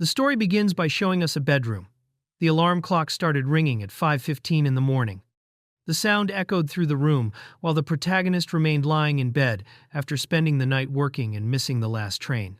The story begins by showing us a bedroom. The alarm clock started ringing at 5:15 in the morning. The sound echoed through the room while the protagonist remained lying in bed after spending the night working and missing the last train.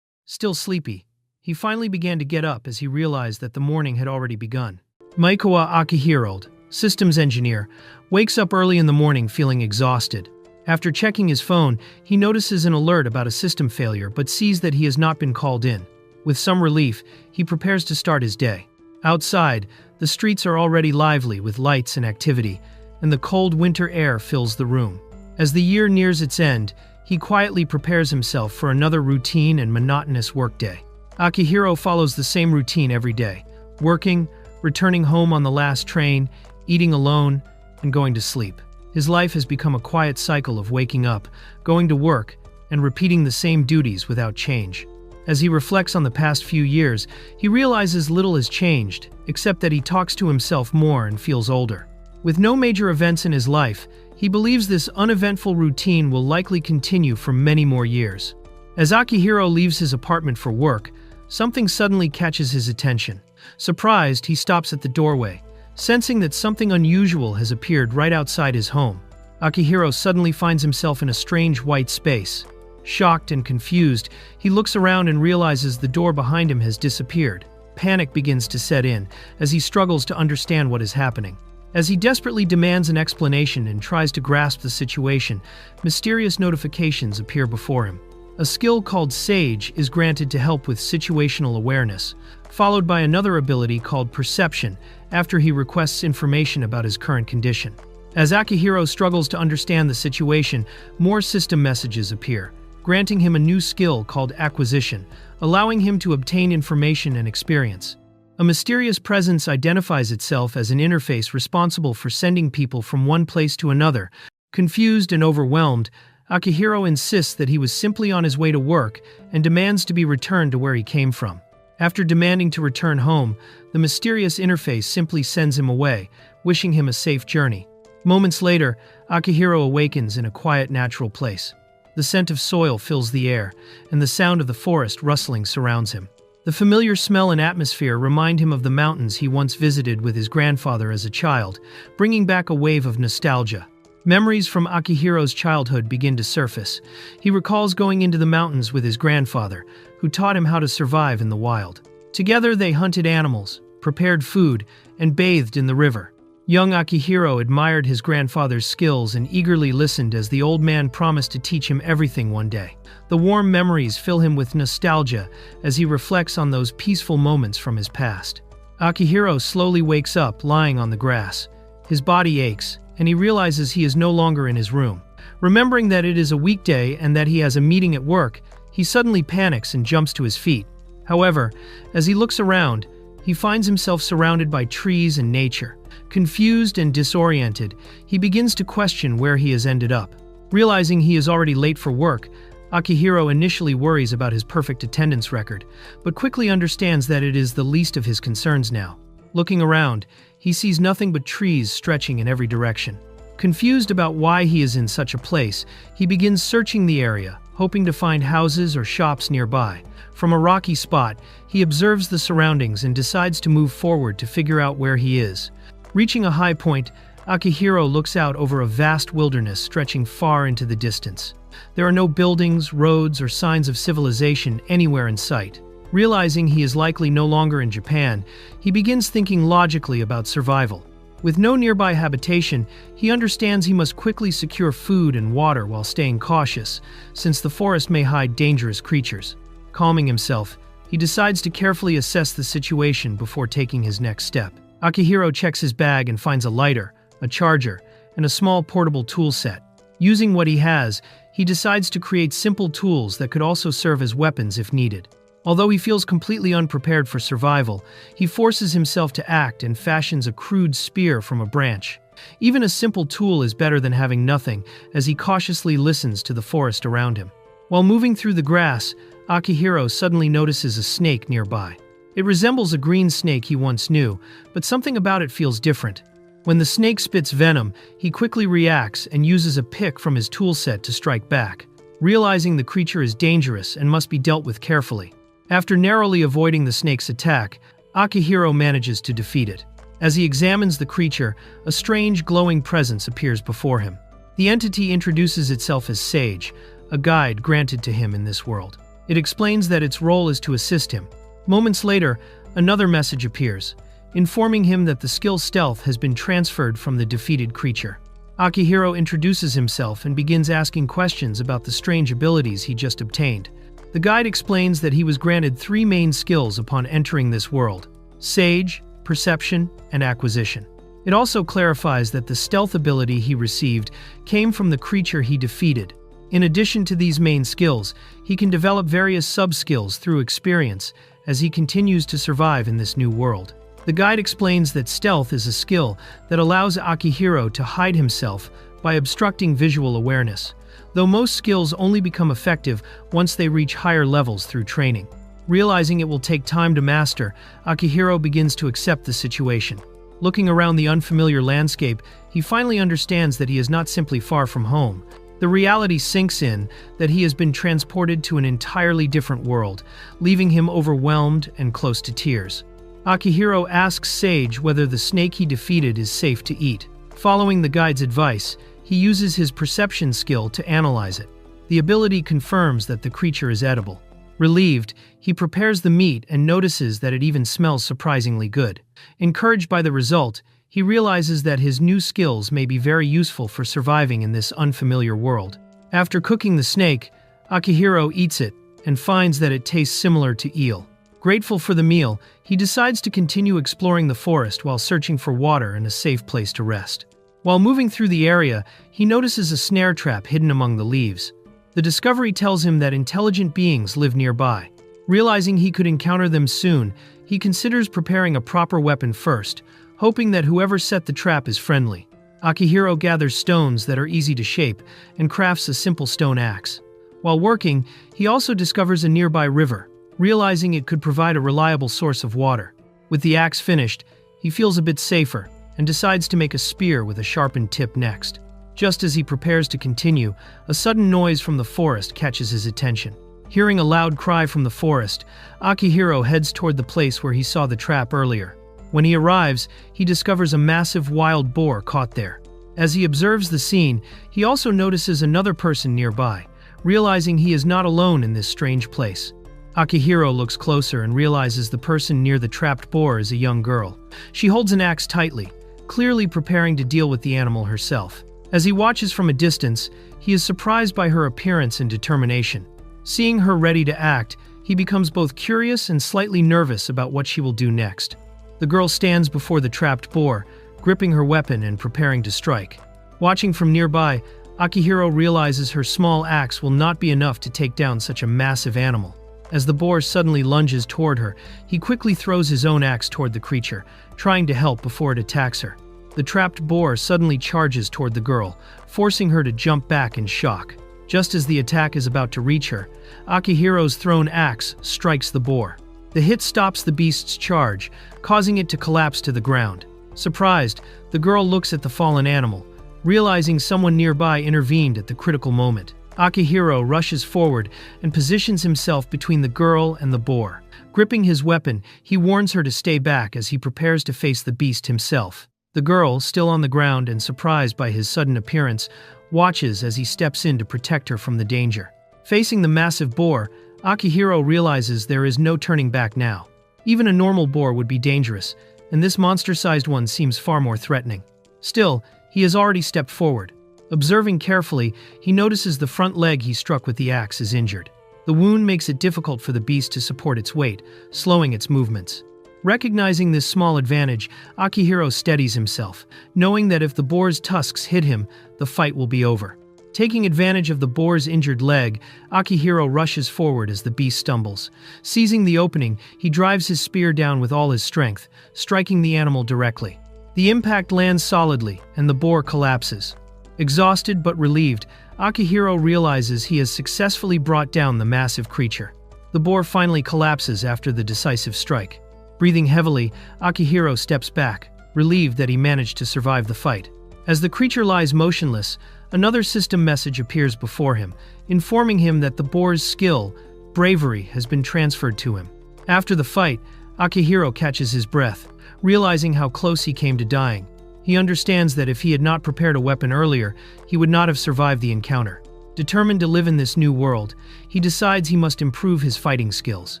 Still sleepy, he finally began to get up as he realized that the morning had already begun. Maikoa Akihiro, systems engineer, wakes up early in the morning feeling exhausted. After checking his phone, he notices an alert about a system failure but sees that he has not been called in. With some relief, he prepares to start his day. Outside, the streets are already lively with lights and activity, and the cold winter air fills the room. As the year nears its end, he quietly prepares himself for another routine and monotonous workday. Akihiro follows the same routine every day, working, returning home on the last train, eating alone, and going to sleep. His life has become a quiet cycle of waking up, going to work, and repeating the same duties without change. As he reflects on the past few years, he realizes little has changed, except that he talks to himself more and feels older. With no major events in his life, he believes this uneventful routine will likely continue for many more years. As Akihiro leaves his apartment for work, something suddenly catches his attention. Surprised, he stops at the doorway, sensing that something unusual has appeared right outside his home. Akihiro suddenly finds himself in a strange white space. Shocked and confused, he looks around and realizes the door behind him has disappeared. Panic begins to set in as he struggles to understand what is happening. As he desperately demands an explanation and tries to grasp the situation, mysterious notifications appear before him. A skill called Sage is granted to help with situational awareness, followed by another ability called Perception after he requests information about his current condition. As Akihiro struggles to understand the situation, more system messages appear, granting him a new skill called Acquisition, allowing him to obtain information and experience. A mysterious presence identifies itself as an interface responsible for sending people from one place to another. Confused and overwhelmed, Akihiro insists that he was simply on his way to work and demands to be returned to where he came from. After demanding to return home, the mysterious interface simply sends him away, wishing him a safe journey. Moments later, Akihiro awakens in a quiet, natural place. The scent of soil fills the air, and the sound of the forest rustling surrounds him. The familiar smell and atmosphere remind him of the mountains he once visited with his grandfather as a child, bringing back a wave of nostalgia. Memories from Akihiro's childhood begin to surface. He recalls going into the mountains with his grandfather, who taught him how to survive in the wild. Together they hunted animals, prepared food, and bathed in the river. Young Akihiro admired his grandfather's skills and eagerly listened as the old man promised to teach him everything one day. The warm memories fill him with nostalgia as he reflects on those peaceful moments from his past. Akihiro slowly wakes up, lying on the grass. His body aches, and he realizes he is no longer in his room. Remembering that it is a weekday and that he has a meeting at work, he suddenly panics and jumps to his feet. However, as he looks around, he finds himself surrounded by trees and nature. Confused and disoriented, he begins to question where he has ended up. Realizing he is already late for work, Akihiro initially worries about his perfect attendance record, but quickly understands that it is the least of his concerns now. Looking around, he sees nothing but trees stretching in every direction. Confused about why he is in such a place, he begins searching the area, hoping to find houses or shops nearby. From a rocky spot, he observes the surroundings and decides to move forward to figure out where he is. Reaching a high point, Akihiro looks out over a vast wilderness stretching far into the distance. There are no buildings, roads, or signs of civilization anywhere in sight. Realizing he is likely no longer in Japan, he begins thinking logically about survival. With no nearby habitation, he understands he must quickly secure food and water while staying cautious, since the forest may hide dangerous creatures. Calming himself, he decides to carefully assess the situation before taking his next step. Akihiro checks his bag and finds a lighter, a charger, and a small portable tool set. Using what he has, he decides to create simple tools that could also serve as weapons if needed. Although he feels completely unprepared for survival, he forces himself to act and fashions a crude spear from a branch. Even a simple tool is better than having nothing, as he cautiously listens to the forest around him. While moving through the grass, Akihiro suddenly notices a snake nearby. It resembles a green snake he once knew, but something about it feels different. When the snake spits venom, he quickly reacts and uses a pick from his toolset to strike back. Realizing the creature is dangerous and must be dealt with carefully, After narrowly avoiding the snake's attack, Akihiro manages to defeat it. As he examines the creature, a strange glowing presence appears before him. The entity introduces itself as Sage, a guide granted to him in this world. It explains that its role is to assist him. Moments later, another message appears, informing him that the skill Stealth has been transferred from the defeated creature. Akihiro introduces himself and begins asking questions about the strange abilities he just obtained. The guide explains that he was granted 3 main skills upon entering this world: Sage, Perception, and Acquisition. It also clarifies that the stealth ability he received came from the creature he defeated. In addition to these main skills, he can develop various sub-skills through experience as he continues to survive in this new world. The guide explains that stealth is a skill that allows Akihiro to hide himself by obstructing visual awareness, though most skills only become effective once they reach higher levels through training. Realizing it will take time to master, Akihiro begins to accept the situation. Looking around the unfamiliar landscape, he finally understands that he is not simply far from home. The reality sinks in that he has been transported to an entirely different world, leaving him overwhelmed and close to tears. Akihiro asks Sage whether the snake he defeated is safe to eat. Following the guide's advice, he uses his perception skill to analyze it. The ability confirms that the creature is edible. Relieved, he prepares the meat and notices that it even smells surprisingly good. Encouraged by the result, he realizes that his new skills may be very useful for surviving in this unfamiliar world. After cooking the snake, Akihiro eats it and finds that it tastes similar to eel. Grateful for the meal, he decides to continue exploring the forest while searching for water and a safe place to rest. While moving through the area, he notices a snare trap hidden among the leaves. The discovery tells him that intelligent beings live nearby. Realizing he could encounter them soon, he considers preparing a proper weapon first, hoping that whoever set the trap is friendly. Akihiro gathers stones that are easy to shape and crafts a simple stone axe. While working, he also discovers a nearby river, realizing it could provide a reliable source of water. With the axe finished, he feels a bit safer and decides to make a spear with a sharpened tip next. Just as he prepares to continue, a sudden noise from the forest catches his attention. Hearing a loud cry from the forest, Akihiro heads toward the place where he saw the trap earlier. When he arrives, he discovers a massive wild boar caught there. As he observes the scene, he also notices another person nearby, realizing he is not alone in this strange place. Akihiro looks closer and realizes the person near the trapped boar is a young girl. She holds an axe tightly, clearly preparing to deal with the animal herself. As he watches from a distance, he is surprised by her appearance and determination. Seeing her ready to act, he becomes both curious and slightly nervous about what she will do next. The girl stands before the trapped boar, gripping her weapon and preparing to strike. Watching from nearby, Akihiro realizes her small axe will not be enough to take down such a massive animal. As the boar suddenly lunges toward her, he quickly throws his own axe toward the creature, trying to help before it attacks her. The trapped boar suddenly charges toward the girl, forcing her to jump back in shock. Just as the attack is about to reach her, Akihiro's thrown axe strikes the boar. The hit stops the beast's charge, causing it to collapse to the ground. Surprised, the girl looks at the fallen animal, realizing someone nearby intervened at the critical moment. Akihiro rushes forward and positions himself between the girl and the boar. Gripping his weapon, he warns her to stay back as he prepares to face the beast himself. The girl, still on the ground and surprised by his sudden appearance, watches as he steps in to protect her from the danger. Facing the massive boar, Akihiro realizes there is no turning back now. Even a normal boar would be dangerous, and this monster-sized one seems far more threatening. Still, he has already stepped forward. Observing carefully, he notices the front leg he struck with the axe is injured. The wound makes it difficult for the beast to support its weight, slowing its movements. Recognizing this small advantage, Akihiro steadies himself, knowing that if the boar's tusks hit him, the fight will be over. Taking advantage of the boar's injured leg, Akihiro rushes forward as the beast stumbles. Seizing the opening, he drives his spear down with all his strength, striking the animal directly. The impact lands solidly, and the boar collapses. Exhausted but relieved, Akihiro realizes he has successfully brought down the massive creature. The boar finally collapses after the decisive strike. Breathing heavily, Akihiro steps back, relieved that he managed to survive the fight. As the creature lies motionless, another system message appears before him, informing him that the boar's skill, bravery has been transferred to him. After the fight, Akihiro catches his breath, realizing how close he came to dying. He understands that if he had not prepared a weapon earlier, he would not have survived the encounter. Determined to live in this new world, he decides he must improve his fighting skills.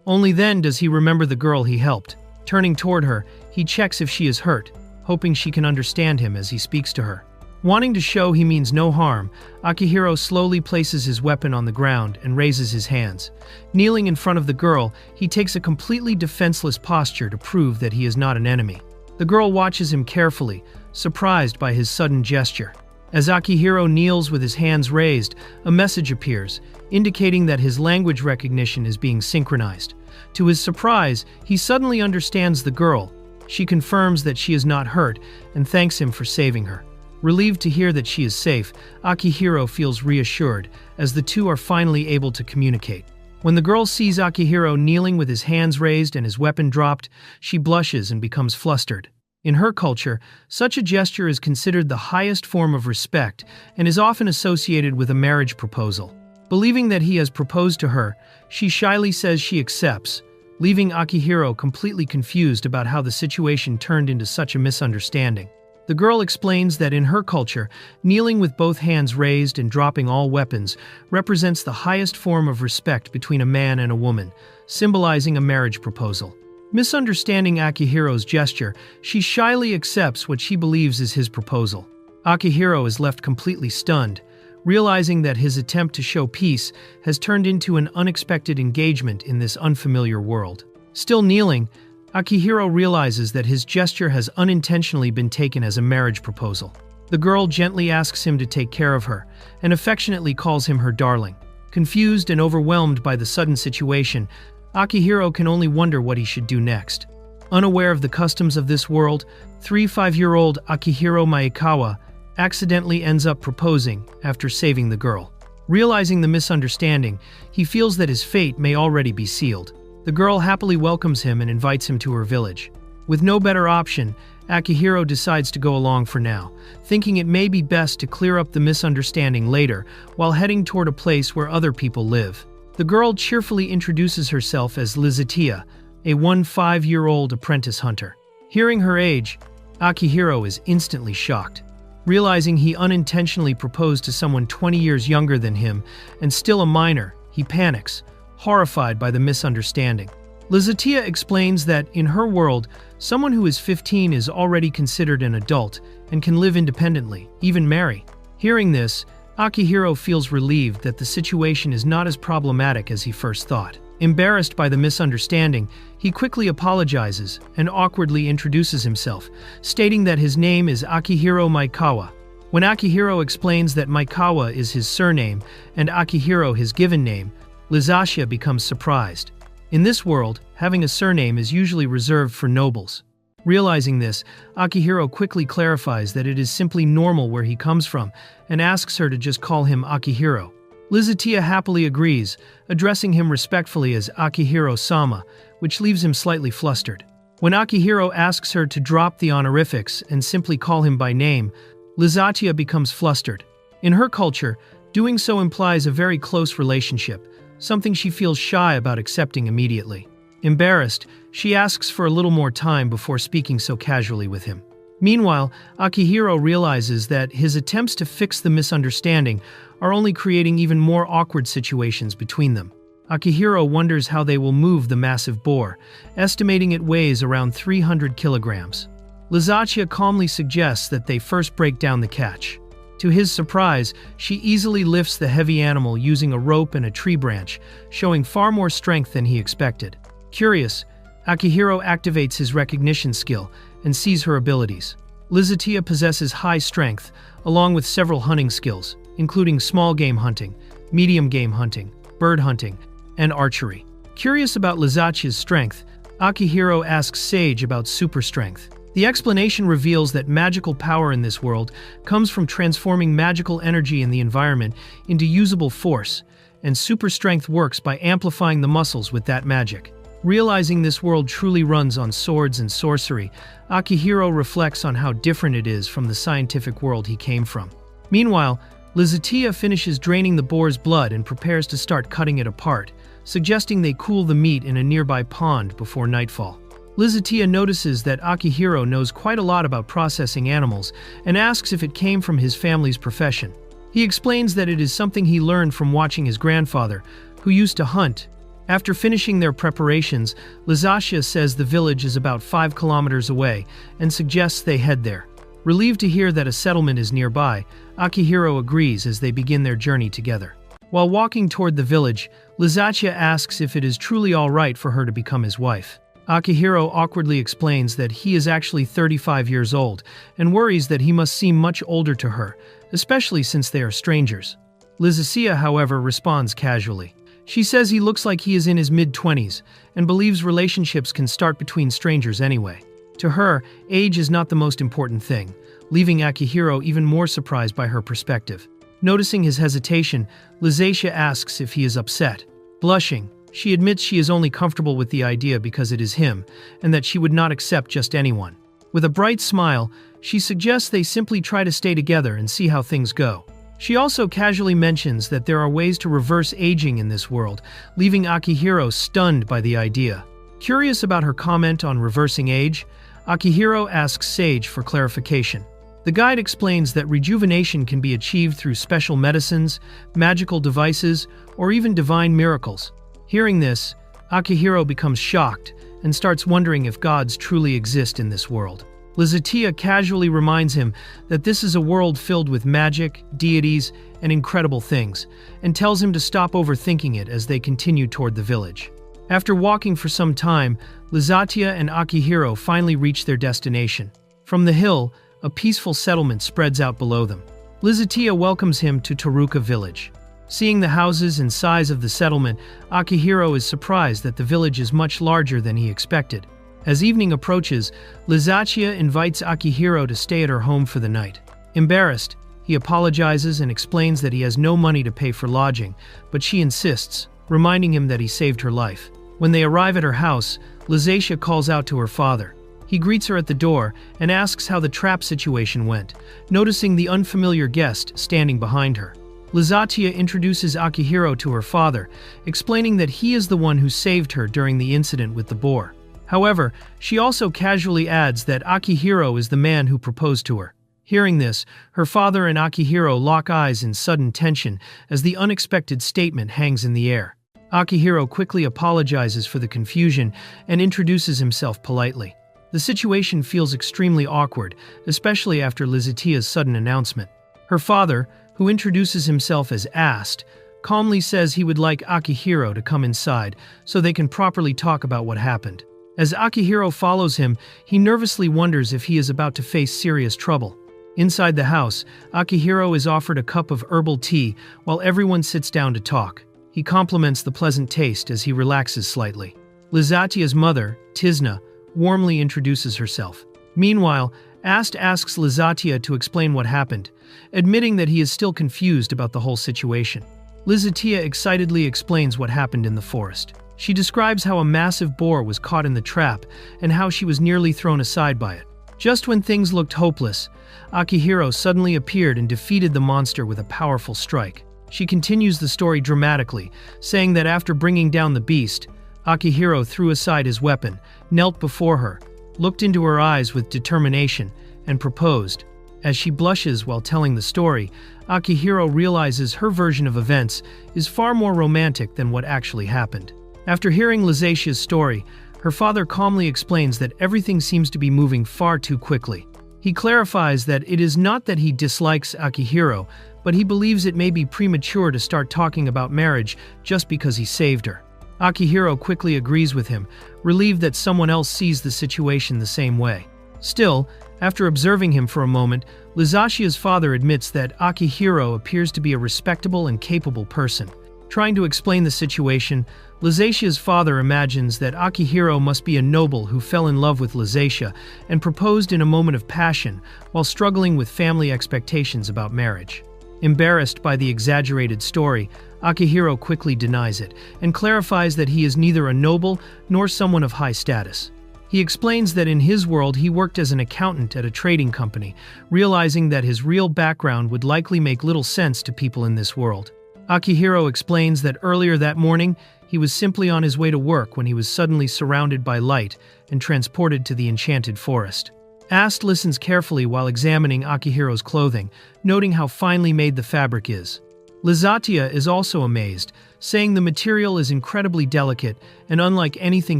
Only then does he remember the girl he helped. Turning toward her, he checks if she is hurt, hoping she can understand him as he speaks to her. Wanting to show he means no harm, Akihiro slowly places his weapon on the ground and raises his hands. Kneeling in front of the girl, he takes a completely defenseless posture to prove that he is not an enemy. The girl watches him carefully, surprised by his sudden gesture. As Akihiro kneels with his hands raised, a message appears, indicating that his language recognition is being synchronized. To his surprise, he suddenly understands the girl. She confirms that she is not hurt and thanks him for saving her. Relieved to hear that she is safe, Akihiro feels reassured, as the two are finally able to communicate. When the girl sees Akihiro kneeling with his hands raised and his weapon dropped, she blushes and becomes flustered. In her culture, such a gesture is considered the highest form of respect and is often associated with a marriage proposal. Believing that he has proposed to her, she shyly says she accepts, leaving Akihiro completely confused about how the situation turned into such a misunderstanding. The girl explains that in her culture, kneeling with both hands raised and dropping all weapons represents the highest form of respect between a man and a woman, symbolizing a marriage proposal. Misunderstanding Akihiro's gesture, she shyly accepts what she believes is his proposal. Akihiro is left completely stunned, realizing that his attempt to show peace has turned into an unexpected engagement in this unfamiliar world. Still kneeling, Akihiro realizes that his gesture has unintentionally been taken as a marriage proposal. The girl gently asks him to take care of her, and affectionately calls him her darling. Confused and overwhelmed by the sudden situation, Akihiro can only wonder what he should do next. Unaware of the customs of this world, 5-year-old Akihiro Maekawa accidentally ends up proposing after saving the girl. Realizing the misunderstanding, he feels that his fate may already be sealed. The girl happily welcomes him and invites him to her village. With no better option, Akihiro decides to go along for now, thinking it may be best to clear up the misunderstanding later while heading toward a place where other people live. The girl cheerfully introduces herself as Lizatia, a 5-year-old apprentice hunter. Hearing her age, Akihiro is instantly shocked. Realizing he unintentionally proposed to someone 20 years younger than him and still a minor, he panics, horrified by the misunderstanding. Lizatia explains that, in her world, someone who is 15 is already considered an adult and can live independently, even marry. Hearing this, Akihiro feels relieved that the situation is not as problematic as he first thought. Embarrassed by the misunderstanding, he quickly apologizes and awkwardly introduces himself, stating that his name is Akihiro Maekawa. When Akihiro explains that Maekawa is his surname and Akihiro his given name, Lizatia becomes surprised. In this world, having a surname is usually reserved for nobles. Realizing this, Akihiro quickly clarifies that it is simply normal where he comes from and asks her to just call him Akihiro. Lizatia happily agrees, addressing him respectfully as Akihiro-sama, which leaves him slightly flustered. When Akihiro asks her to drop the honorifics and simply call him by name, Lizatia becomes flustered. In her culture, doing so implies a very close relationship, something she feels shy about accepting immediately. Embarrassed, she asks for a little more time before speaking so casually with him. Meanwhile, Akihiro realizes that his attempts to fix the misunderstanding are only creating even more awkward situations between them. Akihiro wonders how they will move the massive boar, estimating it weighs around 300 kilograms. Lizatia calmly suggests that they first break down the catch. To his surprise, she easily lifts the heavy animal using a rope and a tree branch, showing far more strength than he expected. Curious, Akihiro activates his recognition skill and sees her abilities. Lizatia possesses high strength, along with several hunting skills, including small game hunting, medium game hunting, bird hunting, and archery. Curious about Lizatia's strength, Akihiro asks Sage about super strength. The explanation reveals that magical power in this world comes from transforming magical energy in the environment into usable force, and super strength works by amplifying the muscles with that magic. Realizing this world truly runs on swords and sorcery, Akihiro reflects on how different it is from the scientific world he came from. Meanwhile, Lizatia finishes draining the boar's blood and prepares to start cutting it apart, suggesting they cool the meat in a nearby pond before nightfall. Lizatia notices that Akihiro knows quite a lot about processing animals and asks if it came from his family's profession. He explains that it is something he learned from watching his grandfather, who used to hunt. After finishing their preparations, Lizatia says the village is about 5 kilometers away and suggests they head there. Relieved to hear that a settlement is nearby, Akihiro agrees as they begin their journey together. While walking toward the village, Lizatia asks if it is truly all right for her to become his wife. Akihiro awkwardly explains that he is actually 35 years old and worries that he must seem much older to her, especially since they are strangers. Lizatia, however, responds casually. She says he looks like he is in his mid-20s and believes relationships can start between strangers anyway. To her, age is not the most important thing, leaving Akihiro even more surprised by her perspective. Noticing his hesitation, Lizatia asks if he is upset. Blushing, she admits she is only comfortable with the idea because it is him, and that she would not accept just anyone. With a bright smile, she suggests they simply try to stay together and see how things go. She also casually mentions that there are ways to reverse aging in this world, leaving Akihiro stunned by the idea. Curious about her comment on reversing age, Akihiro asks Sage for clarification. The guide explains that rejuvenation can be achieved through special medicines, magical devices, or even divine miracles. Hearing this, Akihiro becomes shocked and starts wondering if gods truly exist in this world. Lizatia casually reminds him that this is a world filled with magic, deities, and incredible things, and tells him to stop overthinking it as they continue toward the village. After walking for some time, Lizatia and Akihiro finally reach their destination. From the hill, a peaceful settlement spreads out below them. Lizatia welcomes him to Taruka village. Seeing the houses and size of the settlement, Akihiro is surprised that the village is much larger than he expected. As evening approaches, Lizatia invites Akihiro to stay at her home for the night. Embarrassed, he apologizes and explains that he has no money to pay for lodging, but she insists, reminding him that he saved her life. When they arrive at her house, Lizatia calls out to her father. He greets her at the door and asks how the trap situation went, noticing the unfamiliar guest standing behind her. Lizatia introduces Akihiro to her father, explaining that he is the one who saved her during the incident with the boar. However, she also casually adds that Akihiro is the man who proposed to her. Hearing this, her father and Akihiro lock eyes in sudden tension as the unexpected statement hangs in the air. Akihiro quickly apologizes for the confusion and introduces himself politely. The situation feels extremely awkward, especially after Lizatia's sudden announcement. Her father, who introduces himself as Ast, calmly says he would like Akihiro to come inside so they can properly talk about what happened. As Akihiro follows him, he nervously wonders if he is about to face serious trouble. Inside the house, Akihiro is offered a cup of herbal tea while everyone sits down to talk. He compliments the pleasant taste as he relaxes slightly. Lizatia's mother, Tizna, warmly introduces herself. Meanwhile, Ast asks Lizatia to explain what happened, admitting that he is still confused about the whole situation. Lizatia excitedly explains what happened in the forest. She describes how a massive boar was caught in the trap and how she was nearly thrown aside by it. Just when things looked hopeless, Akihiro suddenly appeared and defeated the monster with a powerful strike. She continues the story dramatically, saying that after bringing down the beast, Akihiro threw aside his weapon, knelt before her, looked into her eyes with determination, and proposed. As she blushes while telling the story, Akihiro realizes her version of events is far more romantic than what actually happened. After hearing Lizatia's story, her father calmly explains that everything seems to be moving far too quickly. He clarifies that it is not that he dislikes Akihiro, but he believes it may be premature to start talking about marriage just because he saved her. Akihiro quickly agrees with him, relieved that someone else sees the situation the same way. Still, after observing him for a moment, Lizatia's father admits that Akihiro appears to be a respectable and capable person. Trying to explain the situation, Lizatia's father imagines that Akihiro must be a noble who fell in love with Lizatia and proposed in a moment of passion while struggling with family expectations about marriage. Embarrassed by the exaggerated story, Akihiro quickly denies it and clarifies that he is neither a noble nor someone of high status. He explains that in his world he worked as an accountant at a trading company, realizing that his real background would likely make little sense to people in this world. Akihiro explains that earlier that morning, he was simply on his way to work when he was suddenly surrounded by light and transported to the enchanted forest. Ast listens carefully while examining Akihiro's clothing, noting how finely made the fabric is. Lizatia is also amazed, saying the material is incredibly delicate and unlike anything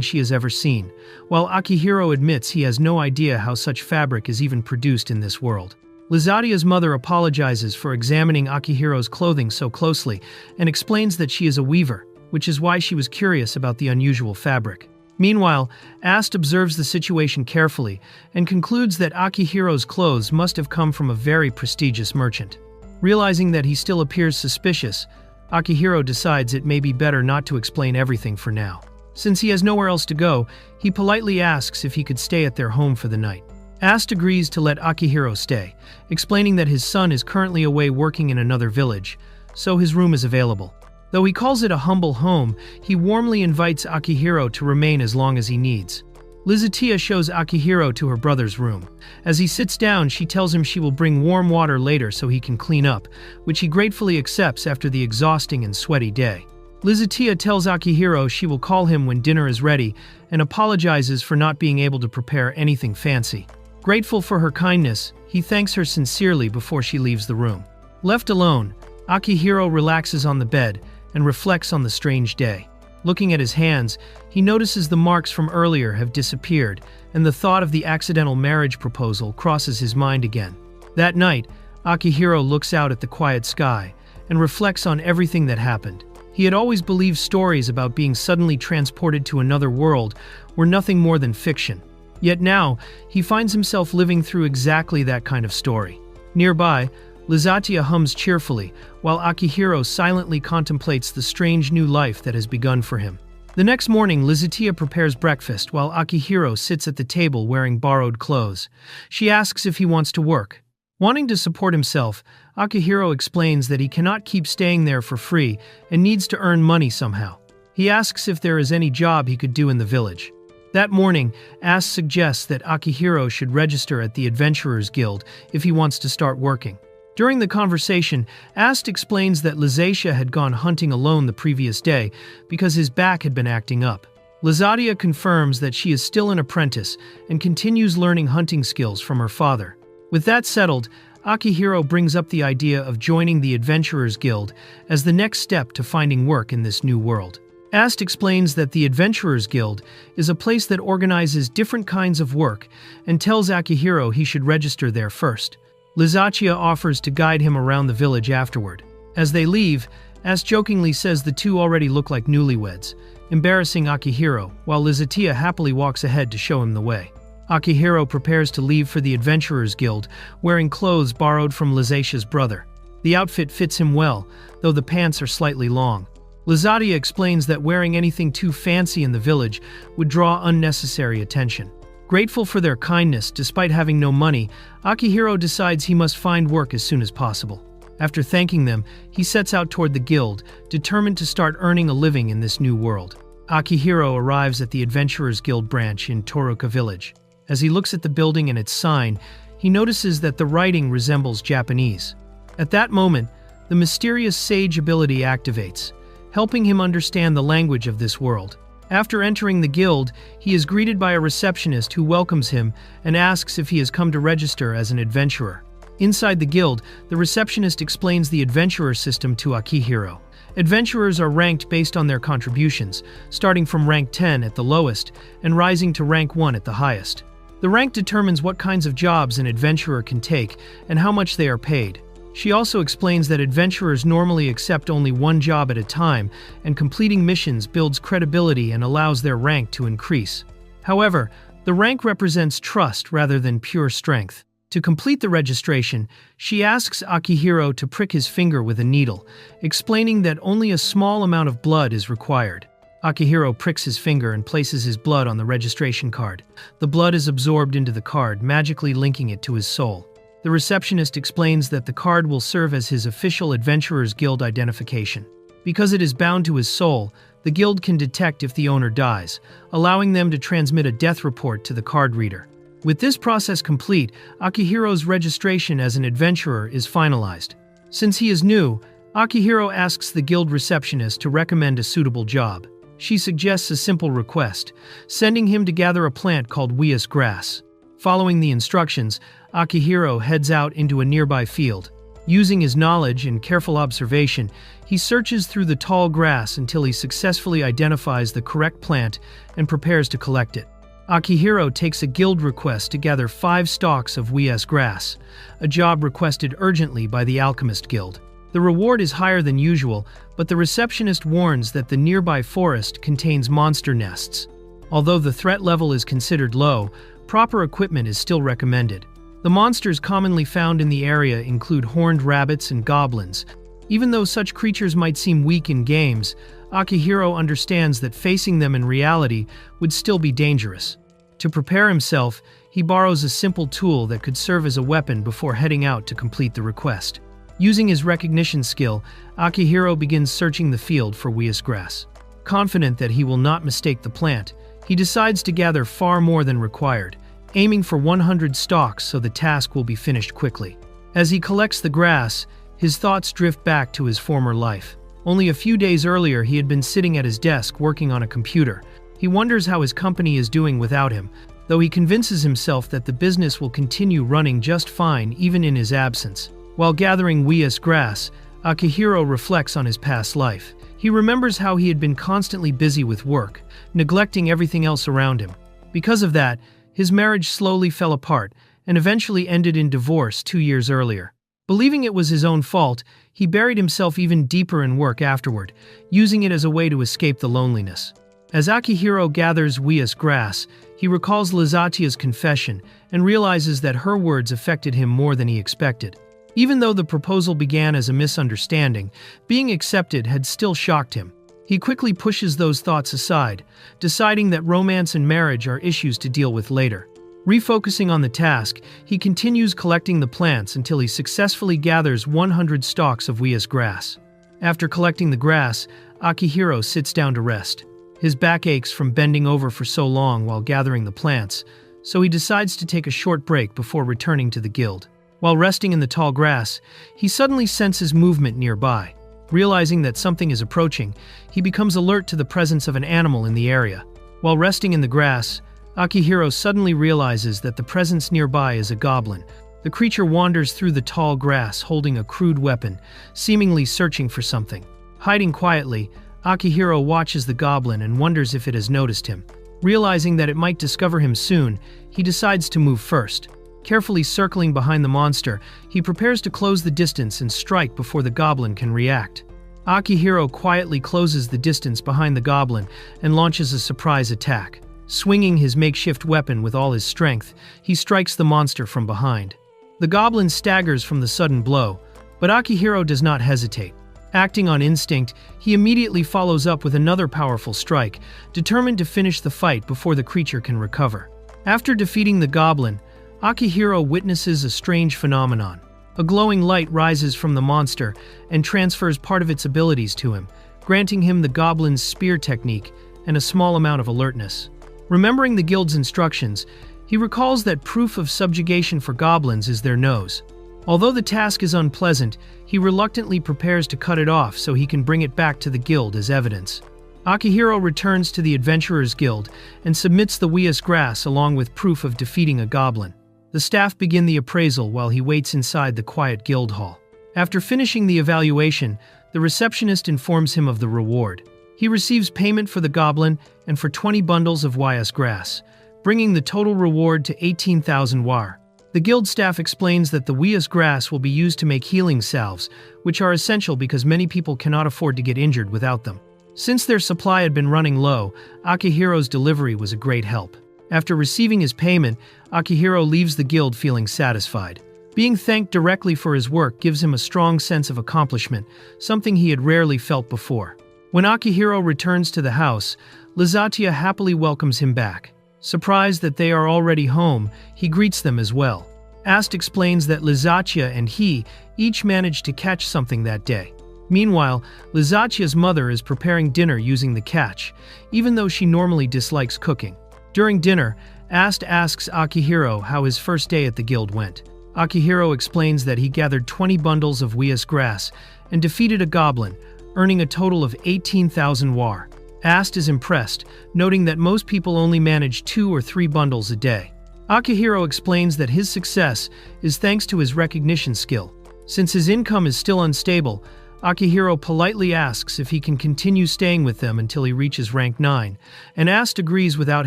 she has ever seen, while Akihiro admits he has no idea how such fabric is even produced in this world. Lizatia's mother apologizes for examining Akihiro's clothing so closely and explains that she is a weaver, which is why she was curious about the unusual fabric. Meanwhile, Ast observes the situation carefully and concludes that Akihiro's clothes must have come from a very prestigious merchant. Realizing that he still appears suspicious, Akihiro decides it may be better not to explain everything for now. Since he has nowhere else to go, he politely asks if he could stay at their home for the night. Ast agrees to let Akihiro stay, explaining that his son is currently away working in another village, so his room is available. Though he calls it a humble home, he warmly invites Akihiro to remain as long as he needs. Lizatia shows Akihiro to her brother's room. As he sits down, she tells him she will bring warm water later so he can clean up, which he gratefully accepts after the exhausting and sweaty day. Lizatia tells Akihiro she will call him when dinner is ready and apologizes for not being able to prepare anything fancy. Grateful for her kindness, he thanks her sincerely before she leaves the room. Left alone, Akihiro relaxes on the bed and reflects on the strange day. Looking at his hands, he notices the marks from earlier have disappeared, and the thought of the accidental marriage proposal crosses his mind again. That night, Akihiro looks out at the quiet sky and reflects on everything that happened. He had always believed stories about being suddenly transported to another world were nothing more than fiction. Yet now, he finds himself living through exactly that kind of story. Nearby, Lizatia hums cheerfully, while Akihiro silently contemplates the strange new life that has begun for him. The next morning, Lizatia prepares breakfast while Akihiro sits at the table wearing borrowed clothes. She asks if he wants to work. Wanting to support himself, Akihiro explains that he cannot keep staying there for free and needs to earn money somehow. He asks if there is any job he could do in the village. That morning, Ast suggests that Akihiro should register at the Adventurers Guild if he wants to start working. During the conversation, Ast explains that Lizatia had gone hunting alone the previous day because his back had been acting up. Lizatia confirms that she is still an apprentice and continues learning hunting skills from her father. With that settled, Akihiro brings up the idea of joining the Adventurers Guild as the next step to finding work in this new world. Ast explains that the Adventurers Guild is a place that organizes different kinds of work and tells Akihiro he should register there first. Lizatia offers to guide him around the village afterward. As they leave, Ast jokingly says the two already look like newlyweds, embarrassing Akihiro, while Lizatia happily walks ahead to show him the way. Akihiro prepares to leave for the Adventurers Guild, wearing clothes borrowed from Lizatia's brother. The outfit fits him well, though the pants are slightly long. Lizatia explains that wearing anything too fancy in the village would draw unnecessary attention. Grateful for their kindness despite having no money, Akihiro decides he must find work as soon as possible. After thanking them, he sets out toward the guild, determined to start earning a living in this new world. Akihiro arrives at the Adventurers Guild branch in Toruka village. As he looks at the building and its sign, he notices that the writing resembles Japanese. At that moment, the mysterious sage ability activates, helping him understand the language of this world. After entering the guild, he is greeted by a receptionist who welcomes him and asks if he has come to register as an adventurer. Inside the guild, the receptionist explains the adventurer system to Akihiro. Adventurers are ranked based on their contributions, starting from rank 10 at the lowest and rising to rank 1 at the highest. The rank determines what kinds of jobs an adventurer can take and how much they are paid. She also explains that adventurers normally accept only one job at a time, and completing missions builds credibility and allows their rank to increase. However, the rank represents trust rather than pure strength. To complete the registration, she asks Akihiro to prick his finger with a needle, explaining that only a small amount of blood is required. Akihiro pricks his finger and places his blood on the registration card. The blood is absorbed into the card, magically linking it to his soul. The receptionist explains that the card will serve as his official Adventurers Guild identification. Because it is bound to his soul, the guild can detect if the owner dies, allowing them to transmit a death report to the card reader. With this process complete, Akihiro's registration as an adventurer is finalized. Since he is new, Akihiro asks the guild receptionist to recommend a suitable job. She suggests a simple request, sending him to gather a plant called weas grass. Following the instructions, Akihiro heads out into a nearby field. Using his knowledge and careful observation, he searches through the tall grass until he successfully identifies the correct plant and prepares to collect it. Akihiro takes a guild request to gather 5 stalks of weas grass, a job requested urgently by the Alchemist Guild. The reward is higher than usual, but the receptionist warns that the nearby forest contains monster nests. Although the threat level is considered low, proper equipment is still recommended. The monsters commonly found in the area include horned rabbits and goblins. Even though such creatures might seem weak in games, Akihiro understands that facing them in reality would still be dangerous. To prepare himself, he borrows a simple tool that could serve as a weapon before heading out to complete the request. Using his recognition skill, Akihiro begins searching the field for weas grass. Confident that he will not mistake the plant, he decides to gather far more than required, aiming for 100 stalks so the task will be finished quickly. As he collects the grass, his thoughts drift back to his former life. Only a few days earlier, he had been sitting at his desk working on a computer. He wonders how his company is doing without him, though he convinces himself that the business will continue running just fine even in his absence. While gathering weas grass, Akihiro reflects on his past life. He remembers how he had been constantly busy with work, neglecting everything else around him. Because of that, his marriage slowly fell apart and eventually ended in divorce 2 years earlier. Believing it was his own fault, he buried himself even deeper in work afterward, using it as a way to escape the loneliness. As Akihiro gathers weas grass, he recalls Lizatia's confession and realizes that her words affected him more than he expected. Even though the proposal began as a misunderstanding, being accepted had still shocked him. He quickly pushes those thoughts aside, deciding that romance and marriage are issues to deal with later. Refocusing on the task, he continues collecting the plants until he successfully gathers 100 stalks of weas grass. After collecting the grass, Akihiro sits down to rest. His back aches from bending over for so long while gathering the plants, so he decides to take a short break before returning to the guild. While resting in the tall grass, he suddenly senses movement nearby. Realizing that something is approaching, he becomes alert to the presence of an animal in the area. While resting in the grass, Akihiro suddenly realizes that the presence nearby is a goblin. The creature wanders through the tall grass holding a crude weapon, seemingly searching for something. Hiding quietly, Akihiro watches the goblin and wonders if it has noticed him. Realizing that it might discover him soon, he decides to move first. Carefully circling behind the monster, he prepares to close the distance and strike before the goblin can react. Akihiro quietly closes the distance behind the goblin and launches a surprise attack. Swinging his makeshift weapon with all his strength, he strikes the monster from behind. The goblin staggers from the sudden blow, but Akihiro does not hesitate. Acting on instinct, he immediately follows up with another powerful strike, determined to finish the fight before the creature can recover. After defeating the goblin, Akihiro witnesses a strange phenomenon. A glowing light rises from the monster and transfers part of its abilities to him, granting him the goblin's spear technique and a small amount of alertness. Remembering the guild's instructions, he recalls that proof of subjugation for goblins is their nose. Although the task is unpleasant, he reluctantly prepares to cut it off so he can bring it back to the guild as evidence. Akihiro returns to the Adventurers Guild and submits the weas grass along with proof of defeating a goblin. The staff begin the appraisal while he waits inside the quiet guild hall. After finishing the evaluation, the receptionist informs him of the reward. He receives payment for the goblin and for 20 bundles of weas grass, bringing the total reward to 18,000 war. The guild staff explains that the weas grass will be used to make healing salves, which are essential because many people cannot afford to get injured without them. Since their supply had been running low, Akihiro's delivery was a great help. After receiving his payment, Akihiro leaves the guild feeling satisfied. Being thanked directly for his work gives him a strong sense of accomplishment, something he had rarely felt before. When Akihiro returns to the house, Lizatia happily welcomes him back. Surprised that they are already home, he greets them as well. Ast explains that Lizatia and he each managed to catch something that day. Meanwhile, Lizatia's mother is preparing dinner using the catch, even though she normally dislikes cooking. During dinner, Ast asks Akihiro how his first day at the guild went. Akihiro explains that he gathered 20 bundles of weas grass and defeated a goblin, earning a total of 18,000 war. Ast is impressed, noting that most people only manage 2 or 3 bundles a day. Akihiro explains that his success is thanks to his recognition skill. Since his income is still unstable, Akihiro politely asks if he can continue staying with them until he reaches rank 9, and Ast agrees without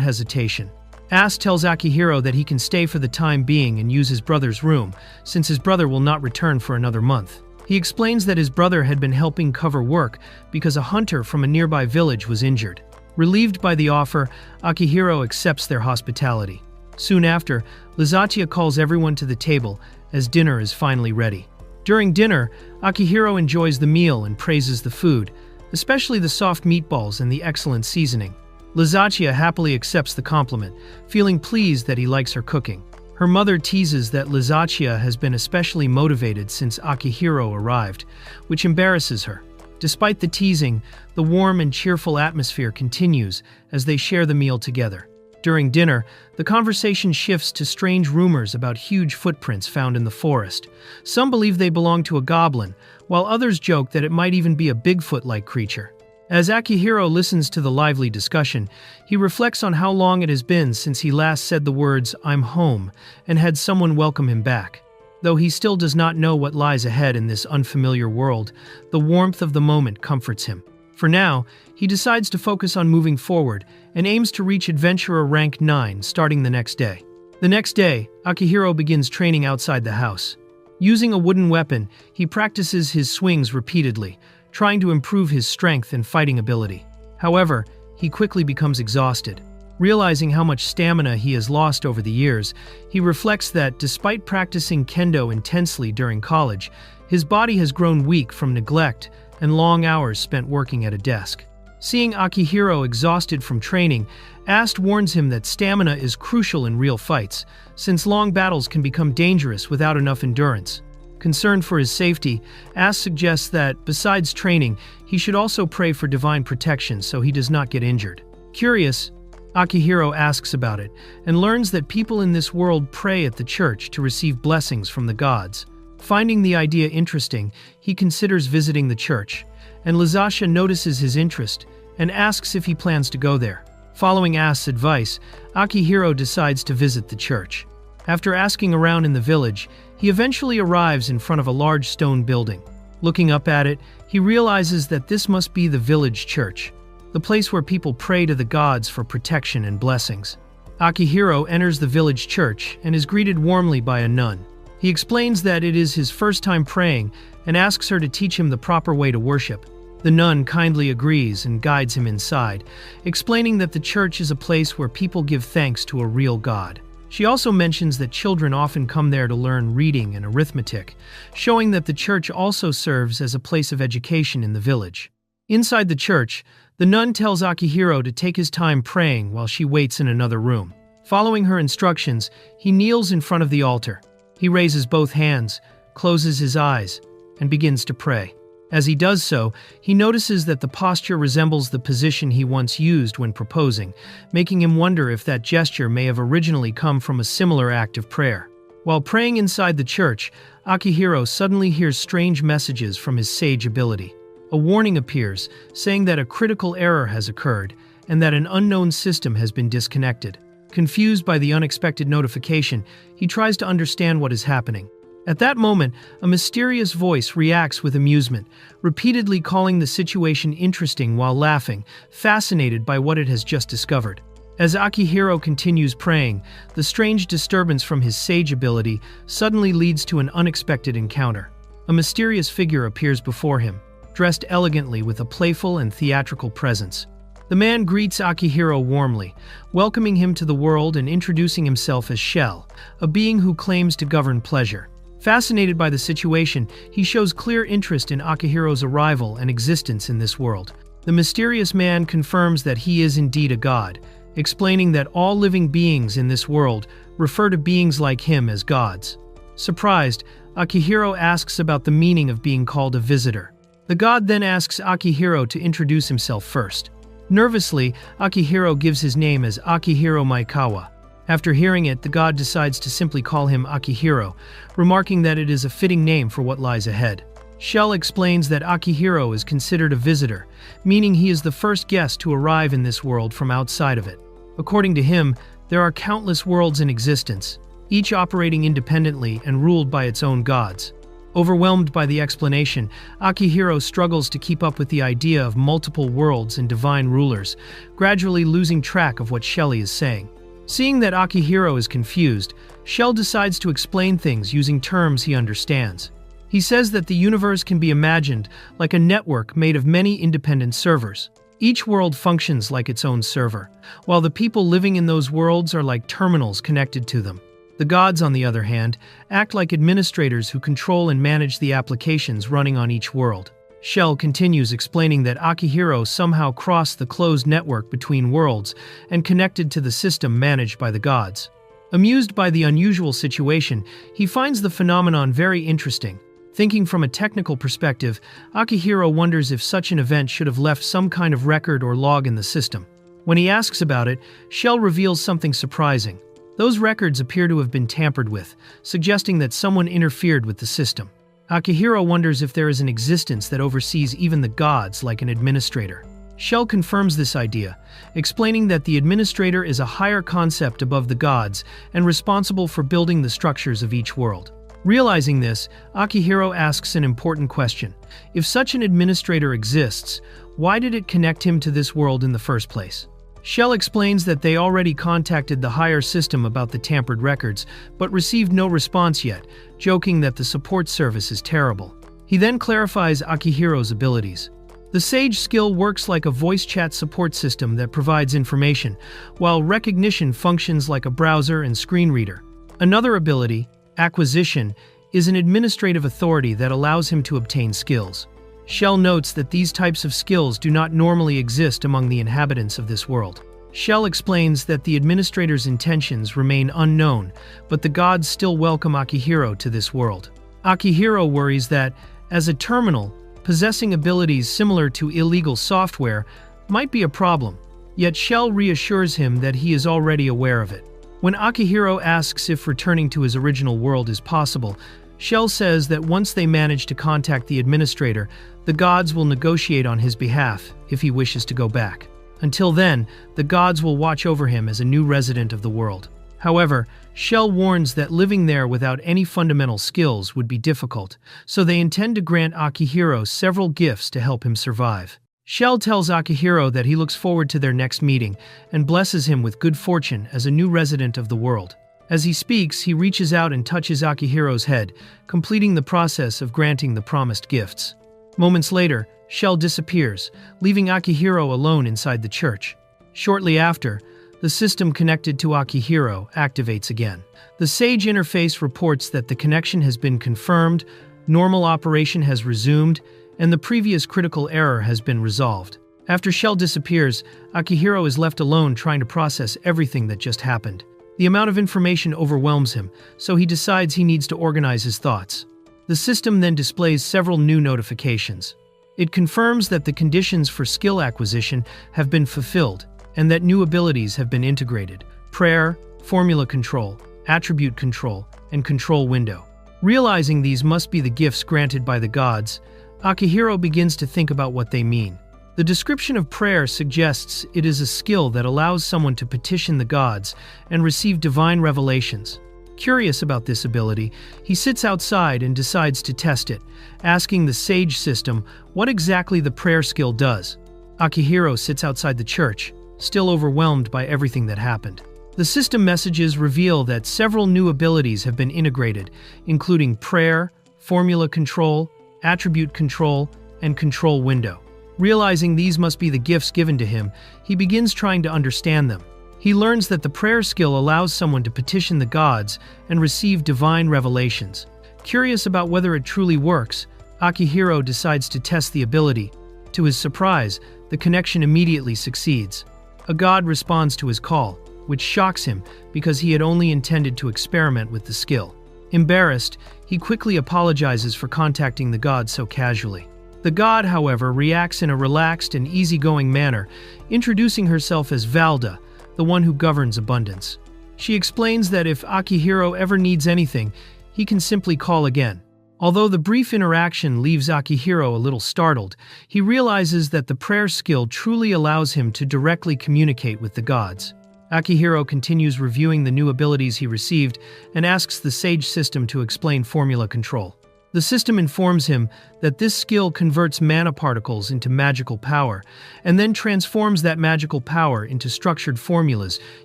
hesitation. Ast tells Akihiro that he can stay for the time being and use his brother's room, since his brother will not return for another month. He explains that his brother had been helping cover work because a hunter from a nearby village was injured. Relieved by the offer, Akihiro accepts their hospitality. Soon after, Lizatia calls everyone to the table as dinner is finally ready. During dinner, Akihiro enjoys the meal and praises the food, especially the soft meatballs and the excellent seasoning. Lizatia happily accepts the compliment, feeling pleased that he likes her cooking. Her mother teases that Lizatia has been especially motivated since Akihiro arrived, which embarrasses her. Despite the teasing, the warm and cheerful atmosphere continues as they share the meal together. During dinner, the conversation shifts to strange rumors about huge footprints found in the forest. Some believe they belong to a goblin, while others joke that it might even be a Bigfoot-like creature. As Akihiro listens to the lively discussion, he reflects on how long it has been since he last said the words, "I'm home," and had someone welcome him back. Though he still does not know what lies ahead in this unfamiliar world, the warmth of the moment comforts him. For now, he decides to focus on moving forward and aims to reach Adventurer rank 9 starting the next day. The next day, Akihiro begins training outside the house. Using a wooden weapon, he practices his swings repeatedly, trying to improve his strength and fighting ability. However, he quickly becomes exhausted. Realizing how much stamina he has lost over the years, he reflects that, despite practicing kendo intensely during college, his body has grown weak from neglect and long hours spent working at a desk. Seeing Akihiro exhausted from training, Ast warns him that stamina is crucial in real fights, since long battles can become dangerous without enough endurance. Concerned for his safety, Ast suggests that, besides training, he should also pray for divine protection so he does not get injured. Curious, Akihiro asks about it, and learns that people in this world pray at the church to receive blessings from the gods. Finding the idea interesting, he considers visiting the church, and Lizatia notices his interest and asks if he plans to go there. Following Ast's advice, Akihiro decides to visit the church. After asking around in the village, he eventually arrives in front of a large stone building. Looking up at it, he realizes that this must be the village church, the place where people pray to the gods for protection and blessings. Akihiro enters the village church and is greeted warmly by a nun. He explains that it is his first time praying and asks her to teach him the proper way to worship. The nun kindly agrees and guides him inside, explaining that the church is a place where people give thanks to a real God. She also mentions that children often come there to learn reading and arithmetic, showing that the church also serves as a place of education in the village. Inside the church, the nun tells Akihiro to take his time praying while she waits in another room. Following her instructions, he kneels in front of the altar. He raises both hands, closes his eyes, and begins to pray. As he does so, he notices that the posture resembles the position he once used when proposing, making him wonder if that gesture may have originally come from a similar act of prayer. While praying inside the church, Akihiro suddenly hears strange messages from his sage ability. A warning appears, saying that a critical error has occurred and that an unknown system has been disconnected. Confused by the unexpected notification, he tries to understand what is happening. At that moment, a mysterious voice reacts with amusement, repeatedly calling the situation interesting while laughing, fascinated by what it has just discovered. As Akihiro continues praying, the strange disturbance from his sage ability suddenly leads to an unexpected encounter. A mysterious figure appears before him, dressed elegantly with a playful and theatrical presence. The man greets Akihiro warmly, welcoming him to the world and introducing himself as Shell, a being who claims to govern pleasure. Fascinated by the situation, he shows clear interest in Akihiro's arrival and existence in this world. The mysterious man confirms that he is indeed a god, explaining that all living beings in this world refer to beings like him as gods. Surprised, Akihiro asks about the meaning of being called a visitor. The god then asks Akihiro to introduce himself first. Nervously, Akihiro gives his name as Akihiro Maekawa. After hearing it, the god decides to simply call him Akihiro, remarking that it is a fitting name for what lies ahead. Shell explains that Akihiro is considered a visitor, meaning he is the first guest to arrive in this world from outside of it. According to him, there are countless worlds in existence, each operating independently and ruled by its own gods. Overwhelmed by the explanation, Akihiro struggles to keep up with the idea of multiple worlds and divine rulers, gradually losing track of what Shelley is saying. Seeing that Akihiro is confused, Shell decides to explain things using terms he understands. He says that the universe can be imagined like a network made of many independent servers. Each world functions like its own server, while the people living in those worlds are like terminals connected to them. The gods, on the other hand, act like administrators who control and manage the applications running on each world. Shell continues explaining that Akihiro somehow crossed the closed network between worlds and connected to the system managed by the gods. Amused by the unusual situation, he finds the phenomenon very interesting. Thinking from a technical perspective, Akihiro wonders if such an event should have left some kind of record or log in the system. When he asks about it, Shell reveals something surprising. Those records appear to have been tampered with, suggesting that someone interfered with the system. Akihiro wonders if there is an existence that oversees even the gods, like an administrator. Shell confirms this idea, explaining that the administrator is a higher concept above the gods and responsible for building the structures of each world. Realizing this, Akihiro asks an important question. If such an administrator exists, why did it connect him to this world in the first place? Shell explains that they already contacted the higher system about the tampered records, but received no response yet, joking that the support service is terrible. He then clarifies Akihiro's abilities. The Sage skill works like a voice chat support system that provides information, while recognition functions like a browser and screen reader. Another ability, Acquisition, is an administrative authority that allows him to obtain skills. Shell notes that these types of skills do not normally exist among the inhabitants of this world. Shell explains that the administrator's intentions remain unknown, but the gods still welcome Akihiro to this world. Akihiro worries that, as a terminal, possessing abilities similar to illegal software might be a problem, yet Shell reassures him that he is already aware of it. When Akihiro asks if returning to his original world is possible, Shell says that once they manage to contact the administrator, the gods will negotiate on his behalf if he wishes to go back. Until then, the gods will watch over him as a new resident of the world. However, Shell warns that living there without any fundamental skills would be difficult, so they intend to grant Akihiro several gifts to help him survive. Shell tells Akihiro that he looks forward to their next meeting and blesses him with good fortune as a new resident of the world. As he speaks, he reaches out and touches Akihiro's head, completing the process of granting the promised gifts. Moments later, Shell disappears, leaving Akihiro alone inside the church. Shortly after, the system connected to Akihiro activates again. The Sage interface reports that the connection has been confirmed, normal operation has resumed, and the previous critical error has been resolved. After Shell disappears, Akihiro is left alone trying to process everything that just happened. The amount of information overwhelms him, so he decides he needs to organize his thoughts. The system then displays several new notifications. It confirms that the conditions for skill acquisition have been fulfilled, and that new abilities have been integrated: prayer, formula control, attribute control, and control window. Realizing these must be the gifts granted by the gods, Akihiro begins to think about what they mean. The description of prayer suggests it is a skill that allows someone to petition the gods and receive divine revelations. Curious about this ability, he sits outside and decides to test it, asking the Sage system what exactly the prayer skill does. Akihiro sits outside the church, still overwhelmed by everything that happened. The system messages reveal that several new abilities have been integrated, including prayer, formula control, attribute control, and control window. Realizing these must be the gifts given to him, he begins trying to understand them. He learns that the prayer skill allows someone to petition the gods and receive divine revelations. Curious about whether it truly works, Akihiro decides to test the ability. To his surprise, the connection immediately succeeds. A god responds to his call, which shocks him because he had only intended to experiment with the skill. Embarrassed, he quickly apologizes for contacting the god so casually. The god, however, reacts in a relaxed and easygoing manner, introducing herself as Valda, the one who governs abundance. She explains that if Akihiro ever needs anything, he can simply call again. Although the brief interaction leaves Akihiro a little startled, he realizes that the prayer skill truly allows him to directly communicate with the gods. Akihiro continues reviewing the new abilities he received and asks the Sage system to explain formula control. The system informs him that this skill converts mana particles into magical power, and then transforms that magical power into structured formulas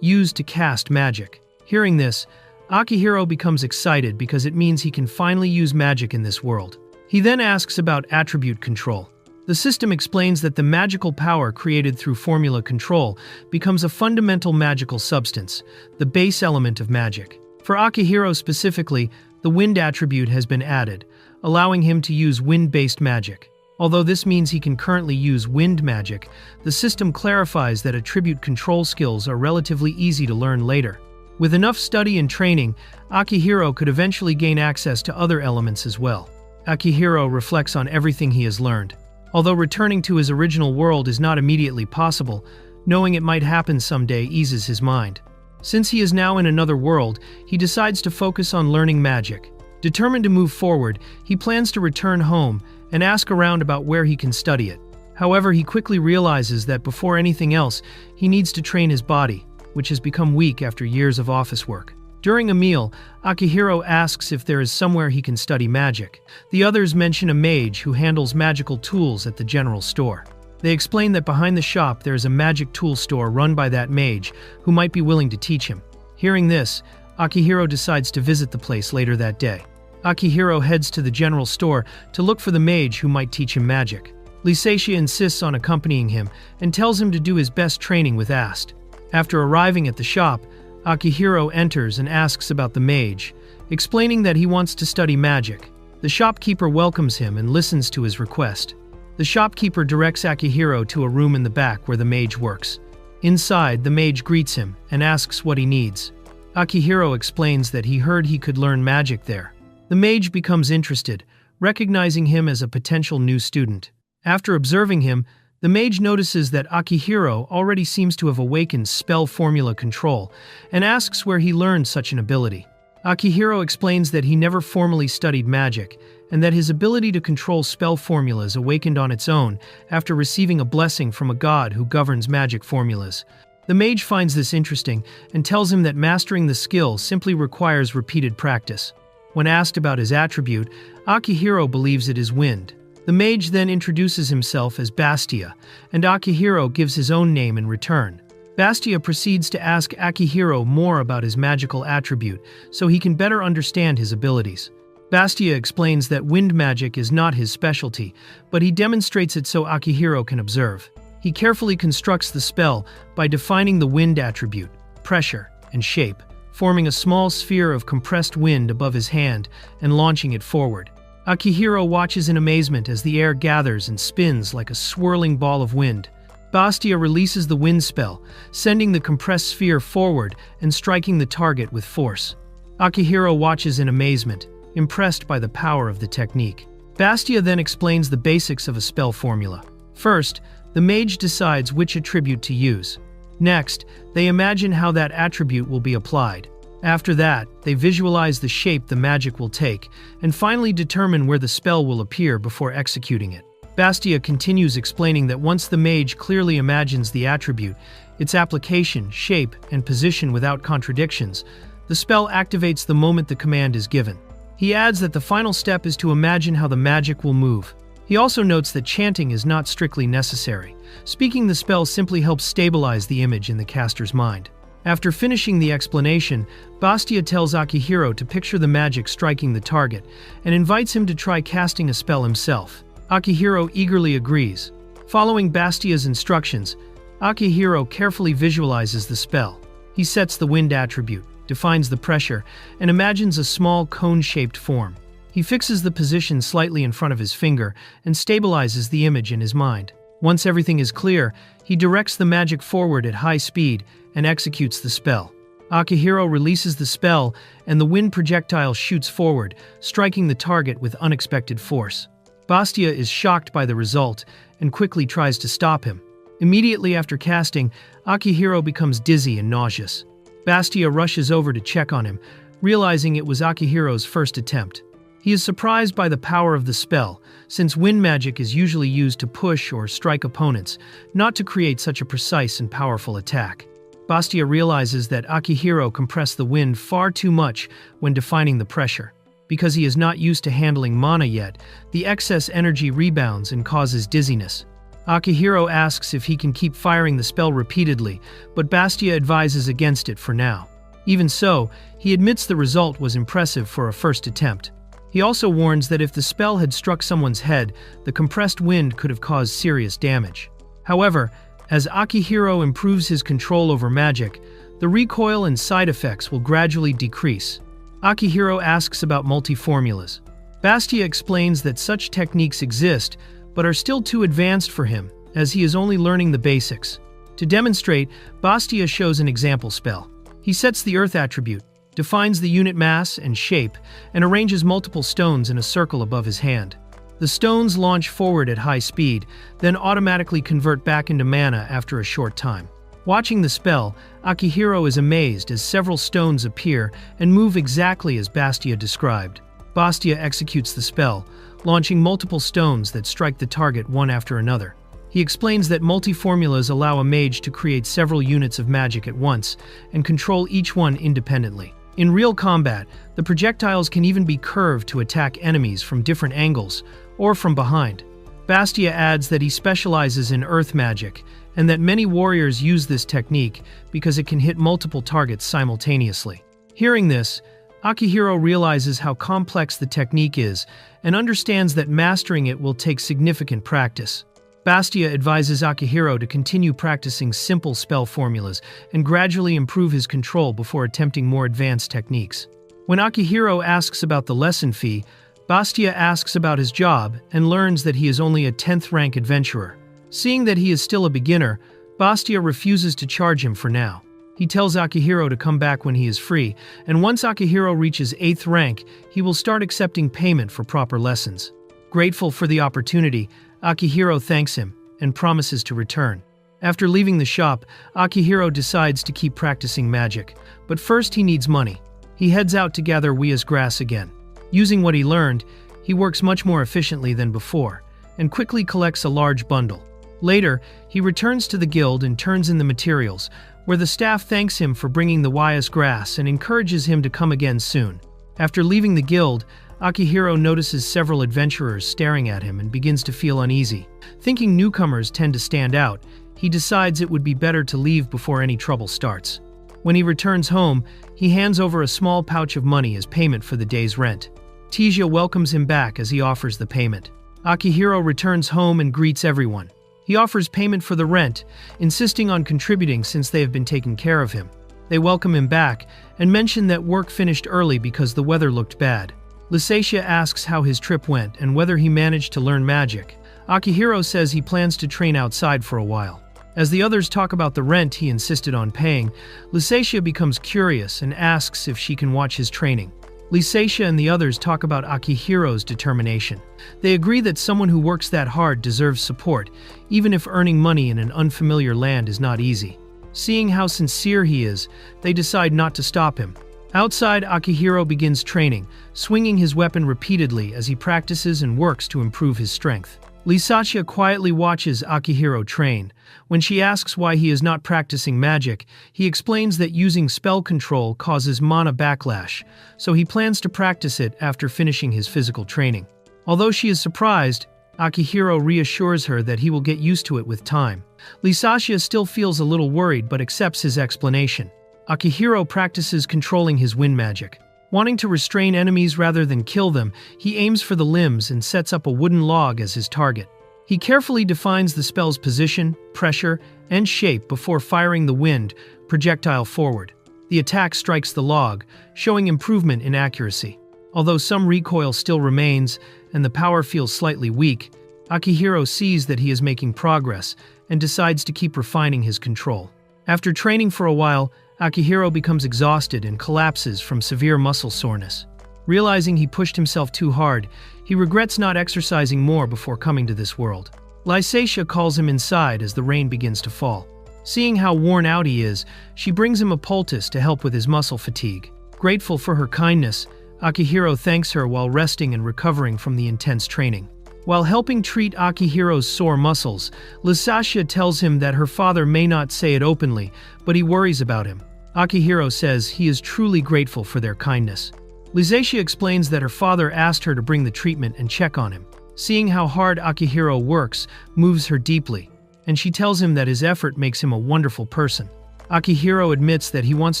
used to cast magic. Hearing this, Akihiro becomes excited because it means he can finally use magic in this world. He then asks about attribute control. The system explains that the magical power created through formula control becomes a fundamental magical substance, the base element of magic. For Akihiro specifically, the wind attribute has been added, allowing him to use wind-based magic. Although this means he can currently use wind magic, the system clarifies that attribute control skills are relatively easy to learn later. With enough study and training, Akihiro could eventually gain access to other elements as well. Akihiro reflects on everything he has learned. Although returning to his original world is not immediately possible, knowing it might happen someday eases his mind. Since he is now in another world, he decides to focus on learning magic. Determined to move forward, he plans to return home and ask around about where he can study it. However, he quickly realizes that before anything else, he needs to train his body, which has become weak after years of office work. During a meal, Akihiro asks if there is somewhere he can study magic. The others mention a mage who handles magical tools at the general store. They explain that behind the shop there is a magic tool store run by that mage who might be willing to teach him. Hearing this, Akihiro decides to visit the place later that day. Akihiro heads to the general store to look for the mage who might teach him magic. Lysatia insists on accompanying him and tells him to do his best training with Ast. After arriving at the shop, Akihiro enters and asks about the mage, explaining that he wants to study magic. The shopkeeper welcomes him and listens to his request. The shopkeeper directs Akihiro to a room in the back where the mage works. Inside, the mage greets him and asks what he needs. Akihiro explains that he heard he could learn magic there. The mage becomes interested, recognizing him as a potential new student. After observing him, the mage notices that Akihiro already seems to have awakened spell formula control and asks where he learned such an ability. Akihiro explains that he never formally studied magic and that his ability to control spell formulas awakened on its own after receiving a blessing from a god who governs magic formulas. The mage finds this interesting and tells him that mastering the skill simply requires repeated practice. When asked about his attribute, Akihiro believes it is wind. The mage then introduces himself as Bastia, and Akihiro gives his own name in return. Bastia proceeds to ask Akihiro more about his magical attribute so he can better understand his abilities. Bastia explains that wind magic is not his specialty, but he demonstrates it so Akihiro can observe. He carefully constructs the spell by defining the wind attribute, pressure, and shape, forming a small sphere of compressed wind above his hand and launching it forward. Akihiro watches in amazement as the air gathers and spins like a swirling ball of wind. Bastia releases the wind spell, sending the compressed sphere forward and striking the target with force. Akihiro watches in amazement, impressed by the power of the technique. Bastia then explains the basics of a spell formula. First, the mage decides which attribute to use. Next, they imagine how that attribute will be applied. After that, they visualize the shape the magic will take, and finally determine where the spell will appear before executing it. Bastia continues explaining that once the mage clearly imagines the attribute, its application, shape, and position without contradictions, the spell activates the moment the command is given. He adds that the final step is to imagine how the magic will move. He also notes that chanting is not strictly necessary. Speaking the spell simply helps stabilize the image in the caster's mind. After finishing the explanation, Bastia tells Akihiro to picture the magic striking the target and invites him to try casting a spell himself. Akihiro eagerly agrees. Following Bastia's instructions, Akihiro carefully visualizes the spell. He sets the wind attribute, defines the pressure, and imagines a small cone-shaped form. He fixes the position slightly in front of his finger and stabilizes the image in his mind. Once everything is clear, he directs the magic forward at high speed and executes the spell. Akihiro releases the spell, and the wind projectile shoots forward, striking the target with unexpected force. Bastia is shocked by the result and quickly tries to stop him. Immediately after casting, Akihiro becomes dizzy and nauseous. Bastia rushes over to check on him, realizing it was Akihiro's first attempt. He is surprised by the power of the spell, since wind magic is usually used to push or strike opponents, not to create such a precise and powerful attack. Bastia realizes that Akihiro compressed the wind far too much when defining the pressure. Because he is not used to handling mana yet, the excess energy rebounds and causes dizziness. Akihiro asks if he can keep firing the spell repeatedly, but Bastia advises against it for now. Even so, he admits the result was impressive for a first attempt. He also warns that if the spell had struck someone's head, the compressed wind could have caused serious damage. However, as Akihiro improves his control over magic, the recoil and side effects will gradually decrease. Akihiro asks about multi-formulas. Bastia explains that such techniques exist, but are still too advanced for him, as he is only learning the basics. To demonstrate, Bastia shows an example spell. He sets the earth attribute, defines the unit mass and shape, and arranges multiple stones in a circle above his hand. The stones launch forward at high speed, then automatically convert back into mana after a short time. Watching the spell, Akihiro is amazed as several stones appear and move exactly as Bastia described. Bastia executes the spell, launching multiple stones that strike the target one after another. He explains that multi-formulas allow a mage to create several units of magic at once and control each one independently. In real combat, the projectiles can even be curved to attack enemies from different angles or from behind. Bastia adds that he specializes in earth magic and that many warriors use this technique because it can hit multiple targets simultaneously. Hearing this, Akihiro realizes how complex the technique is and understands that mastering it will take significant practice. Bastia advises Akihiro to continue practicing simple spell formulas and gradually improve his control before attempting more advanced techniques. When Akihiro asks about the lesson fee, Bastia asks about his job and learns that he is only a 10th rank adventurer. Seeing that he is still a beginner, Bastia refuses to charge him for now. He tells Akihiro to come back when he is free, and once Akihiro reaches 8th rank, he will start accepting payment for proper lessons. Grateful for the opportunity, Akihiro thanks him and promises to return. After leaving the shop, Akihiro decides to keep practicing magic, but first he needs money. He heads out to gather Wia's grass again. Using what he learned, he works much more efficiently than before, and quickly collects a large bundle. Later, he returns to the guild and turns in the materials, where the staff thanks him for bringing the Wia's grass and encourages him to come again soon. After leaving the guild, Akihiro notices several adventurers staring at him and begins to feel uneasy. Thinking newcomers tend to stand out, he decides it would be better to leave before any trouble starts. When he returns home, he hands over a small pouch of money as payment for the day's rent. Tija welcomes him back as he offers the payment. Akihiro returns home and greets everyone. He offers payment for the rent, insisting on contributing since they have been taking care of him. They welcome him back and mention that work finished early because the weather looked bad. Lysatia asks how his trip went and whether he managed to learn magic. Akihiro says he plans to train outside for a while. As the others talk about the rent he insisted on paying, Lysatia becomes curious and asks if she can watch his training. Lysatia and the others talk about Akihiro's determination. They agree that someone who works that hard deserves support, even if earning money in an unfamiliar land is not easy. Seeing how sincere he is, they decide not to stop him. Outside, Akihiro begins training, swinging his weapon repeatedly as he practices and works to improve his strength. Lysatia quietly watches Akihiro train. When she asks why he is not practicing magic, he explains that using spell control causes mana backlash, so he plans to practice it after finishing his physical training. Although she is surprised, Akihiro reassures her that he will get used to it with time. Lysatia still feels a little worried but accepts his explanation. Akihiro practices controlling his wind magic. Wanting to restrain enemies rather than kill them, he aims for the limbs and sets up a wooden log as his target. He carefully defines the spell's position, pressure, and shape before firing the wind projectile forward. The attack strikes the log, showing improvement in accuracy. Although some recoil still remains and the power feels slightly weak, Akihiro sees that he is making progress and decides to keep refining his control. After training for a while, Akihiro becomes exhausted and collapses from severe muscle soreness. Realizing he pushed himself too hard, he regrets not exercising more before coming to this world. Lysatia calls him inside as the rain begins to fall. Seeing how worn out he is, she brings him a poultice to help with his muscle fatigue. Grateful for her kindness, Akihiro thanks her while resting and recovering from the intense training. While helping treat Akihiro's sore muscles, Lysatia tells him that her father may not say it openly, but he worries about him. Akihiro says he is truly grateful for their kindness. Lysatia explains that her father asked her to bring the treatment and check on him. Seeing how hard Akihiro works moves her deeply, and she tells him that his effort makes him a wonderful person. Akihiro admits that he wants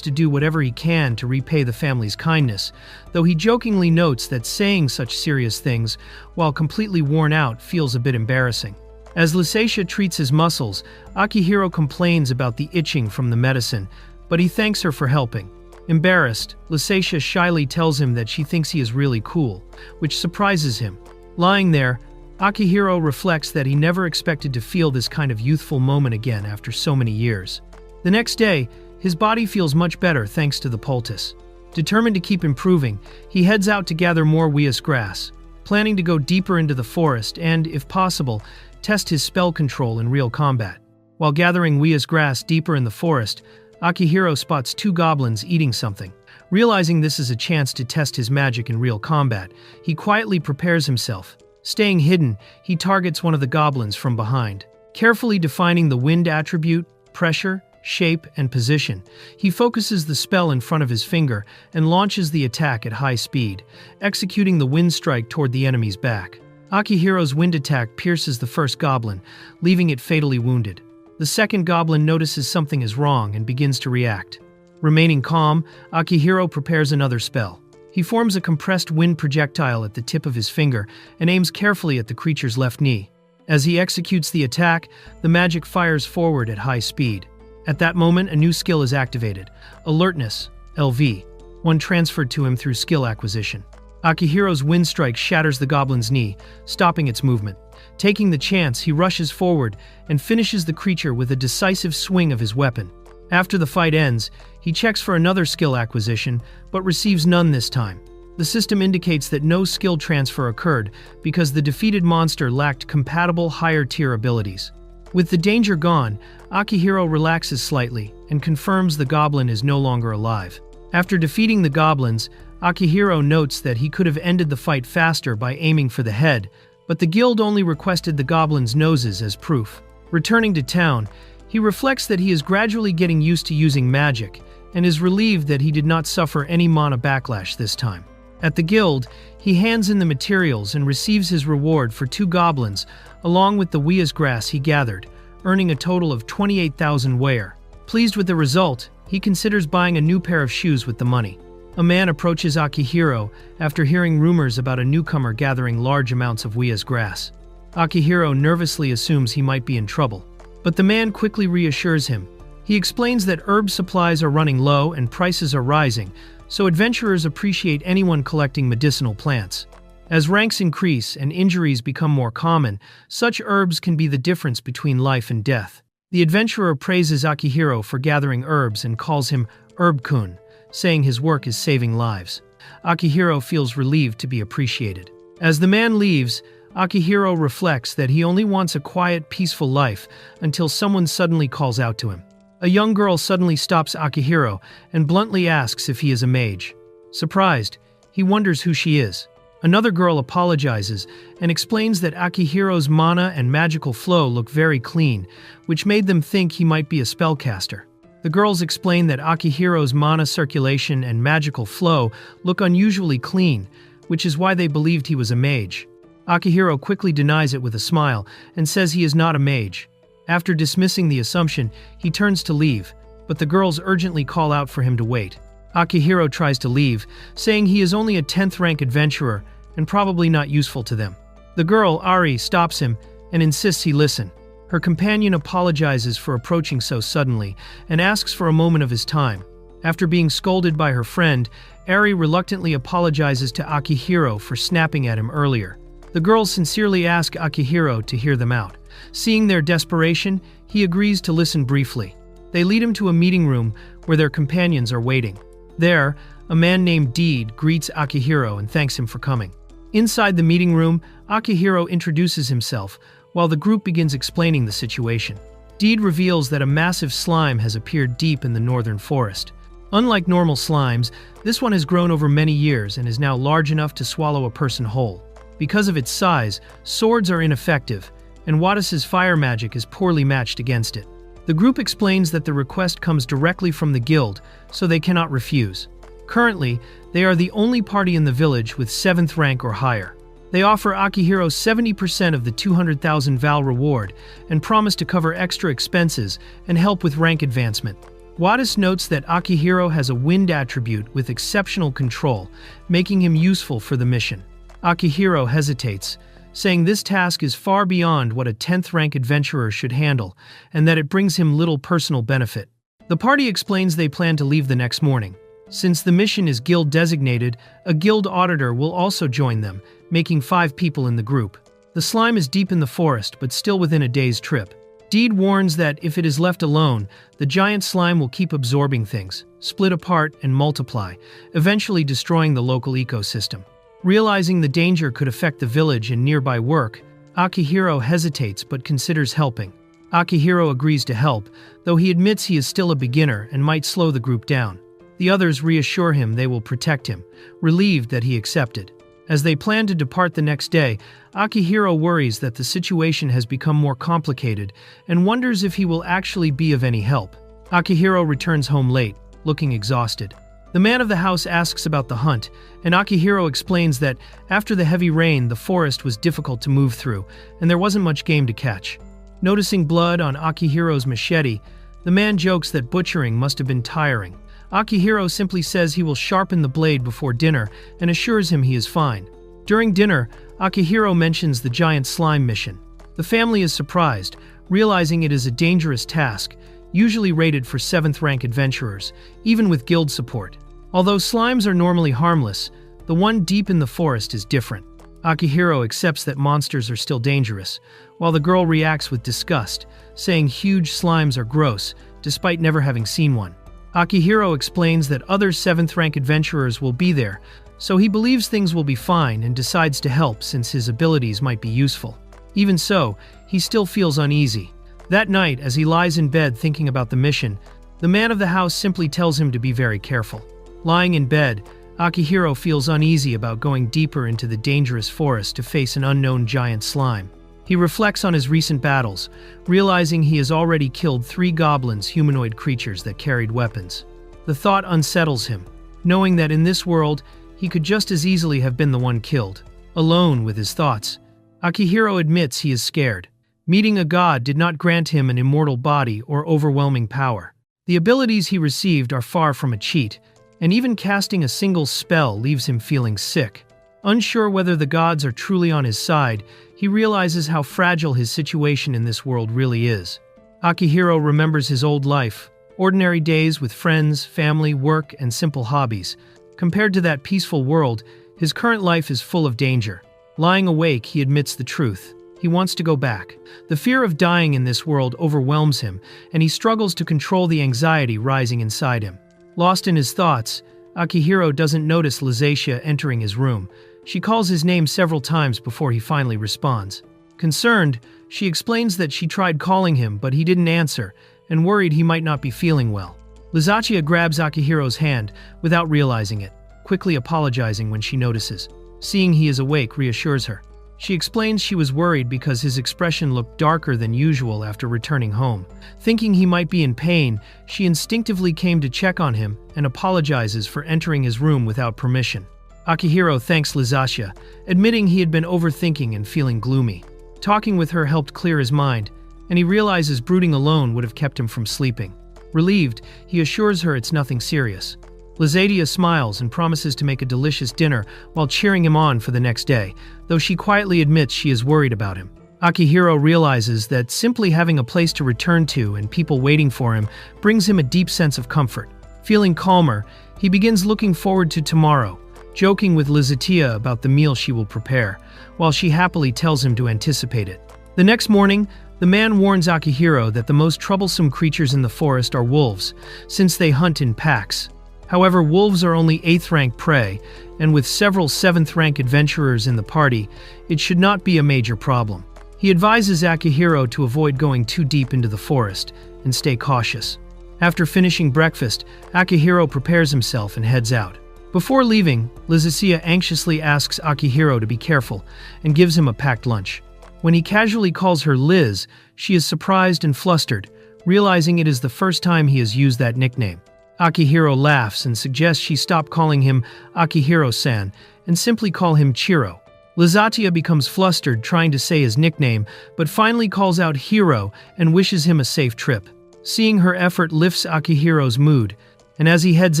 to do whatever he can to repay the family's kindness, though he jokingly notes that saying such serious things, while completely worn out, feels a bit embarrassing. As Lysatia treats his muscles, Akihiro complains about the itching from the medicine, but he thanks her for helping. Embarrassed, Lysatia shyly tells him that she thinks he is really cool, which surprises him. Lying there, Akihiro reflects that he never expected to feel this kind of youthful moment again after so many years. The next day, his body feels much better thanks to the poultice. Determined to keep improving, he heads out to gather more weas grass, planning to go deeper into the forest and, if possible, test his spell control in real combat. While gathering weas grass deeper in the forest, Akihiro spots two goblins eating something. Realizing this is a chance to test his magic in real combat, he quietly prepares himself. Staying hidden, he targets one of the goblins from behind. Carefully defining the wind attribute, pressure, shape, and position, he focuses the spell in front of his finger and launches the attack at high speed, executing the wind strike toward the enemy's back. Akihiro's wind attack pierces the first goblin, leaving it fatally wounded. The second goblin notices something is wrong and begins to react. Remaining calm, Akihiro prepares another spell. He forms a compressed wind projectile at the tip of his finger and aims carefully at the creature's left knee. As he executes the attack, the magic fires forward at high speed. At that moment, a new skill is activated, Alertness, LV, one transferred to him through skill acquisition. Akihiro's wind strike shatters the goblin's knee, stopping its movement. Taking the chance, he rushes forward and finishes the creature with a decisive swing of his weapon. After the fight ends, he checks for another skill acquisition, but receives none this time. The system indicates that no skill transfer occurred because the defeated monster lacked compatible higher-tier abilities. With the danger gone, Akihiro relaxes slightly and confirms the goblin is no longer alive. After defeating the goblins, Akihiro notes that he could have ended the fight faster by aiming for the head, but the guild only requested the goblins' noses as proof. Returning to town, he reflects that he is gradually getting used to using magic and is relieved that he did not suffer any mana backlash this time. At the guild, he hands in the materials and receives his reward for 2 goblins, along with the weas grass he gathered, earning a total of 28,000 weir. Pleased with the result, he considers buying a new pair of shoes with the money. A man approaches Akihiro after hearing rumors about a newcomer gathering large amounts of weas grass. Akihiro nervously assumes he might be in trouble, but the man quickly reassures him. He explains that herb supplies are running low and prices are rising, so adventurers appreciate anyone collecting medicinal plants. As ranks increase and injuries become more common, such herbs can be the difference between life and death. The adventurer praises Akihiro for gathering herbs and calls him Herb-kun, saying his work is saving lives. Akihiro feels relieved to be appreciated. As the man leaves, Akihiro reflects that he only wants a quiet, peaceful life until someone suddenly calls out to him. A young girl suddenly stops Akihiro and bluntly asks if he is a mage. Surprised, he wonders who she is. Another girl apologizes and explains that Akihiro's mana and magical flow look very clean, which made them think he might be a spellcaster. The girls explain that Akihiro's mana circulation and magical flow look unusually clean, which is why they believed he was a mage. Akihiro quickly denies it with a smile and says he is not a mage. After dismissing the assumption, he turns to leave, but the girls urgently call out for him to wait. Akihiro tries to leave, saying he is only a 10th rank adventurer and probably not useful to them. The girl, Ari, stops him and insists he listen. Her companion apologizes for approaching so suddenly and asks for a moment of his time. After being scolded by her friend, Ari reluctantly apologizes to Akihiro for snapping at him earlier. The girls sincerely ask Akihiro to hear them out. Seeing their desperation, he agrees to listen briefly. They lead him to a meeting room where their companions are waiting. There, a man named Deed greets Akihiro and thanks him for coming. Inside the meeting room, Akihiro introduces himself, while the group begins explaining the situation. Deed reveals that a massive slime has appeared deep in the northern forest. Unlike normal slimes, this one has grown over many years and is now large enough to swallow a person whole. Because of its size, swords are ineffective, and Wadis's fire magic is poorly matched against it. The group explains that the request comes directly from the guild, so they cannot refuse. Currently, they are the only party in the village with 7th rank or higher. They offer Akihiro 70% of the 200,000 Val reward and promise to cover extra expenses and help with rank advancement. Wadis notes that Akihiro has a wind attribute with exceptional control, making him useful for the mission. Akihiro hesitates, saying this task is far beyond what a 10th rank adventurer should handle, and that it brings him little personal benefit. The party explains they plan to leave the next morning. Since the mission is guild designated, a guild auditor will also join them, making 5 people in the group. The slime is deep in the forest, but still within a day's trip. Deed warns that if it is left alone, the giant slime will keep absorbing things, split apart, and multiply, eventually destroying the local ecosystem. Realizing the danger could affect the village and nearby work, Akihiro hesitates but considers helping. Akihiro agrees to help, though he admits he is still a beginner and might slow the group down. The others reassure him they will protect him, relieved that he accepted. As they plan to depart the next day, Akihiro worries that the situation has become more complicated and wonders if he will actually be of any help. Akihiro returns home late, looking exhausted. The man of the house asks about the hunt, and Akihiro explains that after the heavy rain, the forest was difficult to move through, and there wasn't much game to catch. Noticing blood on Akihiro's machete, the man jokes that butchering must have been tiring. Akihiro simply says he will sharpen the blade before dinner and assures him he is fine. During dinner, Akihiro mentions the giant slime mission. The family is surprised, realizing it is a dangerous task, usually rated for 7th rank adventurers, even with guild support. Although slimes are normally harmless, the one deep in the forest is different. Akihiro accepts that monsters are still dangerous, while the girl reacts with disgust, saying huge slimes are gross, despite never having seen one. Akihiro explains that other 7th rank adventurers will be there, so he believes things will be fine and decides to help since his abilities might be useful. Even so, he still feels uneasy. That night, as he lies in bed thinking about the mission, the man of the house simply tells him to be very careful. Lying in bed, Akihiro feels uneasy about going deeper into the dangerous forest to face an unknown giant slime. He reflects on his recent battles, realizing he has already killed 3 goblins, humanoid creatures that carried weapons. The thought unsettles him, knowing that in this world, he could just as easily have been the one killed. Alone with his thoughts, Akihiro admits he is scared. Meeting a god did not grant him an immortal body or overwhelming power. The abilities he received are far from a cheat, and even casting a single spell leaves him feeling sick. Unsure whether the gods are truly on his side, he realizes how fragile his situation in this world really is. Akihiro remembers his old life, ordinary days with friends, family, work, and simple hobbies. Compared to that peaceful world, his current life is full of danger. Lying awake, he admits the truth. He wants to go back. The fear of dying in this world overwhelms him, and he struggles to control the anxiety rising inside him. Lost in his thoughts, Akihiro doesn't notice Lizatia entering his room. She calls his name several times before he finally responds. Concerned, she explains that she tried calling him, but he didn't answer, and worried he might not be feeling well. Lizatia grabs Akihiro's hand without realizing it, quickly apologizing when she notices. Seeing he is awake reassures her. She explains she was worried because his expression looked darker than usual after returning home. Thinking he might be in pain, she instinctively came to check on him and apologizes for entering his room without permission. Akihiro thanks Lizatia, admitting he had been overthinking and feeling gloomy. Talking with her helped clear his mind, and he realizes brooding alone would have kept him from sleeping. Relieved, he assures her it's nothing serious. Lizatia smiles and promises to make a delicious dinner while cheering him on for the next day, though she quietly admits she is worried about him. Akihiro realizes that simply having a place to return to and people waiting for him brings him a deep sense of comfort. Feeling calmer, he begins looking forward to tomorrow, joking with Lizatia about the meal she will prepare, while she happily tells him to anticipate it. The next morning, the man warns Akihiro that the most troublesome creatures in the forest are wolves, since they hunt in packs. However, wolves are only 8th rank prey, and with several 7th rank adventurers in the party, it should not be a major problem. He He advises Akihiro to avoid going too deep into the forest and stay cautious. After finishing breakfast, Akihiro prepares himself and heads out. Before leaving, Lizicia anxiously asks Akihiro to be careful and gives him a packed lunch. When he casually calls her Liz, she is surprised and flustered, realizing it is the first time he has used that nickname. Akihiro laughs and suggests she stop calling him Akihiro-san and simply call him Chiro. Lizicia becomes flustered trying to say his nickname, but finally calls out Hiro and wishes him a safe trip. Seeing her effort lifts Akihiro's mood, and as he heads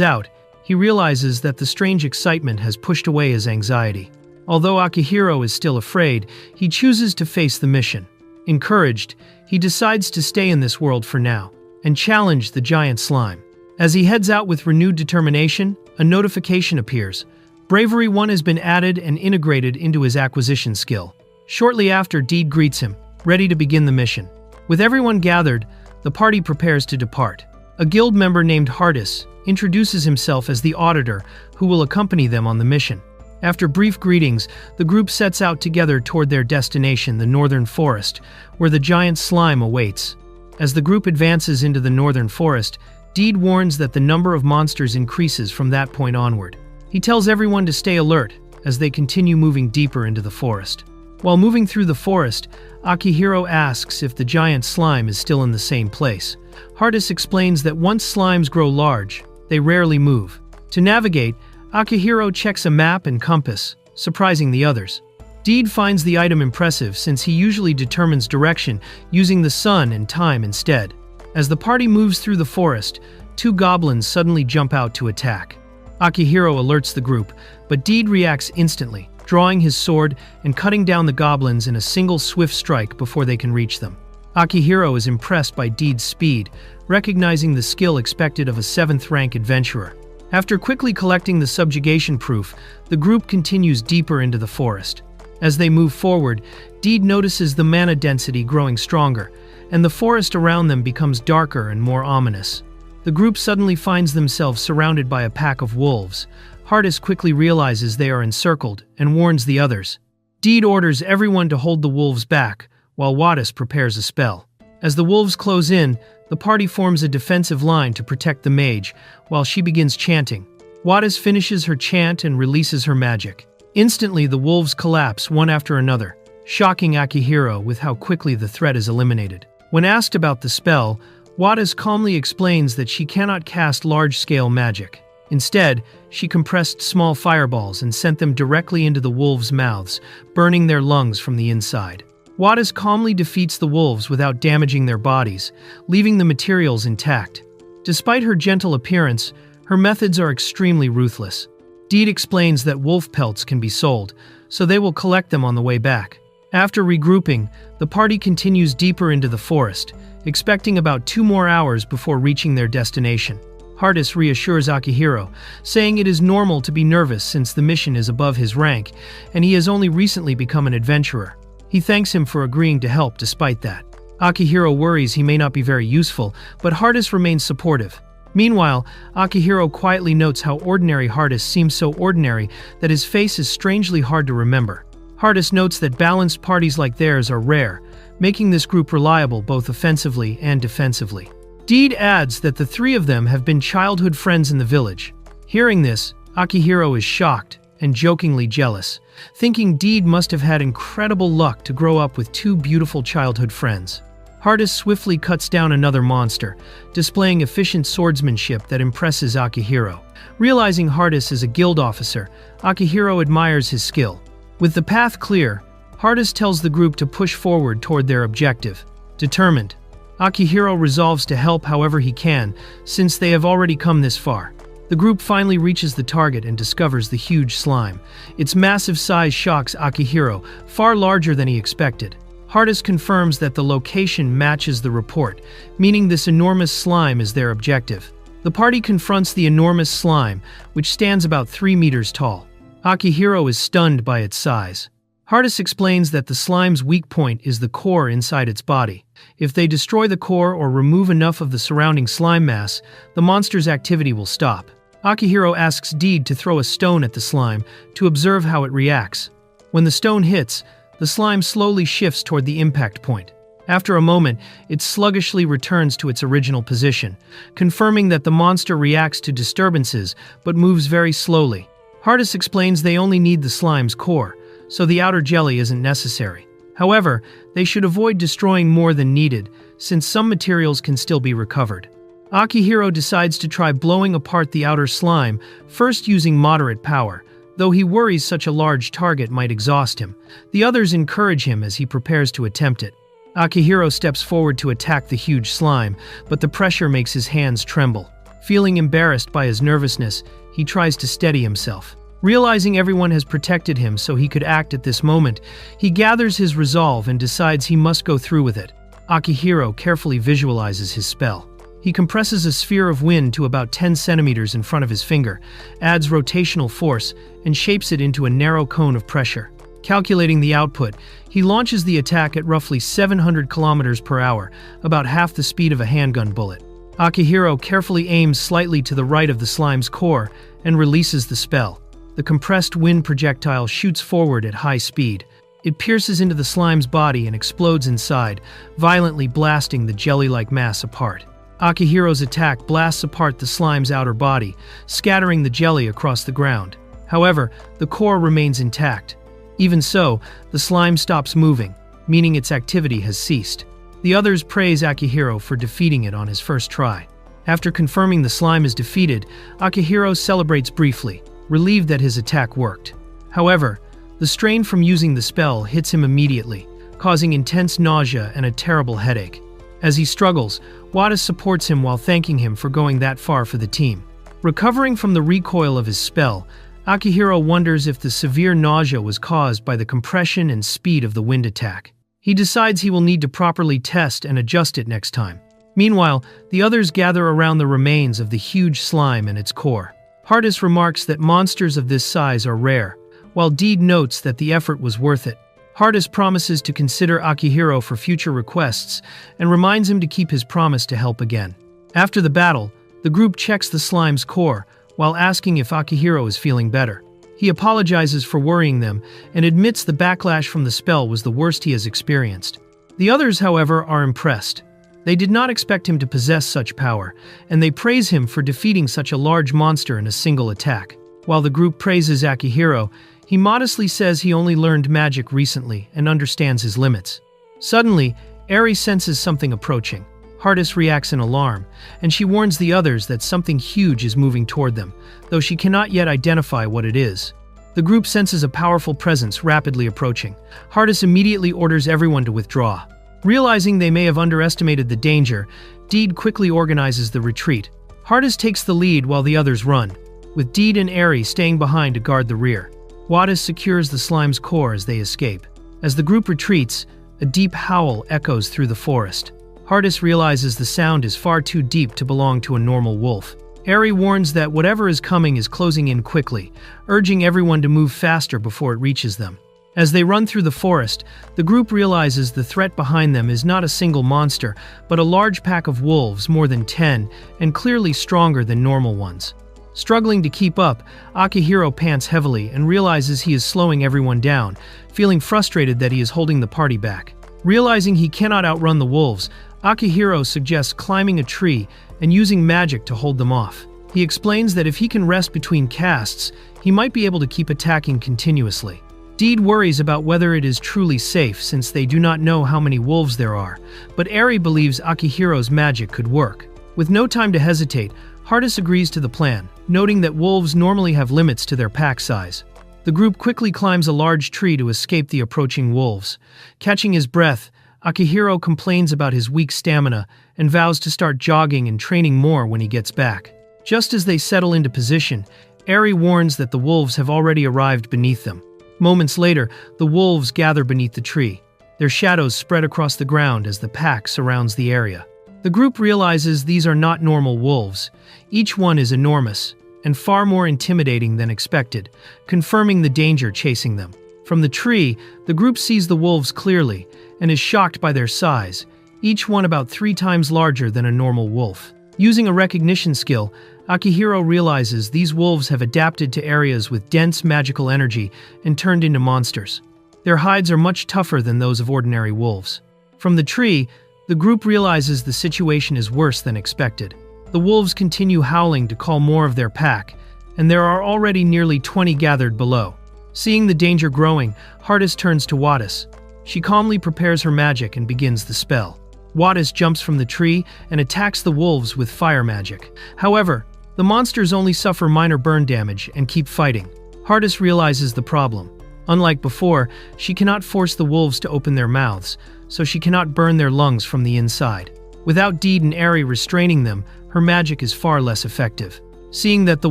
out, he realizes that the strange excitement has pushed away his anxiety. Although Akihiro is still afraid, he chooses to face the mission. Encouraged, he decides to stay in this world for now and challenge the giant slime. As he heads out with renewed determination, a notification appears. Bravery 1 has been added and integrated into his acquisition skill. Shortly after, Deed greets him, ready to begin the mission. With everyone gathered, the party prepares to depart. A guild member named Hardis introduces himself as the auditor who will accompany them on the mission. After brief greetings, the group sets out together toward their destination, the northern forest, where the giant slime awaits. As the group advances into the northern forest, Deed warns that the number of monsters increases from that point onward. He tells everyone to stay alert as they continue moving deeper into the forest. While moving through the forest, Akihiro asks if the giant slime is still in the same place. Hardis explains that once slimes grow large, they rarely move. To navigate, Akihiro checks a map and compass, surprising the others. Deed finds the item impressive since he usually determines direction using the sun and time instead. As the party moves through the forest, two goblins suddenly jump out to attack. Akihiro alerts the group, but Deed reacts instantly, drawing his sword and cutting down the goblins in a single swift strike before they can reach them. Akihiro is impressed by Deed's speed, recognizing the skill expected of a 7th rank adventurer. After quickly collecting the subjugation proof, the group continues deeper into the forest. As they move forward, Deed notices the mana density growing stronger, and the forest around them becomes darker and more ominous. The group suddenly finds themselves surrounded by a pack of wolves. Hardis quickly realizes they are encircled and warns the others. Deed orders everyone to hold the wolves back, while Wadis prepares a spell. As the wolves close in, the party forms a defensive line to protect the mage, while she begins chanting. Wadis finishes her chant and releases her magic. Instantly, the wolves collapse one after another, shocking Akihiro with how quickly the threat is eliminated. When asked about the spell, Wadis calmly explains that she cannot cast large-scale magic. Instead, she compressed small fireballs and sent them directly into the wolves' mouths, burning their lungs from the inside. Wadis calmly defeats the wolves without damaging their bodies, leaving the materials intact. Despite her gentle appearance, her methods are extremely ruthless. Deed explains that wolf pelts can be sold, so they will collect them on the way back. After regrouping, the party continues deeper into the forest, expecting about 2 more hours before reaching their destination. Hardis reassures Akihiro, saying it is normal to be nervous since the mission is above his rank, and he has only recently become an adventurer. He thanks him for agreeing to help despite that. Akihiro worries he may not be very useful, but Hardis remains supportive. Meanwhile, Akihiro quietly notes how ordinary Hardis seems so ordinary that his face is strangely hard to remember. Hardis notes that balanced parties like theirs are rare, making this group reliable both offensively and defensively. Deed adds that the 3 of them have been childhood friends in the village. Hearing this, Akihiro is shocked and jokingly jealous, thinking Deed must have had incredible luck to grow up with 2 beautiful childhood friends. Hardis swiftly cuts down another monster, displaying efficient swordsmanship that impresses Akihiro. Realizing Hardis is a guild officer, Akihiro admires his skill. With the path clear, Hardis tells the group to push forward toward their objective. Determined, Akihiro resolves to help however he can, since they have already come this far. The group finally reaches the target and discovers the huge slime. Its massive size shocks Akihiro, far larger than he expected. Hardis confirms that the location matches the report, meaning this enormous slime is their objective. The party confronts the enormous slime, which stands about 3 meters tall. Akihiro is stunned by its size. Hardis explains that the slime's weak point is the core inside its body. If they destroy the core or remove enough of the surrounding slime mass, the monster's activity will stop. Akihiro asks Deed to throw a stone at the slime to observe how it reacts. When the stone hits, The slime slowly shifts toward the impact point. After a moment, it sluggishly returns to its original position, confirming that the monster reacts to disturbances but moves very slowly. Hardis explains they only need the slime's core, so the outer jelly isn't necessary. However, they should avoid destroying more than needed, since some materials can still be recovered. Akihiro decides to try blowing apart the outer slime, first using moderate power, though he worries such a large target might exhaust him. The others encourage him as he prepares to attempt it. Akihiro steps forward to attack the huge slime, but the pressure makes his hands tremble. Feeling embarrassed by his nervousness, he tries to steady himself. Realizing everyone has protected him so he could act at this moment, he gathers his resolve and decides he must go through with it. Akihiro carefully visualizes his spell. He compresses a sphere of wind to about 10 centimeters in front of his finger, adds rotational force, and shapes it into a narrow cone of pressure. Calculating the output, he launches the attack at roughly 700 kilometers per hour, about half the speed of a handgun bullet. Akihiro carefully aims slightly to the right of the slime's core and releases the spell. The compressed wind projectile shoots forward at high speed. It pierces into the slime's body and explodes inside, violently blasting the jelly-like mass apart. Akihiro's attack blasts apart the slime's outer body, scattering the jelly across the ground. However, the core remains intact. Even so, the slime stops moving, meaning its activity has ceased. The others praise Akihiro for defeating it on his first try. After confirming the slime is defeated, Akihiro celebrates briefly, relieved that his attack worked. However, the strain from using the spell hits him immediately, causing intense nausea and a terrible headache. As he struggles, Wada supports him while thanking him for going that far for the team. Recovering from the recoil of his spell, Akihiro wonders if the severe nausea was caused by the compression and speed of the wind attack. He decides he will need to properly test and adjust it next time. Meanwhile, the others gather around the remains of the huge slime and its core. Hardis remarks that monsters of this size are rare, while Deed notes that the effort was worth it. Hardis promises to consider Akihiro for future requests and reminds him to keep his promise to help again. After the battle, the group checks the slime's core while asking if Akihiro is feeling better. He apologizes for worrying them and admits the backlash from the spell was the worst he has experienced. The others, however, are impressed. They did not expect him to possess such power, and they praise him for defeating such a large monster in a single attack. While the group praises Akihiro, he modestly says he only learned magic recently and understands his limits. Suddenly, Eri senses something approaching. Hardis reacts in alarm, and she warns the others that something huge is moving toward them, though she cannot yet identify what it is. The group senses a powerful presence rapidly approaching. Hardis immediately orders everyone to withdraw. Realizing they may have underestimated the danger, Deed quickly organizes the retreat. Hardis takes the lead while the others run, with Deed and Eri staying behind to guard the rear. Wadis secures the slime's core as they escape. As the group retreats, a deep howl echoes through the forest. Hardis realizes the sound is far too deep to belong to a normal wolf. Eri warns that whatever is coming is closing in quickly, urging everyone to move faster before it reaches them. As they run through the forest, the group realizes the threat behind them is not a single monster, but a large pack of wolves, more than 10, and clearly stronger than normal ones. Struggling to keep up, Akihiro pants heavily and realizes he is slowing everyone down, feeling frustrated that he is holding the party back. Realizing he cannot outrun the wolves, Akihiro suggests climbing a tree and using magic to hold them off. He explains that if he can rest between casts, he might be able to keep attacking continuously. Deed worries about whether it is truly safe since they do not know how many wolves there are, but Eri believes Akihiro's magic could work. With no time to hesitate, Hardis agrees to the plan, noting that wolves normally have limits to their pack size. The group quickly climbs a large tree to escape the approaching wolves. Catching his breath, Akihiro complains about his weak stamina and vows to start jogging and training more when he gets back. Just as they settle into position, Eri warns that the wolves have already arrived beneath them. Moments later, the wolves gather beneath the tree. Their shadows spread across the ground as the pack surrounds the area. The group realizes these are not normal wolves. Each one is enormous and far more intimidating than expected, confirming the danger chasing them. From the tree, the group sees the wolves clearly and is shocked by their size, each one about 3 times larger than a normal wolf. Using a recognition skill, Akihiro realizes these wolves have adapted to areas with dense magical energy and turned into monsters. Their hides are much tougher than those of ordinary wolves. From the tree, the group realizes the situation is worse than expected. The wolves continue howling to call more of their pack, and there are already nearly 20 gathered below. Seeing the danger growing, Hardis turns to Wattis. She calmly prepares her magic and begins the spell. Wattis jumps from the tree and attacks the wolves with fire magic. However, the monsters only suffer minor burn damage and keep fighting. Hardis realizes the problem. Unlike before, she cannot force the wolves to open their mouths, so she cannot burn their lungs from the inside. Without Deed and Airy restraining them, her magic is far less effective. Seeing that the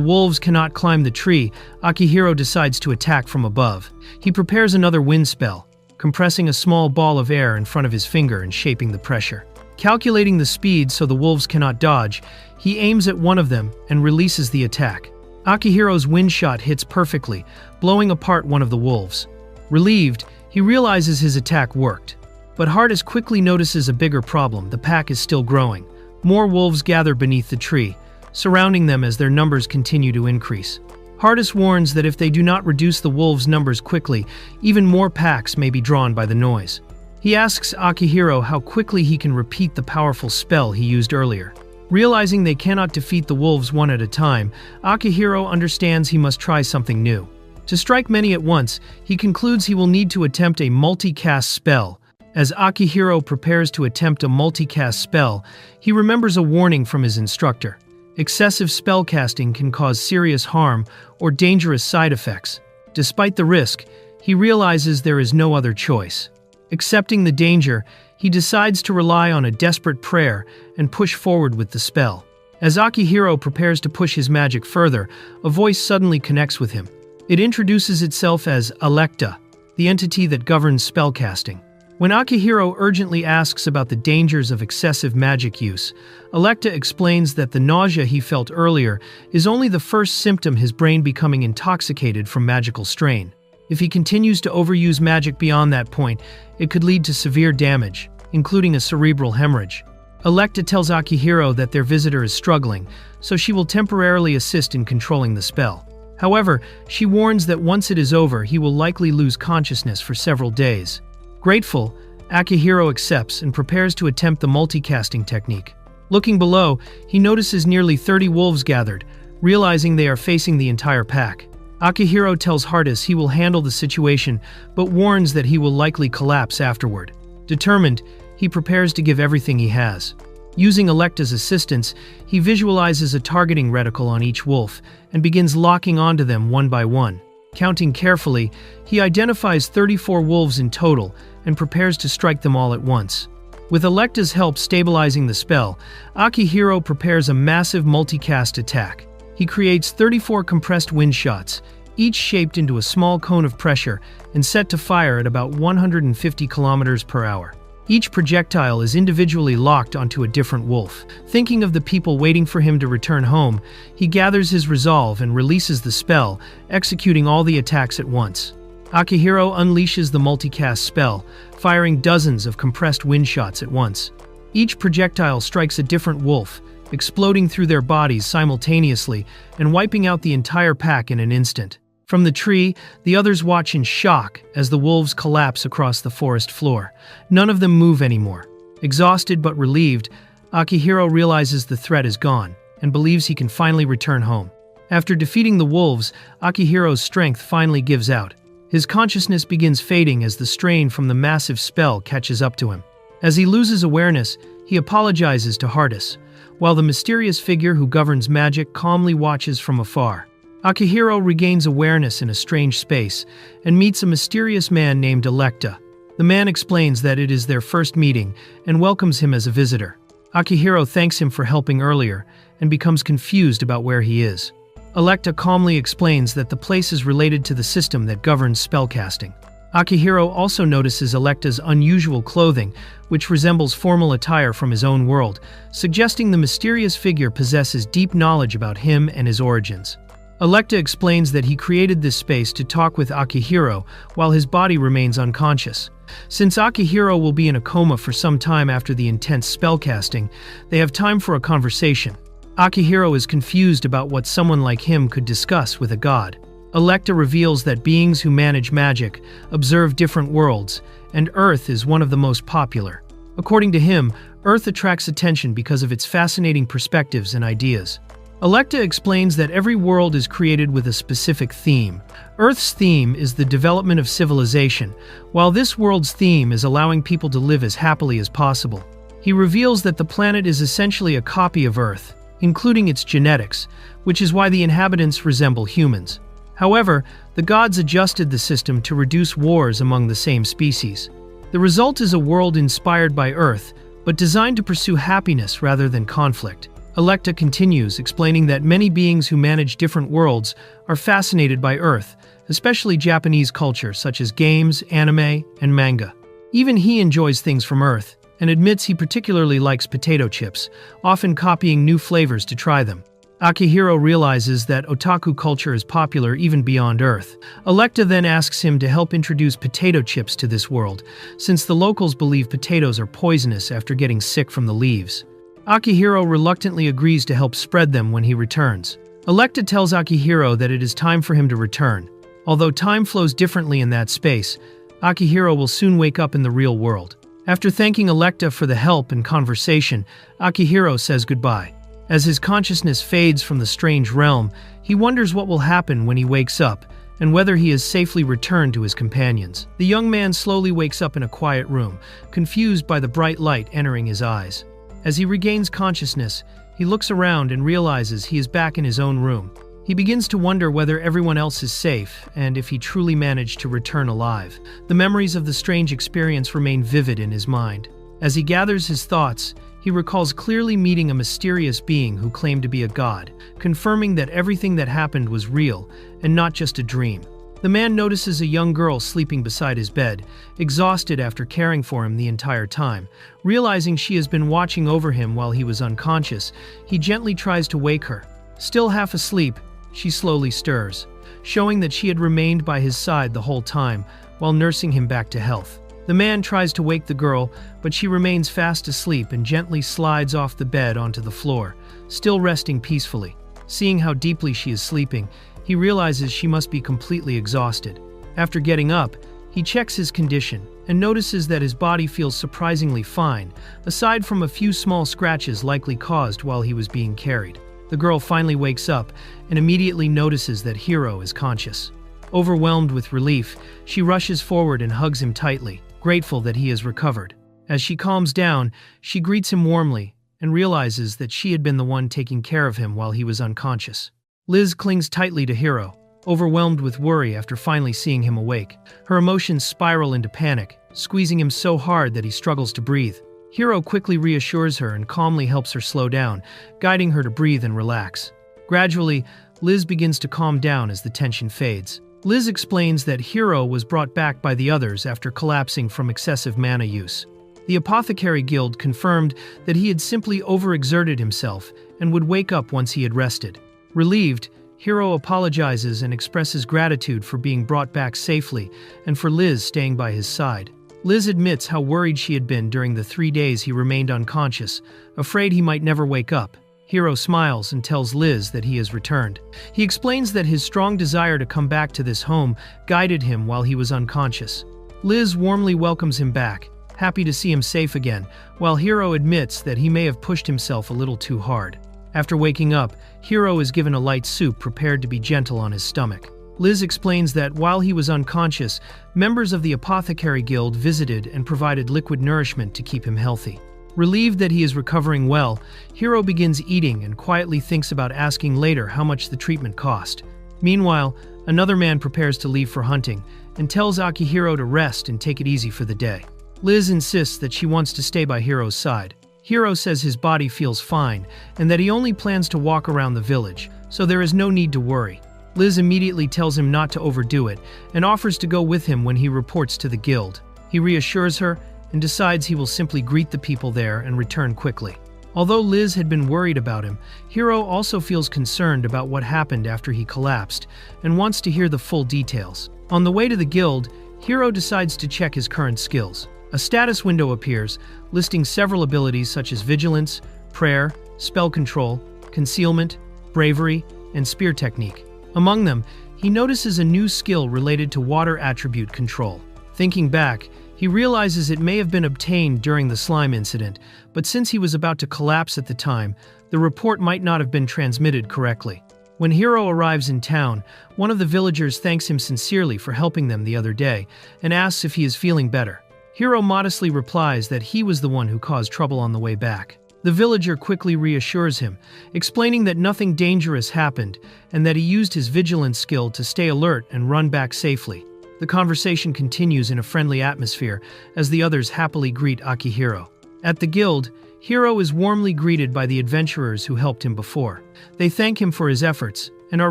wolves cannot climb the tree, Akihiro decides to attack from above. He prepares another wind spell, compressing a small ball of air in front of his finger and shaping the pressure. Calculating the speed so the wolves cannot dodge, he aims at one of them and releases the attack. Akihiro's wind shot hits perfectly, blowing apart one of the wolves. Relieved, he realizes his attack worked. But Hardis quickly notices a bigger problem. The pack is still growing. More wolves gather beneath the tree, surrounding them as their numbers continue to increase. Hardis warns that if they do not reduce the wolves' numbers quickly, even more packs may be drawn by the noise. He asks Akihiro how quickly he can repeat the powerful spell he used earlier. Realizing they cannot defeat the wolves one at a time, Akihiro understands he must try something new. To strike many at once, he concludes he will need to attempt a multicast spell. As Akihiro prepares to attempt a multicast spell, he remembers a warning from his instructor. Excessive spellcasting can cause serious harm or dangerous side effects. Despite the risk, he realizes there is no other choice. Accepting the danger, he decides to rely on a desperate prayer and push forward with the spell. As Akihiro prepares to push his magic further, a voice suddenly connects with him. It introduces itself as Electa, the entity that governs spellcasting. When Akihiro urgently asks about the dangers of excessive magic use, Electa explains that the nausea he felt earlier is only the first symptom, his brain becoming intoxicated from magical strain. If he continues to overuse magic beyond that point, it could lead to severe damage, including a cerebral hemorrhage. Electa tells Akihiro that their visitor is struggling, so she will temporarily assist in controlling the spell. However, she warns that once it is over, he will likely lose consciousness for several days. Grateful, Akihiro accepts and prepares to attempt the multicasting technique. Looking below, he notices nearly 30 wolves gathered, realizing they are facing the entire pack. Akihiro tells Hardis he will handle the situation, but warns that he will likely collapse afterward. Determined, he prepares to give everything he has. Using Electa's assistance, he visualizes a targeting reticle on each wolf and begins locking onto them one by one. Counting carefully, he identifies 34 wolves in total and prepares to strike them all at once. With Electa's help stabilizing the spell, Akihiro prepares a massive multicast attack. He creates 34 compressed wind shots, each shaped into a small cone of pressure and set to fire at about 150 kilometers per hour. Each projectile is individually locked onto a different wolf. Thinking of the people waiting for him to return home, he gathers his resolve and releases the spell, executing all the attacks at once. Akihiro unleashes the multicast spell, firing dozens of compressed wind shots at once. Each projectile strikes a different wolf, exploding through their bodies simultaneously and wiping out the entire pack in an instant. From the tree, the others watch in shock as the wolves collapse across the forest floor. None of them move anymore. Exhausted but relieved, Akihiro realizes the threat is gone and believes he can finally return home. After defeating the wolves, Akihiro's strength finally gives out. His consciousness begins fading as the strain from the massive spell catches up to him. As he loses awareness, he apologizes to Hardis, while the mysterious figure who governs magic calmly watches from afar. Akihiro regains awareness in a strange space and meets a mysterious man named Electa. The man explains that it is their first meeting and welcomes him as a visitor. Akihiro thanks him for helping earlier and becomes confused about where he is. Electa calmly explains that the place is related to the system that governs spellcasting. Akihiro also notices Electa's unusual clothing, which resembles formal attire from his own world, suggesting the mysterious figure possesses deep knowledge about him and his origins. Electa explains that he created this space to talk with Akihiro while his body remains unconscious. Since Akihiro will be in a coma for some time after the intense spellcasting, they have time for a conversation. Akihiro is confused about what someone like him could discuss with a god. Electa reveals that beings who manage magic observe different worlds, and Earth is one of the most popular. According to him, Earth attracts attention because of its fascinating perspectives and ideas. Electa explains that every world is created with a specific theme. Earth's theme is the development of civilization, while this world's theme is allowing people to live as happily as possible. He reveals that the planet is essentially a copy of Earth, including its genetics, which is why the inhabitants resemble humans. However, the gods adjusted the system to reduce wars among the same species. The result is a world inspired by Earth, but designed to pursue happiness rather than conflict. Electa continues, explaining that many beings who manage different worlds are fascinated by Earth, especially Japanese culture such as games, anime, and manga. Even he enjoys things from Earth, and admits he particularly likes potato chips, often copying new flavors to try them. Akihiro realizes that otaku culture is popular even beyond Earth. Electa then asks him to help introduce potato chips to this world, since the locals believe potatoes are poisonous after getting sick from the leaves. Akihiro reluctantly agrees to help spread them when he returns. Electa tells Akihiro that it is time for him to return. Although time flows differently in that space, Akihiro will soon wake up in the real world. After thanking Electa for the help and conversation, Akihiro says goodbye. As his consciousness fades from the strange realm, he wonders what will happen when he wakes up, and whether he has safely returned to his companions. The young man slowly wakes up in a quiet room, confused by the bright light entering his eyes. As he regains consciousness, he looks around and realizes he is back in his own room. He begins to wonder whether everyone else is safe, and if he truly managed to return alive. The memories of the strange experience remain vivid in his mind. As he gathers his thoughts, he recalls clearly meeting a mysterious being who claimed to be a god, confirming that everything that happened was real and not just a dream. The man notices a young girl sleeping beside his bed, exhausted after caring for him the entire time. Realizing she has been watching over him while he was unconscious, he gently tries to wake her. Still half asleep, she slowly stirs, showing that she had remained by his side the whole time while nursing him back to health. The man tries to wake the girl, but she remains fast asleep and gently slides off the bed onto the floor, still resting peacefully. Seeing how deeply she is sleeping, he realizes she must be completely exhausted. After getting up, he checks his condition and notices that his body feels surprisingly fine, aside from a few small scratches likely caused while he was being carried. The girl finally wakes up and immediately notices that Hiro is conscious. Overwhelmed with relief, she rushes forward and hugs him tightly, grateful that he has recovered. As she calms down, she greets him warmly and realizes that she had been the one taking care of him while he was unconscious. Liz clings tightly to Hiro, overwhelmed with worry after finally seeing him awake. Her emotions spiral into panic, squeezing him so hard that he struggles to breathe. Hiro quickly reassures her and calmly helps her slow down, guiding her to breathe and relax. Gradually, Liz begins to calm down as the tension fades. Liz explains that Hiro was brought back by the others after collapsing from excessive mana use. The Apothecary Guild confirmed that he had simply overexerted himself and would wake up once he had rested. Relieved, Hiro apologizes and expresses gratitude for being brought back safely and for Liz staying by his side. Liz admits how worried she had been during the 3 days he remained unconscious, afraid he might never wake up. Hiro smiles and tells Liz that he has returned. He explains that his strong desire to come back to this home guided him while he was unconscious. Liz warmly welcomes him back, happy to see him safe again, while Hiro admits that he may have pushed himself a little too hard. After waking up, Hiro is given a light soup prepared to be gentle on his stomach. Liz explains that while he was unconscious, members of the Apothecary Guild visited and provided liquid nourishment to keep him healthy. Relieved that he is recovering well, Hiro begins eating and quietly thinks about asking later how much the treatment cost. Meanwhile, another man prepares to leave for hunting and tells Akihiro to rest and take it easy for the day. Liz insists that she wants to stay by Hiro's side. Hiro says his body feels fine and that he only plans to walk around the village, so there is no need to worry. Liz immediately tells him not to overdo it and offers to go with him when he reports to the guild. He reassures her and decides he will simply greet the people there and return quickly. Although Liz had been worried about him, Hiro also feels concerned about what happened after he collapsed and wants to hear the full details. On the way to the guild, Hiro decides to check his current skills. A status window appears, listing several abilities such as vigilance, prayer, spell control, concealment, bravery, and spear technique. Among them, he he notices a new skill related to water attribute control. Thinking back, he realizes it may have been obtained during the slime incident, but since he was about to collapse at the time, the report might not have been transmitted correctly. When Hiro arrives in town, one of the villagers thanks him sincerely for helping them the other day and asks if he is feeling better. Hiro modestly replies that he was the one who caused trouble on the way back. The villager quickly reassures him, explaining that nothing dangerous happened and that he used his vigilance skill to stay alert and run back safely. The conversation continues in a friendly atmosphere as the others happily greet Akihiro. At the guild, Hiro is warmly greeted by the adventurers who helped him before. They thank him for his efforts and are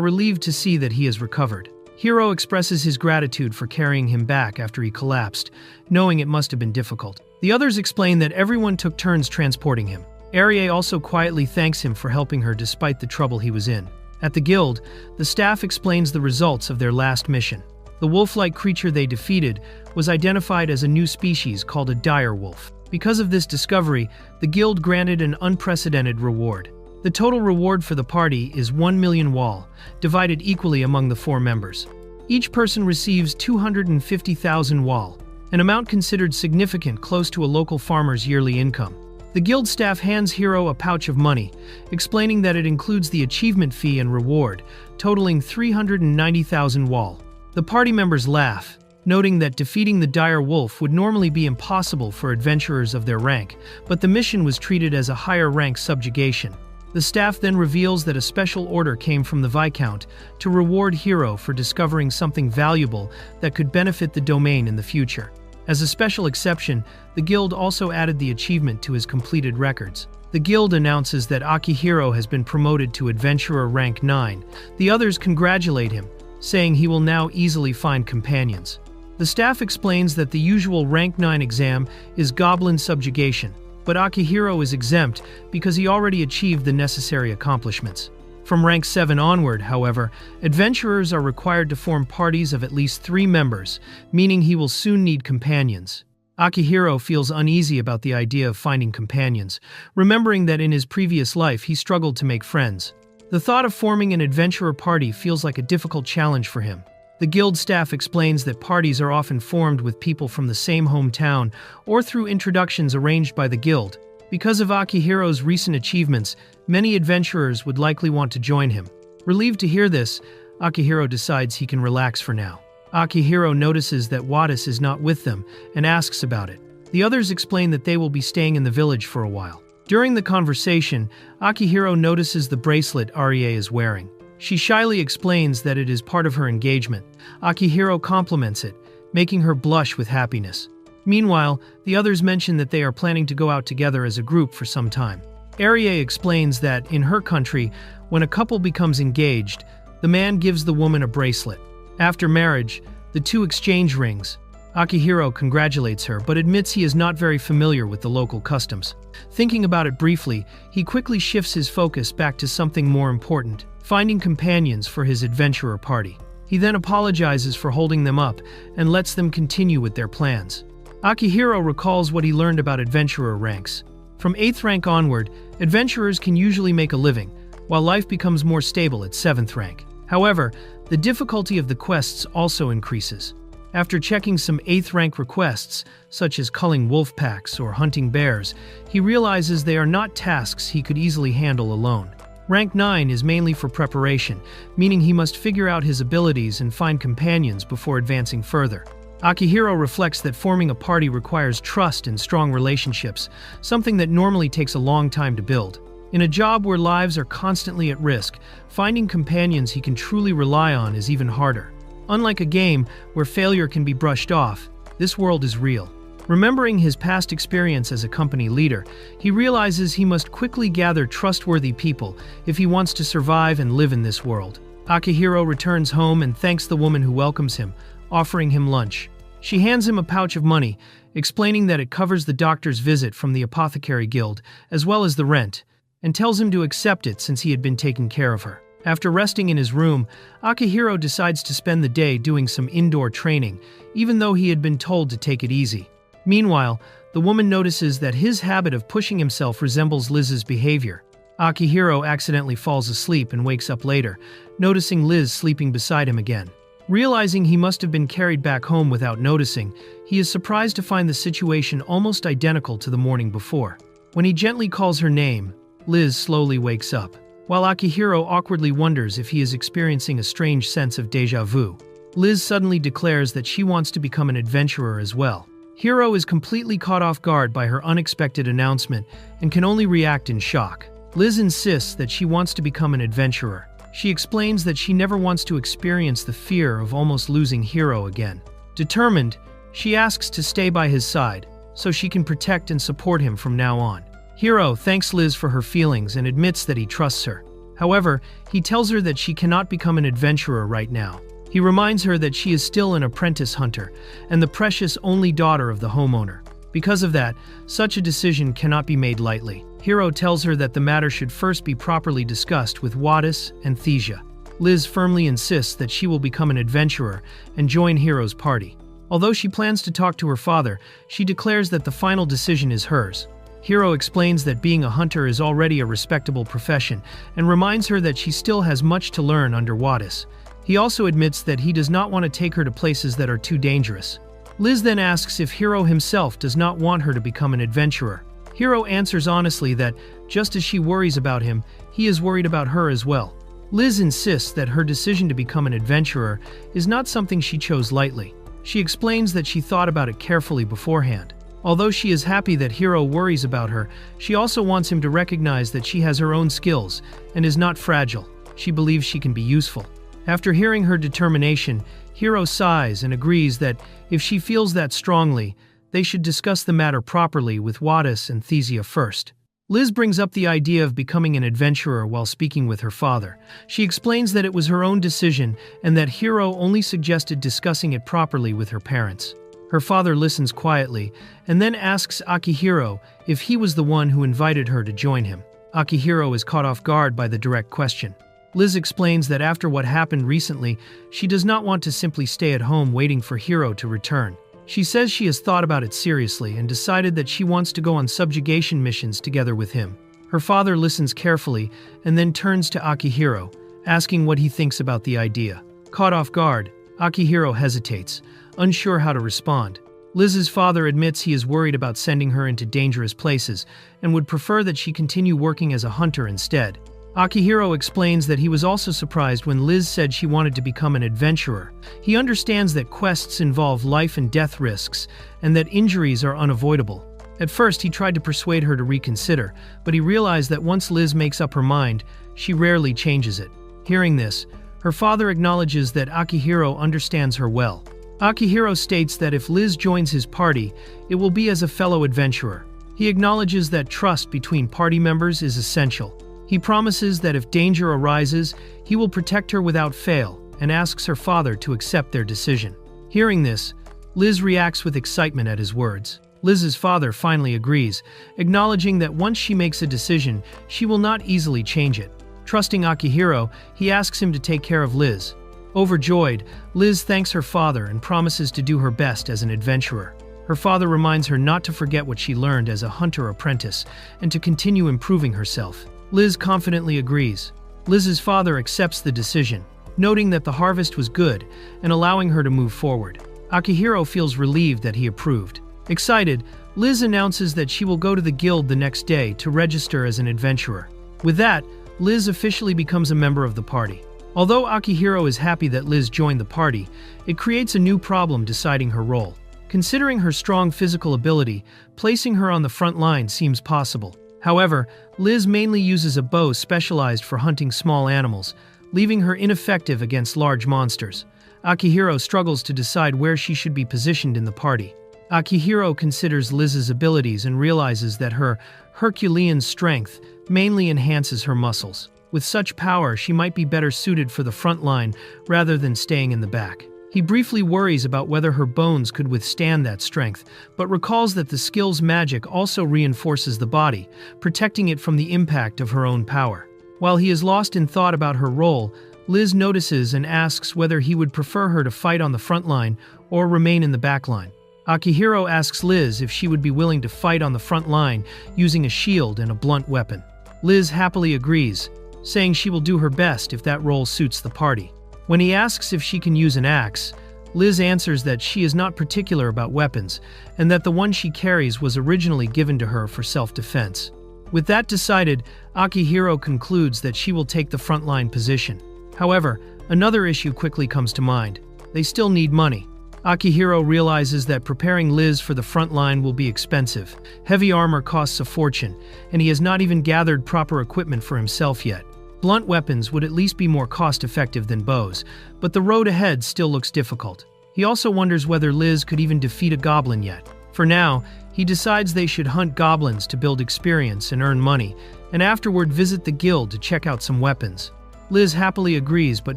relieved to see that he has recovered. Hiro expresses his gratitude for carrying him back after he collapsed, knowing it must have been difficult. The others explain that everyone took turns transporting him. Arie also quietly thanks him for helping her despite the trouble he was in. At the guild, the staff explains the results of their last mission. The wolf-like creature they defeated was identified as a new species called a dire wolf. Because of this discovery, the guild granted an unprecedented reward. The total reward for the party is 1 million wall, divided equally among the 4 members. Each person receives 250,000 wall, an amount considered significant, close to a local farmer's yearly income. The guild staff hands Hiro a pouch of money, explaining that it includes the achievement fee and reward, totaling 390,000 wall. The party members laugh, noting that defeating the dire wolf would normally be impossible for adventurers of their rank, but the mission was treated as a higher rank subjugation. The staff then reveals that a special order came from the Viscount to reward Hiro for discovering something valuable that could benefit the domain in the future. As a special exception, the guild also added the achievement to his completed records. The guild announces that Akihiro has been promoted to Adventurer rank 9. The others congratulate him, saying he will now easily find companions. The staff explains that the usual rank 9 exam is Goblin Subjugation, but Akihiro is exempt because he already achieved the necessary accomplishments. From rank 7 onward, however, adventurers are required to form parties of at least 3 members, meaning he will soon need companions. Akihiro feels uneasy about the idea of finding companions, remembering that in his previous life he struggled to make friends. The thought of forming an adventurer party feels like a difficult challenge for him. The guild staff explains that parties are often formed with people from the same hometown or through introductions arranged by the guild. Because of Akihiro's recent achievements, many adventurers would likely want to join him. Relieved to hear this, Akihiro decides he can relax for now. Akihiro notices that Wadis is not with them and asks about it. The others explain that they will be staying in the village for a while. During the conversation, Akihiro notices the bracelet Arie is wearing. She shyly explains that it is part of her engagement. Akihiro compliments it, making her blush with happiness. Meanwhile, the others mention that they are planning to go out together as a group for some time. Arie explains that, in her country, when a couple becomes engaged, the man gives the woman a bracelet. After marriage, the two exchange rings. Akihiro congratulates her, but admits he is not very familiar with the local customs. Thinking about it briefly, he quickly shifts his focus back to something more important, finding companions for his adventurer party. He then apologizes for holding them up and lets them continue with their plans. Akihiro recalls what he learned about adventurer ranks. From 8th rank onward, adventurers can usually make a living, while life becomes more stable at 7th rank. However, the difficulty of the quests also increases. After checking some 8th rank requests, such as culling wolf packs or hunting bears, he realizes they are not tasks he could easily handle alone. Rank 9 is mainly for preparation, meaning he must figure out his abilities and find companions before advancing further. Akihiro reflects that forming a party requires trust and strong relationships, something that normally takes a long time to build. In a job where lives are constantly at risk, finding companions he can truly rely on is even harder. Unlike a game where failure can be brushed off, this world is real. Remembering his past experience as a company leader, he realizes he must quickly gather trustworthy people if he wants to survive and live in this world. Akihiro returns home and thanks the woman who welcomes him, offering him lunch. She hands him a pouch of money, explaining that it covers the doctor's visit from the apothecary guild, as well as the rent, and tells him to accept it since he had been taking care of her. After resting in his room, Akihiro decides to spend the day doing some indoor training, even though he had been told to take it easy. Meanwhile, the woman notices that his habit of pushing himself resembles Liz's behavior. Akihiro accidentally falls asleep and wakes up later, noticing Liz sleeping beside him again. Realizing he must have been carried back home without noticing, he is surprised to find the situation almost identical to the morning before. When he gently calls her name, Liz slowly wakes up, while Akihiro awkwardly wonders if he is experiencing a strange sense of déjà vu. Liz suddenly declares that she wants to become an adventurer as well. Hiro is completely caught off guard by her unexpected announcement and can only react in shock. Liz insists that she wants to become an adventurer. She explains that she never wants to experience the fear of almost losing Hiro again. Determined, she asks to stay by his side so she can protect and support him from now on. Hiro thanks Liz for her feelings and admits that he trusts her. However, he tells her that she cannot become an adventurer right now. He reminds her that she is still an apprentice hunter and the precious only daughter of the homeowner. Because of that, such a decision cannot be made lightly. Hiro tells her that the matter should first be properly discussed with Wadis and Thesia. Liz firmly insists that she will become an adventurer and join Hiro's party. Although she plans to talk to her father, she declares that the final decision is hers. Hiro explains that being a hunter is already a respectable profession and reminds her that she still has much to learn under Wadis. He also admits that he does not want to take her to places that are too dangerous. Liz then asks if Hiro himself does not want her to become an adventurer. Hiro answers honestly that, just as she worries about him, he is worried about her as well. Liz insists that her decision to become an adventurer is not something she chose lightly. She explains that she thought about it carefully beforehand. Although she is happy that Hiro worries about her, she also wants him to recognize that she has her own skills and is not fragile. She believes she can be useful. After hearing her determination, Hiro sighs and agrees that, if she feels that strongly, they should discuss the matter properly with Wadis and Thesia first. Liz brings up the idea of becoming an adventurer while speaking with her father. She explains that it was her own decision and that Hiro only suggested discussing it properly with her parents. Her father listens quietly and then asks Akihiro if he was the one who invited her to join him. Akihiro is caught off guard by the direct question. Liz explains that after what happened recently, she does not want to simply stay at home waiting for Hiro to return. She says she has thought about it seriously and decided that she wants to go on subjugation missions together with him. Her father listens carefully and then turns to Akihiro, asking what he thinks about the idea. Caught off guard, Akihiro hesitates, unsure how to respond. Liz's father admits he is worried about sending her into dangerous places and would prefer that she continue working as a hunter instead. Akihiro explains that he was also surprised when Liz said she wanted to become an adventurer. He understands that quests involve life and death risks, and that injuries are unavoidable. At first, he tried to persuade her to reconsider, but he realized that once Liz makes up her mind, she rarely changes it. Hearing this, her father acknowledges that Akihiro understands her well. Akihiro states that if Liz joins his party, it will be as a fellow adventurer. He acknowledges that trust between party members is essential. He promises that if danger arises, he will protect her without fail and asks her father to accept their decision. Hearing this, Liz reacts with excitement at his words. Liz's father finally agrees, acknowledging that once she makes a decision, she will not easily change it. Trusting Akihiro, he asks him to take care of Liz. Overjoyed, Liz thanks her father and promises to do her best as an adventurer. Her father reminds her not to forget what she learned as a hunter apprentice and to continue improving herself. Liz confidently agrees. Liz's father accepts the decision, noting that the harvest was good and allowing her to move forward. Akihiro feels relieved that he approved. Excited, Liz announces that she will go to the guild the next day to register as an adventurer. With that, Liz officially becomes a member of the party. Although Akihiro is happy that Liz joined the party, it creates a new problem deciding her role. Considering her strong physical ability, placing her on the front line seems possible. However, Liz mainly uses a bow specialized for hunting small animals, leaving her ineffective against large monsters. Akihiro struggles to decide where she should be positioned in the party. Akihiro considers Liz's abilities and realizes that her Herculean strength mainly enhances her muscles. With such power, she might be better suited for the front line rather than staying in the back. He briefly worries about whether her bones could withstand that strength, but recalls that the skill's magic also reinforces the body, protecting it from the impact of her own power. While he is lost in thought about her role, Liz notices and asks whether he would prefer her to fight on the front line or remain in the back line. Akihiro asks Liz if she would be willing to fight on the front line using a shield and a blunt weapon. Liz happily agrees, saying she will do her best if that role suits the party. When he asks if she can use an axe, Liz answers that she is not particular about weapons, and that the one she carries was originally given to her for self-defense. With that decided, Akihiro concludes that she will take the frontline position. However, another issue quickly comes to mind. They still need money. Akihiro realizes that preparing Liz for the front line will be expensive. Heavy armor costs a fortune, and he has not even gathered proper equipment for himself yet. Blunt weapons would at least be more cost-effective than bows, but the road ahead still looks difficult. He also wonders whether Liz could even defeat a goblin yet. For now, he decides they should hunt goblins to build experience and earn money, and afterward visit the guild to check out some weapons. Liz happily agrees but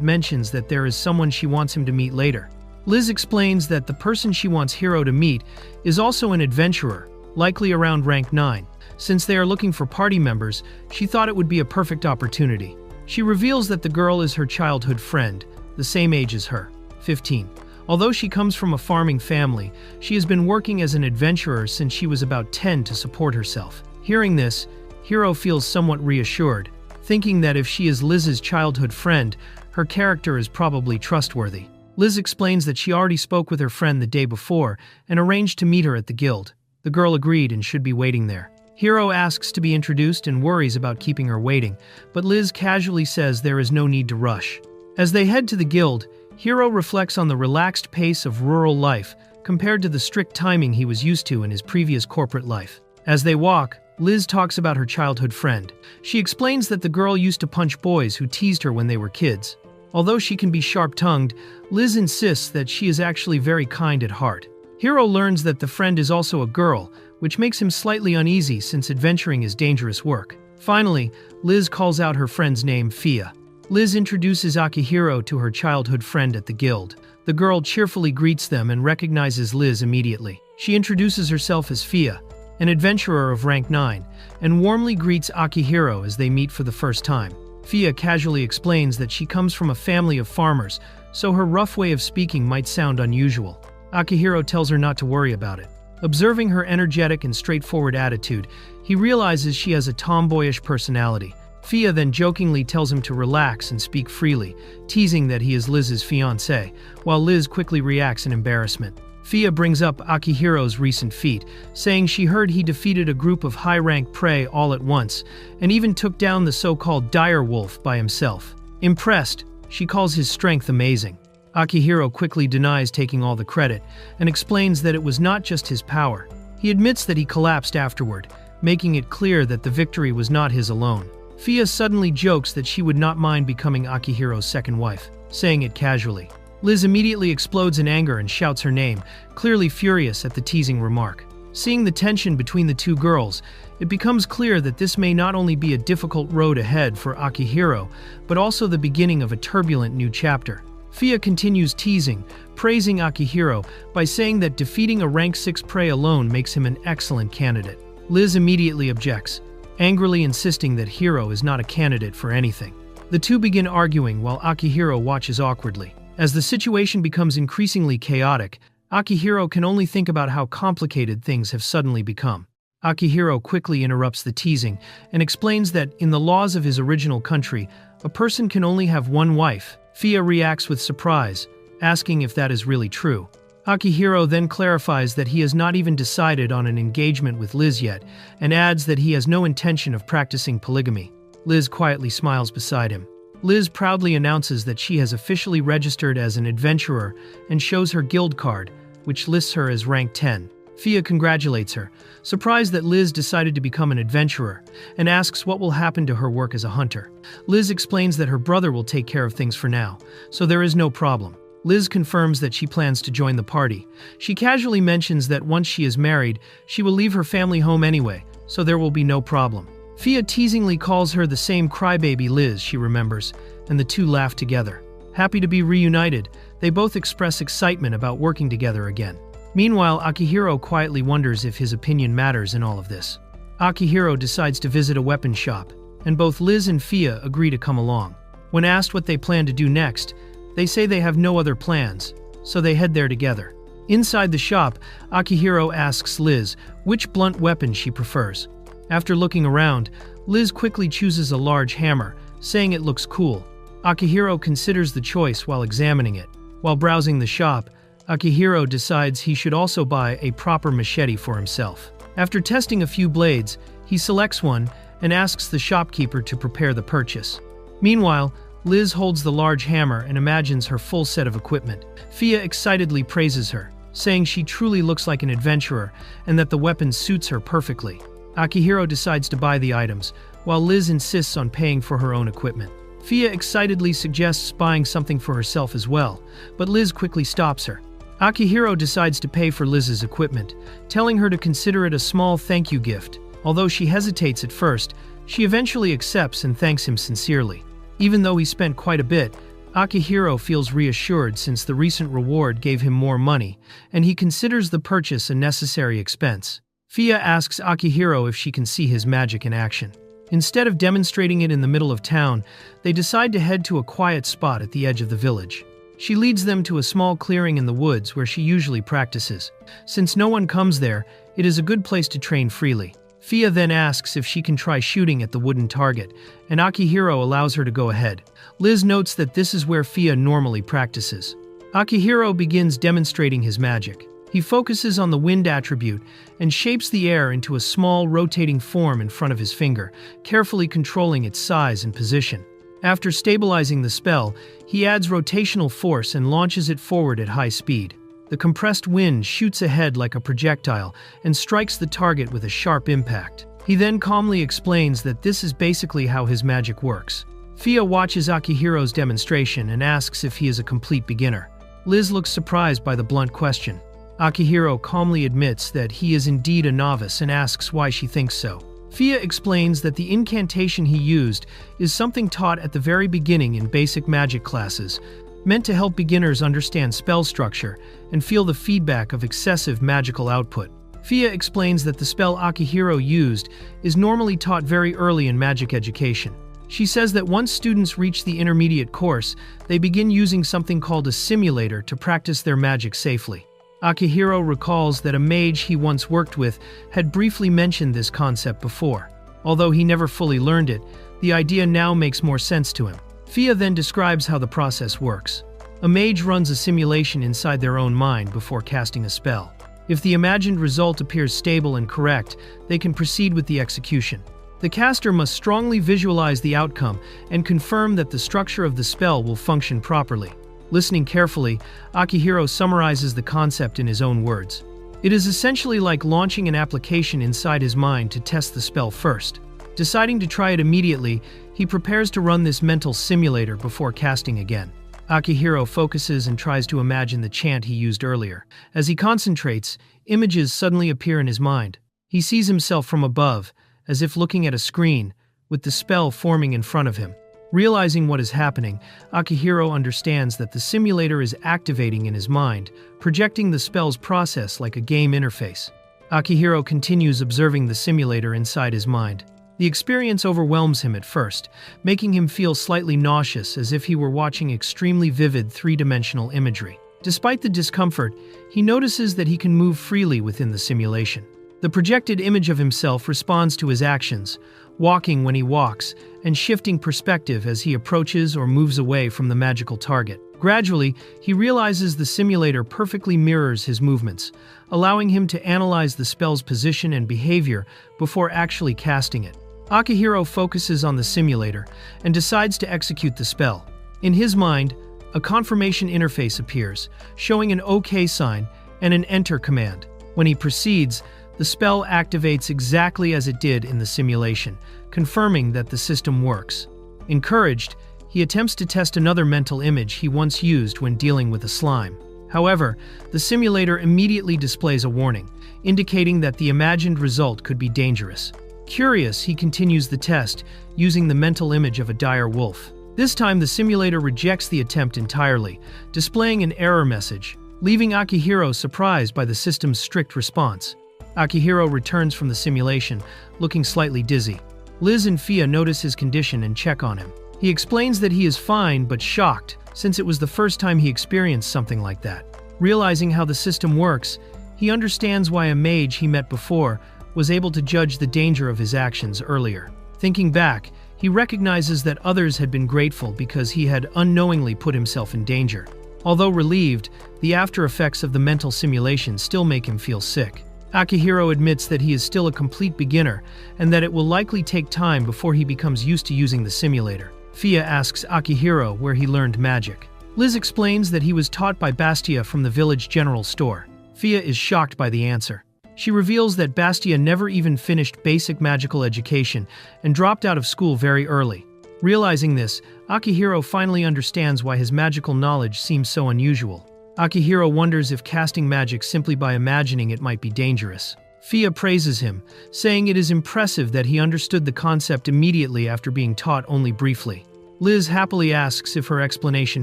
mentions that there is someone she wants him to meet later. Liz explains that the person she wants Hiro to meet is also an adventurer, likely around rank 9. Since they are looking for party members, she thought it would be a perfect opportunity. She reveals that the girl is her childhood friend, the same age as her, 15. Although she comes from a farming family, she has been working as an adventurer since she was about 10 to support herself. Hearing this, Hiro feels somewhat reassured, thinking that if she is Liz's childhood friend, her character is probably trustworthy. Liz explains that she already spoke with her friend the day before and arranged to meet her at the guild. The girl agreed and should be waiting there. Hiro asks to be introduced and worries about keeping her waiting, but Liz casually says there is no need to rush. As they head to the guild, Hiro reflects on the relaxed pace of rural life compared to the strict timing he was used to in his previous corporate life. As they walk, Liz talks about her childhood friend. She explains that the girl used to punch boys who teased her when they were kids. Although she can be sharp-tongued, Liz insists that she is actually very kind at heart. Hiro learns that the friend is also a girl, which makes him slightly uneasy since adventuring is dangerous work. Finally, Liz calls out her friend's name, Fia. Liz introduces Akihiro to her childhood friend at the guild. The girl cheerfully greets them and recognizes Liz immediately. She introduces herself as Fia, an adventurer of rank 9, and warmly greets Akihiro as they meet for the first time. Fia casually explains that she comes from a family of farmers, so her rough way of speaking might sound unusual. Akihiro tells her not to worry about it. Observing her energetic and straightforward attitude, he realizes she has a tomboyish personality. Fia then jokingly tells him to relax and speak freely, teasing that he is Liz's fiancé, while Liz quickly reacts in embarrassment. Fia brings up Akihiro's recent feat, saying she heard he defeated a group of high-rank prey all at once, and even took down the so-called dire wolf by himself. Impressed, she calls his strength amazing. Akihiro quickly denies taking all the credit, and explains that it was not just his power. He admits that he collapsed afterward, making it clear that the victory was not his alone. Fia suddenly jokes that she would not mind becoming Akihiro's second wife, saying it casually. Liz immediately explodes in anger and shouts her name, clearly furious at the teasing remark. Seeing the tension between the two girls, it becomes clear that this may not only be a difficult road ahead for Akihiro, but also the beginning of a turbulent new chapter. Fia continues teasing, praising Akihiro by saying that defeating a rank 6 prey alone makes him an excellent candidate. Liz immediately objects, angrily insisting that Hiro is not a candidate for anything. The two begin arguing while Akihiro watches awkwardly. As the situation becomes increasingly chaotic, Akihiro can only think about how complicated things have suddenly become. Akihiro quickly interrupts the teasing and explains that, in the laws of his original country, a person can only have one wife. Fia reacts with surprise, asking if that is really true. Akihiro then clarifies that he has not even decided on an engagement with Liz yet, and adds that he has no intention of practicing polygamy. Liz quietly smiles beside him. Liz proudly announces that she has officially registered as an adventurer and shows her guild card, which lists her as rank 10. Fia congratulates her, surprised that Liz decided to become an adventurer, and asks what will happen to her work as a hunter. Liz explains that her brother will take care of things for now, so there is no problem. Liz confirms that she plans to join the party. She casually mentions that once she is married, she will leave her family home anyway, so there will be no problem. Fia teasingly calls her the same crybaby Liz she remembers, and the two laugh together. Happy to be reunited, they both express excitement about working together again. Meanwhile, Akihiro quietly wonders if his opinion matters in all of this. Akihiro decides to visit a weapon shop, and both Liz and Fia agree to come along. When asked what they plan to do next, they say they have no other plans, so they head there together. Inside the shop, Akihiro asks Liz which blunt weapon she prefers. After looking around, Liz quickly chooses a large hammer, saying it looks cool. Akihiro considers the choice while examining it. While browsing the shop, Akihiro decides he should also buy a proper machete for himself. After testing a few blades, he selects one and asks the shopkeeper to prepare the purchase. Meanwhile, Liz holds the large hammer and imagines her full set of equipment. Fia excitedly praises her, saying she truly looks like an adventurer and that the weapon suits her perfectly. Akihiro decides to buy the items, while Liz insists on paying for her own equipment. Fia excitedly suggests buying something for herself as well, but Liz quickly stops her. Akihiro decides to pay for Liz's equipment, telling her to consider it a small thank you gift. Although she hesitates at first, she eventually accepts and thanks him sincerely. Even though he spent quite a bit, Akihiro feels reassured since the recent reward gave him more money, and he considers the purchase a necessary expense. Fia asks Akihiro if she can see his magic in action. Instead of demonstrating it in the middle of town, they decide to head to a quiet spot at the edge of the village. She leads them to a small clearing in the woods where she usually practices. Since no one comes there, it is a good place to train freely. Fia then asks if she can try shooting at the wooden target, and Akihiro allows her to go ahead. Liz notes that this is where Fia normally practices. Akihiro begins demonstrating his magic. He focuses on the wind attribute and shapes the air into a small rotating form in front of his finger, carefully controlling its size and position. After stabilizing the spell, he adds rotational force and launches it forward at high speed. The compressed wind shoots ahead like a projectile and strikes the target with a sharp impact. He then calmly explains that this is basically how his magic works. Fia watches Akihiro's demonstration and asks if he is a complete beginner. Liz looks surprised by the blunt question. Akihiro calmly admits that he is indeed a novice and asks why she thinks so. Fia explains that the incantation he used is something taught at the very beginning in basic magic classes, meant to help beginners understand spell structure and feel the feedback of excessive magical output. Fia explains that the spell Akihiro used is normally taught very early in magic education. She says that once students reach the intermediate course, they begin using something called a simulator to practice their magic safely. Akihiro recalls that a mage he once worked with had briefly mentioned this concept before. Although he never fully learned it, the idea now makes more sense to him. Fia then describes how the process works. A mage runs a simulation inside their own mind before casting a spell. If the imagined result appears stable and correct, they can proceed with the execution. The caster must strongly visualize the outcome and confirm that the structure of the spell will function properly. Listening carefully, Akihiro summarizes the concept in his own words. It is essentially like launching an application inside his mind to test the spell first. Deciding to try it immediately, he prepares to run this mental simulator before casting again. Akihiro focuses and tries to imagine the chant he used earlier. As he concentrates, images suddenly appear in his mind. He sees himself from above, as if looking at a screen, with the spell forming in front of him. Realizing what is happening, Akihiro understands that the simulator is activating in his mind, projecting the spell's process like a game interface. Akihiro continues observing the simulator inside his mind. The experience overwhelms him at first, making him feel slightly nauseous as if he were watching extremely vivid three-dimensional imagery. Despite the discomfort, he notices that he can move freely within the simulation. The projected image of himself responds to his actions, walking when he walks, and shifting perspective as he approaches or moves away from the magical target. Gradually, he realizes the simulator perfectly mirrors his movements, allowing him to analyze the spell's position and behavior before actually casting it. Akihiro focuses on the simulator and decides to execute the spell. In his mind, a confirmation interface appears, showing an OK sign and an Enter command. When he proceeds, the spell activates exactly as it did in the simulation, confirming that the system works. Encouraged, he attempts to test another mental image he once used when dealing with a slime. However, the simulator immediately displays a warning, indicating that the imagined result could be dangerous. Curious, he continues the test, using the mental image of a dire wolf. This time, the simulator rejects the attempt entirely, displaying an error message, leaving Akihiro surprised by the system's strict response. Akihiro returns from the simulation, looking slightly dizzy. Liz and Fia notice his condition and check on him. He explains that he is fine but shocked, since it was the first time he experienced something like that. Realizing how the system works, he understands why a mage he met before was able to judge the danger of his actions earlier. Thinking back, he recognizes that others had been grateful because he had unknowingly put himself in danger. Although relieved, the after effects of the mental simulation still make him feel sick. Akihiro admits that he is still a complete beginner and that it will likely take time before he becomes used to using the simulator. Fia asks Akihiro where he learned magic. Liz explains that he was taught by Bastia from the village general store. Fia is shocked by the answer. She reveals that Bastia never even finished basic magical education and dropped out of school very early. Realizing this, Akihiro finally understands why his magical knowledge seems so unusual. Akihiro wonders if casting magic simply by imagining it might be dangerous. Fia praises him, saying it is impressive that he understood the concept immediately after being taught only briefly. Liz happily asks if her explanation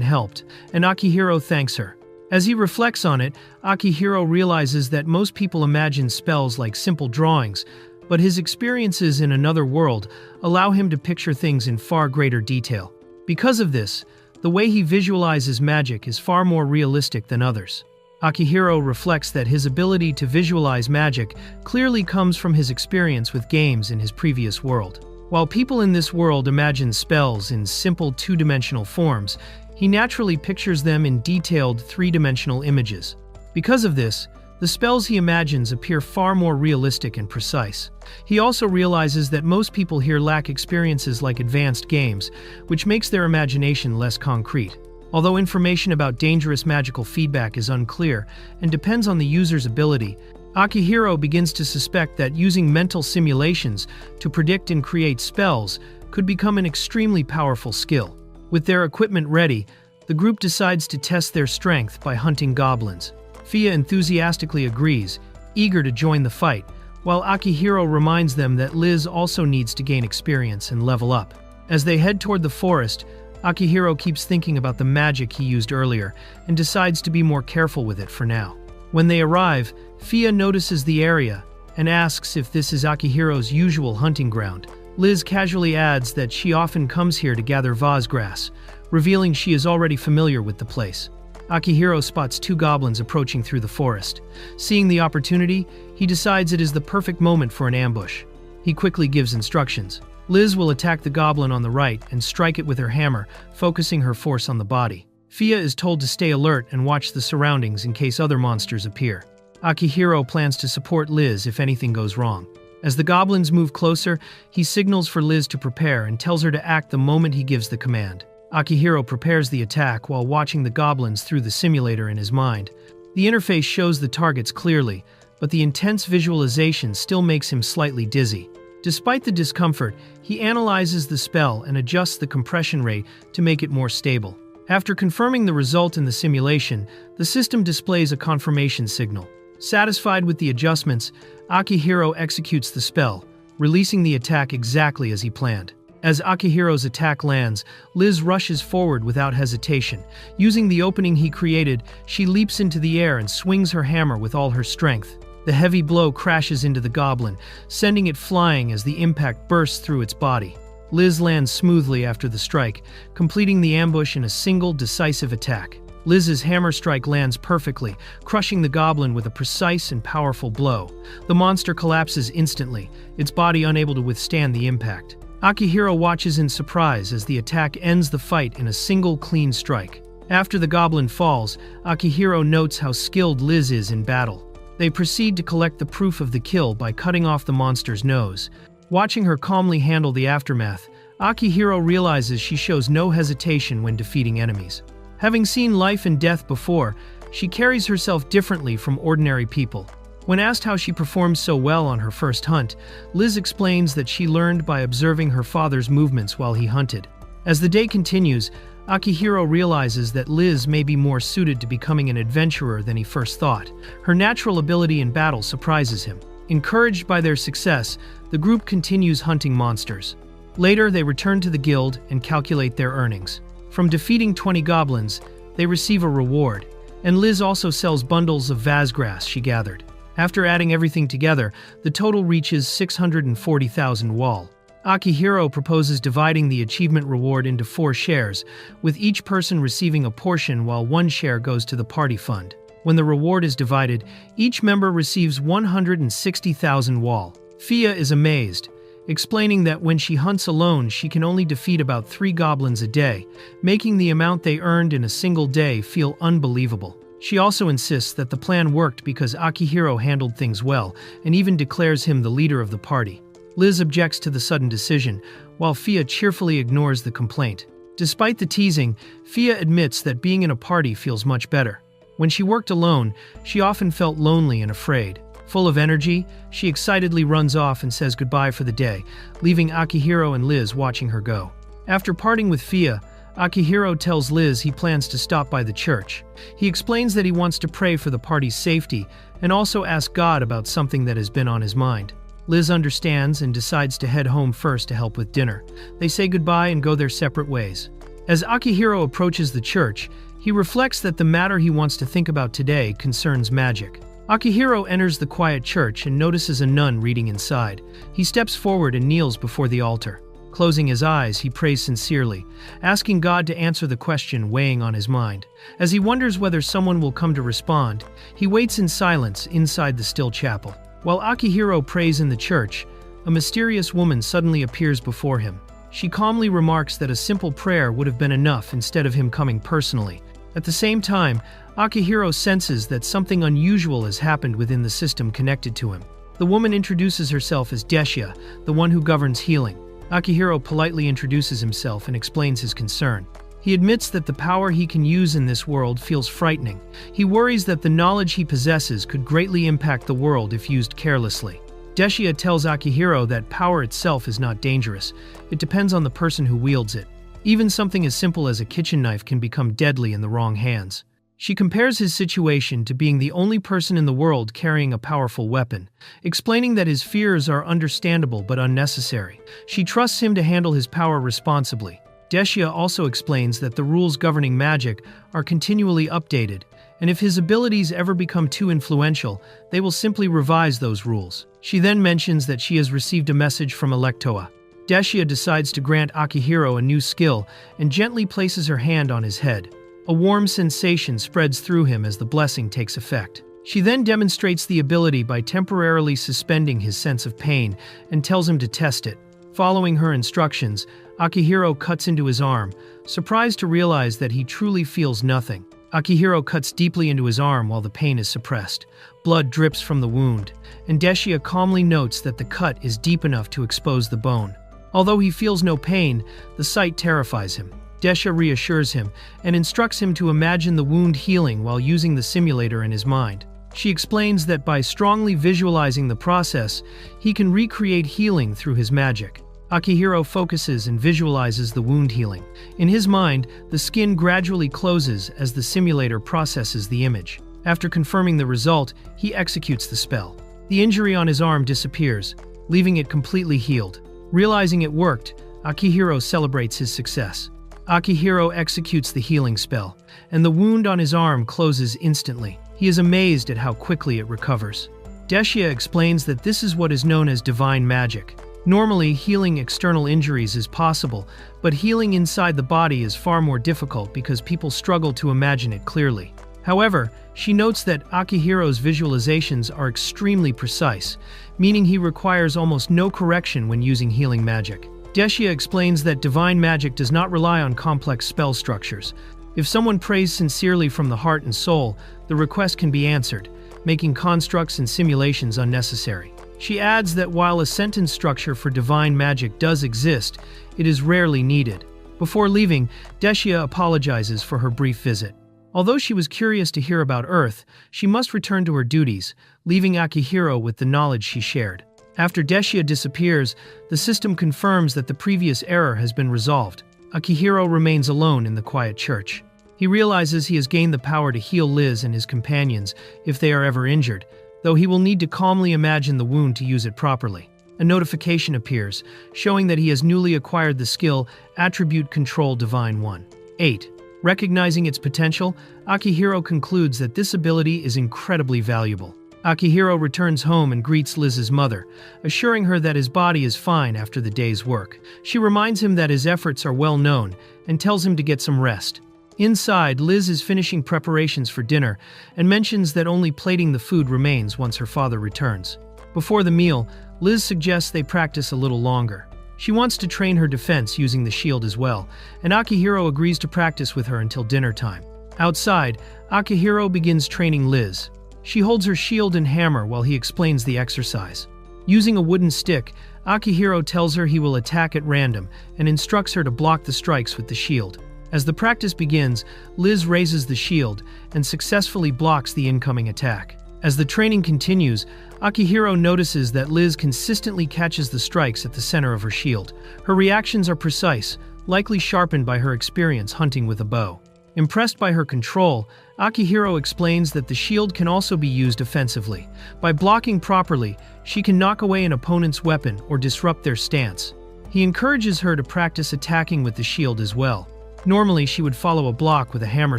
helped, and Akihiro thanks her. As he reflects on it, Akihiro realizes that most people imagine spells like simple drawings, but his experiences in another world allow him to picture things in far greater detail. Because of this, the way he visualizes magic is far more realistic than others. Akihiro reflects that his ability to visualize magic clearly comes from his experience with games in his previous world. While people in this world imagine spells in simple two-dimensional forms, he naturally pictures them in detailed three-dimensional images. Because of this, the spells he imagines appear far more realistic and precise. He also realizes that most people here lack experiences like advanced games, which makes their imagination less concrete. Although information about dangerous magical feedback is unclear and depends on the user's ability, Akihiro begins to suspect that using mental simulations to predict and create spells could become an extremely powerful skill. With their equipment ready, the group decides to test their strength by hunting goblins. Fia enthusiastically agrees, eager to join the fight, while Akihiro reminds them that Liz also needs to gain experience and level up. As they head toward the forest, Akihiro keeps thinking about the magic he used earlier and decides to be more careful with it for now. When they arrive, Fia notices the area and asks if this is Akihiro's usual hunting ground. Liz casually adds that she often comes here to gather vase grass, revealing she is already familiar with the place. Akihiro spots two goblins approaching through the forest. Seeing the opportunity, he decides it is the perfect moment for an ambush. He quickly gives instructions. Liz will attack the goblin on the right and strike it with her hammer, focusing her force on the body. Fia is told to stay alert and watch the surroundings in case other monsters appear. Akihiro plans to support Liz if anything goes wrong. As the goblins move closer, he signals for Liz to prepare and tells her to act the moment he gives the command. Akihiro prepares the attack while watching the goblins through the simulator in his mind. The interface shows the targets clearly, but the intense visualization still makes him slightly dizzy. Despite the discomfort, he analyzes the spell and adjusts the compression rate to make it more stable. After confirming the result in the simulation, the system displays a confirmation signal. Satisfied with the adjustments, Akihiro executes the spell, releasing the attack exactly as he planned. As Akihiro's attack lands, Liz rushes forward without hesitation. Using the opening he created, she leaps into the air and swings her hammer with all her strength. The heavy blow crashes into the goblin, sending it flying as the impact bursts through its body. Liz lands smoothly after the strike, completing the ambush in a single, decisive attack. Liz's hammer strike lands perfectly, crushing the goblin with a precise and powerful blow. The monster collapses instantly, its body unable to withstand the impact. Akihiro watches in surprise as the attack ends the fight in a single clean strike. After the goblin falls, Akihiro notes how skilled Liz is in battle. They proceed to collect the proof of the kill by cutting off the monster's nose. Watching her calmly handle the aftermath, Akihiro realizes she shows no hesitation when defeating enemies. Having seen life and death before, she carries herself differently from ordinary people. When asked how she performed so well on her first hunt, Liz explains that she learned by observing her father's movements while he hunted. As the day continues, Akihiro realizes that Liz may be more suited to becoming an adventurer than he first thought. Her natural ability in battle surprises him. Encouraged by their success, the group continues hunting monsters. Later, they return to the guild and calculate their earnings. From defeating 20 goblins, they receive a reward, and Liz also sells bundles of vase grass she gathered. After adding everything together, the total reaches 640,000 wall. Akihiro proposes dividing the achievement reward into 4 shares, with each person receiving a portion while 1 share goes to the party fund. When the reward is divided, each member receives 160,000 wall. Fia is amazed, explaining that when she hunts alone, she can only defeat about 3 goblins a day, making the amount they earned in a single day feel unbelievable. She also insists that the plan worked because Akihiro handled things well, and even declares him the leader of the party. Liz objects to the sudden decision, while Fia cheerfully ignores the complaint. Despite the teasing, Fia admits that being in a party feels much better. When she worked alone, she often felt lonely and afraid. Full of energy, she excitedly runs off and says goodbye for the day, leaving Akihiro and Liz watching her go. After parting with Fia, Akihiro tells Liz he plans to stop by the church. He explains that he wants to pray for the party's safety and also ask God about something that has been on his mind. Liz understands and decides to head home first to help with dinner. They say goodbye and go their separate ways. As Akihiro approaches the church, he reflects that the matter he wants to think about today concerns magic. Akihiro enters the quiet church and notices a nun reading inside. He steps forward and kneels before the altar. Closing his eyes, he prays sincerely, asking God to answer the question weighing on his mind. As he wonders whether someone will come to respond, he waits in silence inside the still chapel. While Akihiro prays in the church, a mysterious woman suddenly appears before him. She calmly remarks that a simple prayer would have been enough instead of him coming personally. At the same time, Akihiro senses that something unusual has happened within the system connected to him. The woman introduces herself as Deshia, the one who governs healing. Akihiro politely introduces himself and explains his concern. He admits that the power he can use in this world feels frightening. He worries that the knowledge he possesses could greatly impact the world if used carelessly. Deshia tells Akihiro that power itself is not dangerous. It depends on the person who wields it. Even something as simple as a kitchen knife can become deadly in the wrong hands. She compares his situation to being the only person in the world carrying a powerful weapon, explaining that his fears are understandable but unnecessary. She trusts him to handle his power responsibly. Deshia also explains that the rules governing magic are continually updated, and if his abilities ever become too influential, they will simply revise those rules. She then mentions that she has received a message from Electoa. Deshia decides to grant Akihiro a new skill and gently places her hand on his head. A warm sensation spreads through him as the blessing takes effect. She then demonstrates the ability by temporarily suspending his sense of pain and tells him to test it. Following her instructions, Akihiro cuts into his arm, surprised to realize that he truly feels nothing. Akihiro cuts deeply into his arm while the pain is suppressed. Blood drips from the wound, and Deshia calmly notes that the cut is deep enough to expose the bone. Although he feels no pain, the sight terrifies him. Deshia reassures him and instructs him to imagine the wound healing while using the simulator in his mind. She explains that by strongly visualizing the process, he can recreate healing through his magic. Akihiro focuses and visualizes the wound healing. In his mind, the skin gradually closes as the simulator processes the image. After confirming the result, he executes the spell. The injury on his arm disappears, leaving it completely healed. Realizing it worked, Akihiro celebrates his success. Akihiro executes the healing spell, and the wound on his arm closes instantly. He is amazed at how quickly it recovers. Deshia explains that this is what is known as divine magic. Normally, healing external injuries is possible, but healing inside the body is far more difficult because people struggle to imagine it clearly. However, she notes that Akihiro's visualizations are extremely precise, meaning he requires almost no correction when using healing magic. Deshia explains that divine magic does not rely on complex spell structures. If someone prays sincerely from the heart and soul, the request can be answered, making constructs and simulations unnecessary. She adds that while a sentence structure for divine magic does exist, it is rarely needed. Before leaving, Deshia apologizes for her brief visit. Although she was curious to hear about Earth, she must return to her duties, leaving Akihiro with the knowledge she shared. After Deshia disappears, the system confirms that the previous error has been resolved. Akihiro remains alone in the quiet church. He realizes he has gained the power to heal Liz and his companions if they are ever injured, though he will need to calmly imagine the wound to use it properly. A notification appears, showing that he has newly acquired the skill Attribute Control Divine 1. 8. Recognizing its potential, Akihiro concludes that this ability is incredibly valuable. Akihiro returns home and greets Liz's mother, assuring her that his body is fine after the day's work. She reminds him that his efforts are well known and tells him to get some rest. Inside, Liz is finishing preparations for dinner and mentions that only plating the food remains once her father returns. Before the meal, Liz suggests they practice a little longer. She wants to train her defense using the shield as well, and Akihiro agrees to practice with her until dinner time. Outside, Akihiro begins training Liz. She holds her shield and hammer while he explains the exercise. Using a wooden stick, Akihiro tells her he will attack at random and instructs her to block the strikes with the shield. As the practice begins, Liz raises the shield and successfully blocks the incoming attack. As the training continues, Akihiro notices that Liz consistently catches the strikes at the center of her shield. Her reactions are precise, likely sharpened by her experience hunting with a bow. Impressed by her control, Akihiro explains that the shield can also be used offensively. By blocking properly, she can knock away an opponent's weapon or disrupt their stance. He encourages her to practice attacking with the shield as well. Normally, she would follow a block with a hammer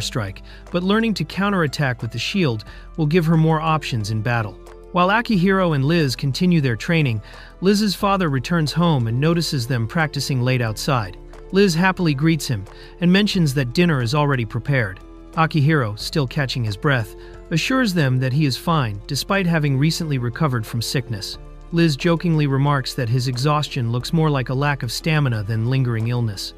strike, but learning to counterattack with the shield will give her more options in battle. While Akihiro and Liz continue their training, Liz's father returns home and notices them practicing late outside. Liz happily greets him and mentions that dinner is already prepared. Akihiro, still catching his breath, assures them that he is fine despite having recently recovered from sickness. Liz jokingly remarks that his exhaustion looks more like a lack of stamina than lingering illness.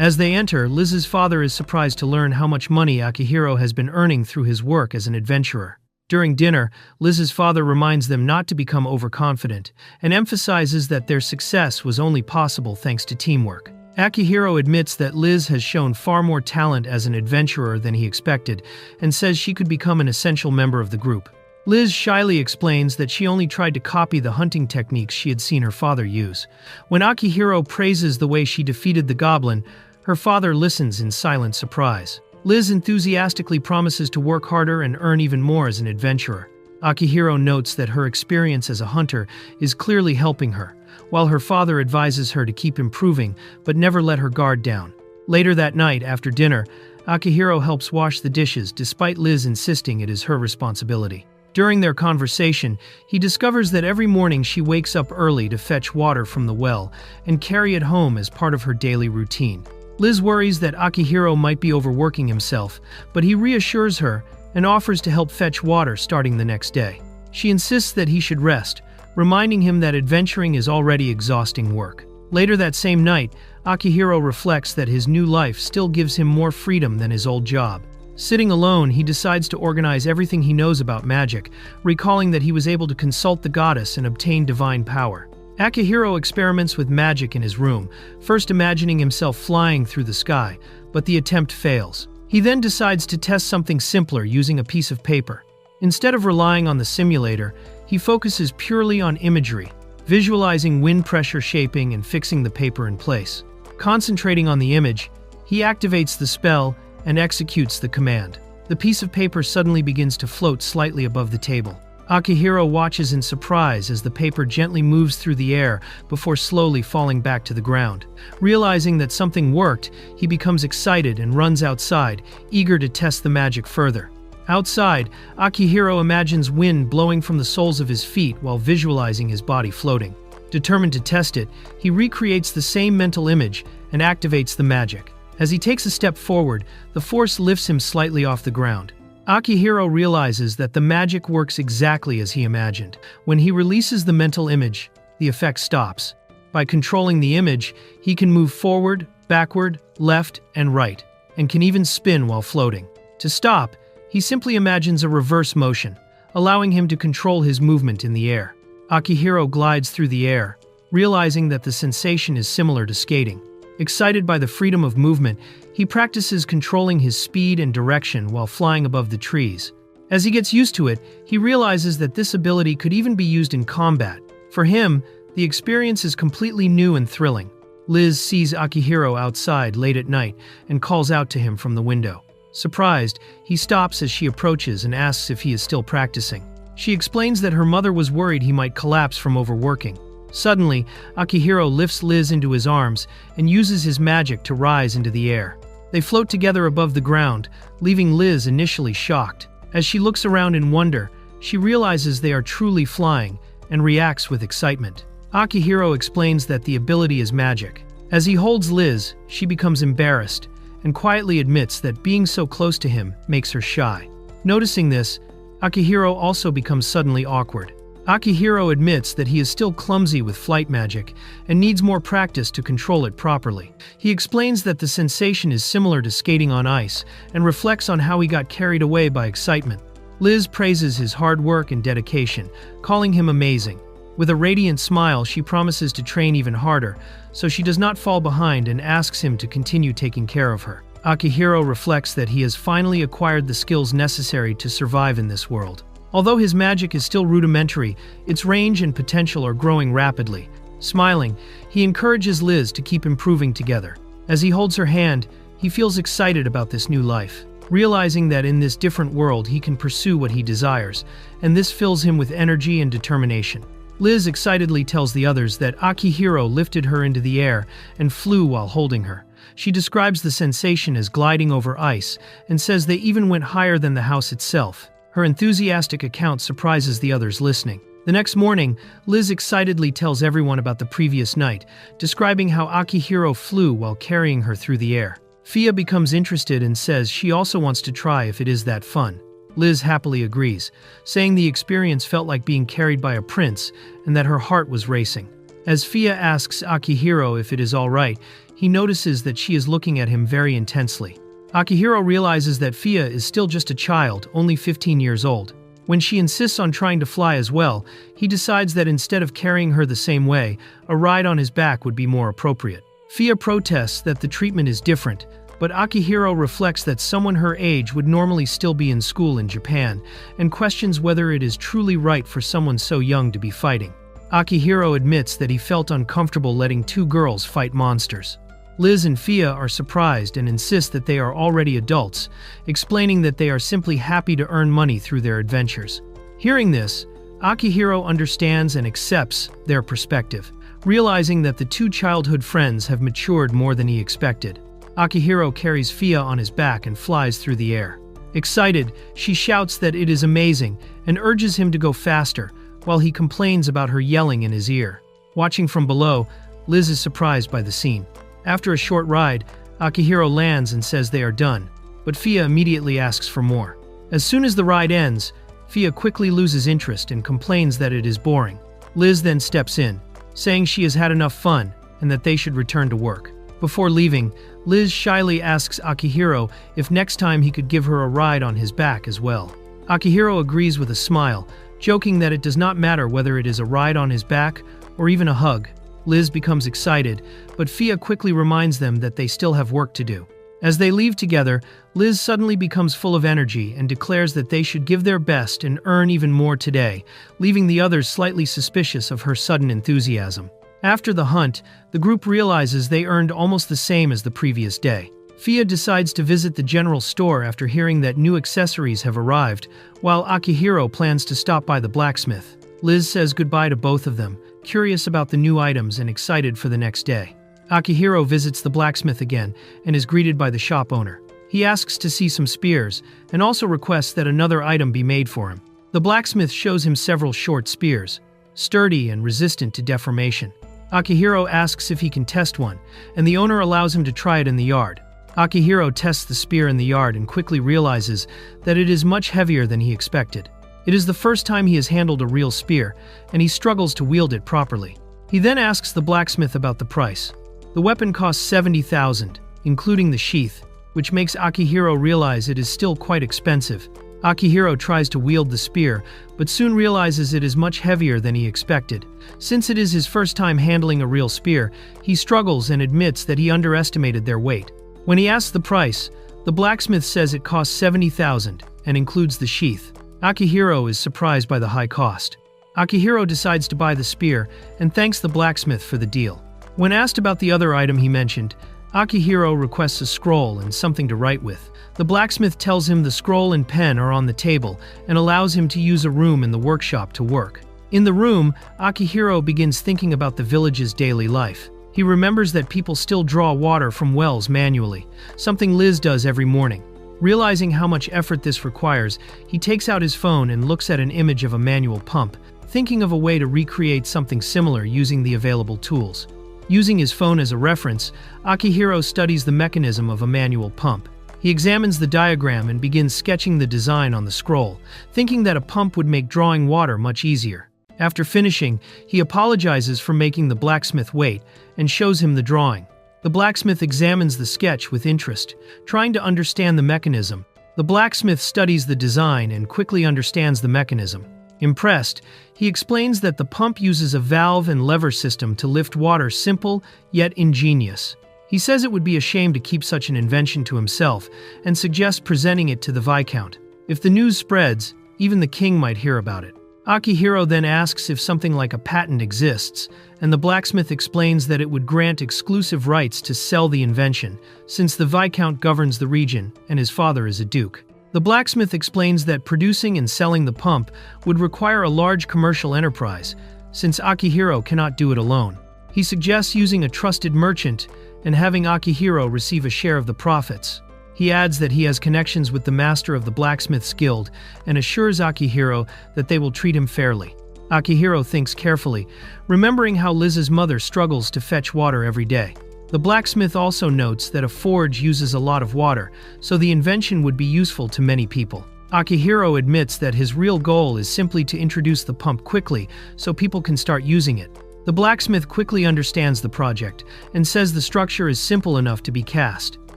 As they enter, Liz's father is surprised to learn how much money Akihiro has been earning through his work as an adventurer. During dinner, Liz's father reminds them not to become overconfident and emphasizes that their success was only possible thanks to teamwork. Akihiro admits that Liz has shown far more talent as an adventurer than he expected and says she could become an essential member of the group. Liz shyly explains that she only tried to copy the hunting techniques she had seen her father use. When Akihiro praises the way she defeated the goblin, her father listens in silent surprise. Liz enthusiastically promises to work harder and earn even more as an adventurer. Akihiro notes that her experience as a hunter is clearly helping her, while her father advises her to keep improving but never let her guard down. Later that night, after dinner, Akihiro helps wash the dishes despite Liz insisting it is her responsibility. During their conversation, he discovers that every morning she wakes up early to fetch water from the well and carry it home as part of her daily routine. Liz worries that Akihiro might be overworking himself, but he reassures her and offers to help fetch water starting the next day. She insists that he should rest, reminding him that adventuring is already exhausting work. Later that same night, Akihiro reflects that his new life still gives him more freedom than his old job. Sitting alone, he decides to organize everything he knows about magic, recalling that he was able to consult the goddess and obtain divine power. Akihiro experiments with magic in his room, first imagining himself flying through the sky, but the attempt fails. He then decides to test something simpler using a piece of paper. Instead of relying on the simulator, he focuses purely on imagery, visualizing wind pressure shaping and fixing the paper in place. Concentrating on the image, he activates the spell and executes the command. The piece of paper suddenly begins to float slightly above the table. Akihiro watches in surprise as the paper gently moves through the air before slowly falling back to the ground. Realizing that something worked, he becomes excited and runs outside, eager to test the magic further. Outside, Akihiro imagines wind blowing from the soles of his feet while visualizing his body floating. Determined to test it, he recreates the same mental image and activates the magic. As he takes a step forward, the force lifts him slightly off the ground. Akihiro realizes that the magic works exactly as he imagined. When he releases the mental image, the effect stops. By controlling the image, he can move forward, backward, left, and right, and can even spin while floating. To stop, he simply imagines a reverse motion, allowing him to control his movement in the air. Akihiro glides through the air, realizing that the sensation is similar to skating. Excited by the freedom of movement, he practices controlling his speed and direction while flying above the trees. As he gets used to it, he realizes that this ability could even be used in combat. For him, the experience is completely new and thrilling. Liz sees Akihiro outside late at night and calls out to him from the window. Surprised, he stops as she approaches and asks if he is still practicing. She explains that her mother was worried he might collapse from overworking. Suddenly, Akihiro lifts Liz into his arms and uses his magic to rise into the air. They float together above the ground, leaving Liz initially shocked. As she looks around in wonder, she realizes they are truly flying and reacts with excitement. Akihiro explains that the ability is magic. As he holds Liz, she becomes embarrassed, and quietly admits that being so close to him makes her shy. Noticing this, Akihiro also becomes suddenly awkward. Akihiro admits that he is still clumsy with flight magic and needs more practice to control it properly. He explains that the sensation is similar to skating on ice and reflects on how he got carried away by excitement. Liz praises his hard work and dedication, calling him amazing. With a radiant smile, she promises to train even harder, so she does not fall behind and asks him to continue taking care of her. Akihiro reflects that he has finally acquired the skills necessary to survive in this world. Although his magic is still rudimentary, its range and potential are growing rapidly. Smiling, he encourages Liz to keep improving together. As he holds her hand, he feels excited about this new life, realizing that in this different world he can pursue what he desires, and this fills him with energy and determination. Liz excitedly tells the others that Akihiro lifted her into the air and flew while holding her. She describes the sensation as gliding over ice and says they even went higher than the house itself. Her enthusiastic account surprises the others listening. The next morning, Liz excitedly tells everyone about the previous night, describing how Akihiro flew while carrying her through the air. Fia becomes interested and says she also wants to try if it is that fun. Liz happily agrees, saying the experience felt like being carried by a prince and that her heart was racing. As Fia asks Akihiro if it is all right, he notices that she is looking at him very intensely. Akihiro realizes that Fia is still just a child, only 15 years old. When she insists on trying to fly as well, he decides that instead of carrying her the same way, a ride on his back would be more appropriate. Fia protests that the treatment is different, but Akihiro reflects that someone her age would normally still be in school in Japan, and questions whether it is truly right for someone so young to be fighting. Akihiro admits that he felt uncomfortable letting two girls fight monsters. Liz and Fia are surprised and insist that they are already adults, explaining that they are simply happy to earn money through their adventures. Hearing this, Akihiro understands and accepts their perspective, realizing that the two childhood friends have matured more than he expected. Akihiro carries Fia on his back and flies through the air. Excited, she shouts that it is amazing and urges him to go faster, while he complains about her yelling in his ear. Watching from below, Liz is surprised by the scene. After a short ride, Akihiro lands and says they are done, but Fia immediately asks for more. As soon as the ride ends, Fia quickly loses interest and complains that it is boring. Liz then steps in, saying she has had enough fun and that they should return to work. Before leaving, Liz shyly asks Akihiro if next time he could give her a ride on his back as well. Akihiro agrees with a smile, joking that it does not matter whether it is a ride on his back or even a hug. Liz becomes excited, but Fia quickly reminds them that they still have work to do. As they leave together, Liz suddenly becomes full of energy and declares that they should give their best and earn even more today, leaving the others slightly suspicious of her sudden enthusiasm. After the hunt, the group realizes they earned almost the same as the previous day. Fia decides to visit the general store after hearing that new accessories have arrived, while Akihiro plans to stop by the blacksmith. Liz says goodbye to both of them, curious about the new items and excited for the next day. Akihiro visits the blacksmith again and is greeted by the shop owner. He asks to see some spears and also requests that another item be made for him. The blacksmith shows him several short spears, sturdy and resistant to deformation. Akihiro asks if he can test one, and the owner allows him to try it in the yard. Akihiro tests the spear in the yard and quickly realizes that it is much heavier than he expected. It is the first time he has handled a real spear, and he struggles to wield it properly. He then asks the blacksmith about the price. The weapon costs 70,000, including the sheath, which makes Akihiro realize it is still quite expensive. Akihiro tries to wield the spear, but soon realizes it is much heavier than he expected. Since it is his first time handling a real spear, he struggles and admits that he underestimated their weight. When he asks the price, the blacksmith says it costs 70,000 and includes the sheath. Akihiro is surprised by the high cost. Akihiro decides to buy the spear and thanks the blacksmith for the deal. When asked about the other item he mentioned, Akihiro requests a scroll and something to write with. The blacksmith tells him the scroll and pen are on the table and allows him to use a room in the workshop to work. In the room, Akihiro begins thinking about the village's daily life. He remembers that people still draw water from wells manually, something Liz does every morning. Realizing how much effort this requires, he takes out his phone and looks at an image of a manual pump, thinking of a way to recreate something similar using the available tools. Using his phone as a reference, Akihiro studies the mechanism of a manual pump. He examines the diagram and begins sketching the design on the scroll, thinking that a pump would make drawing water much easier. After finishing, he apologizes for making the blacksmith wait and shows him the drawing. The blacksmith examines the sketch with interest, trying to understand the mechanism. The blacksmith studies the design and quickly understands the mechanism. Impressed, he explains that the pump uses a valve and lever system to lift water, simple yet ingenious. He says it would be a shame to keep such an invention to himself and suggests presenting it to the Viscount. If the news spreads, even the king might hear about it. Akihiro then asks if something like a patent exists, and the blacksmith explains that it would grant exclusive rights to sell the invention, since the Viscount governs the region and his father is a duke. The blacksmith explains that producing and selling the pump would require a large commercial enterprise, since Akihiro cannot do it alone. He suggests using a trusted merchant and having Akihiro receive a share of the profits. He adds that he has connections with the master of the blacksmith's guild and assures Akihiro that they will treat him fairly. Akihiro thinks carefully, remembering how Liz's mother struggles to fetch water every day. The blacksmith also notes that a forge uses a lot of water, so the invention would be useful to many people. Akihiro admits that his real goal is simply to introduce the pump quickly so people can start using it. The blacksmith quickly understands the project and says the structure is simple enough to be cast.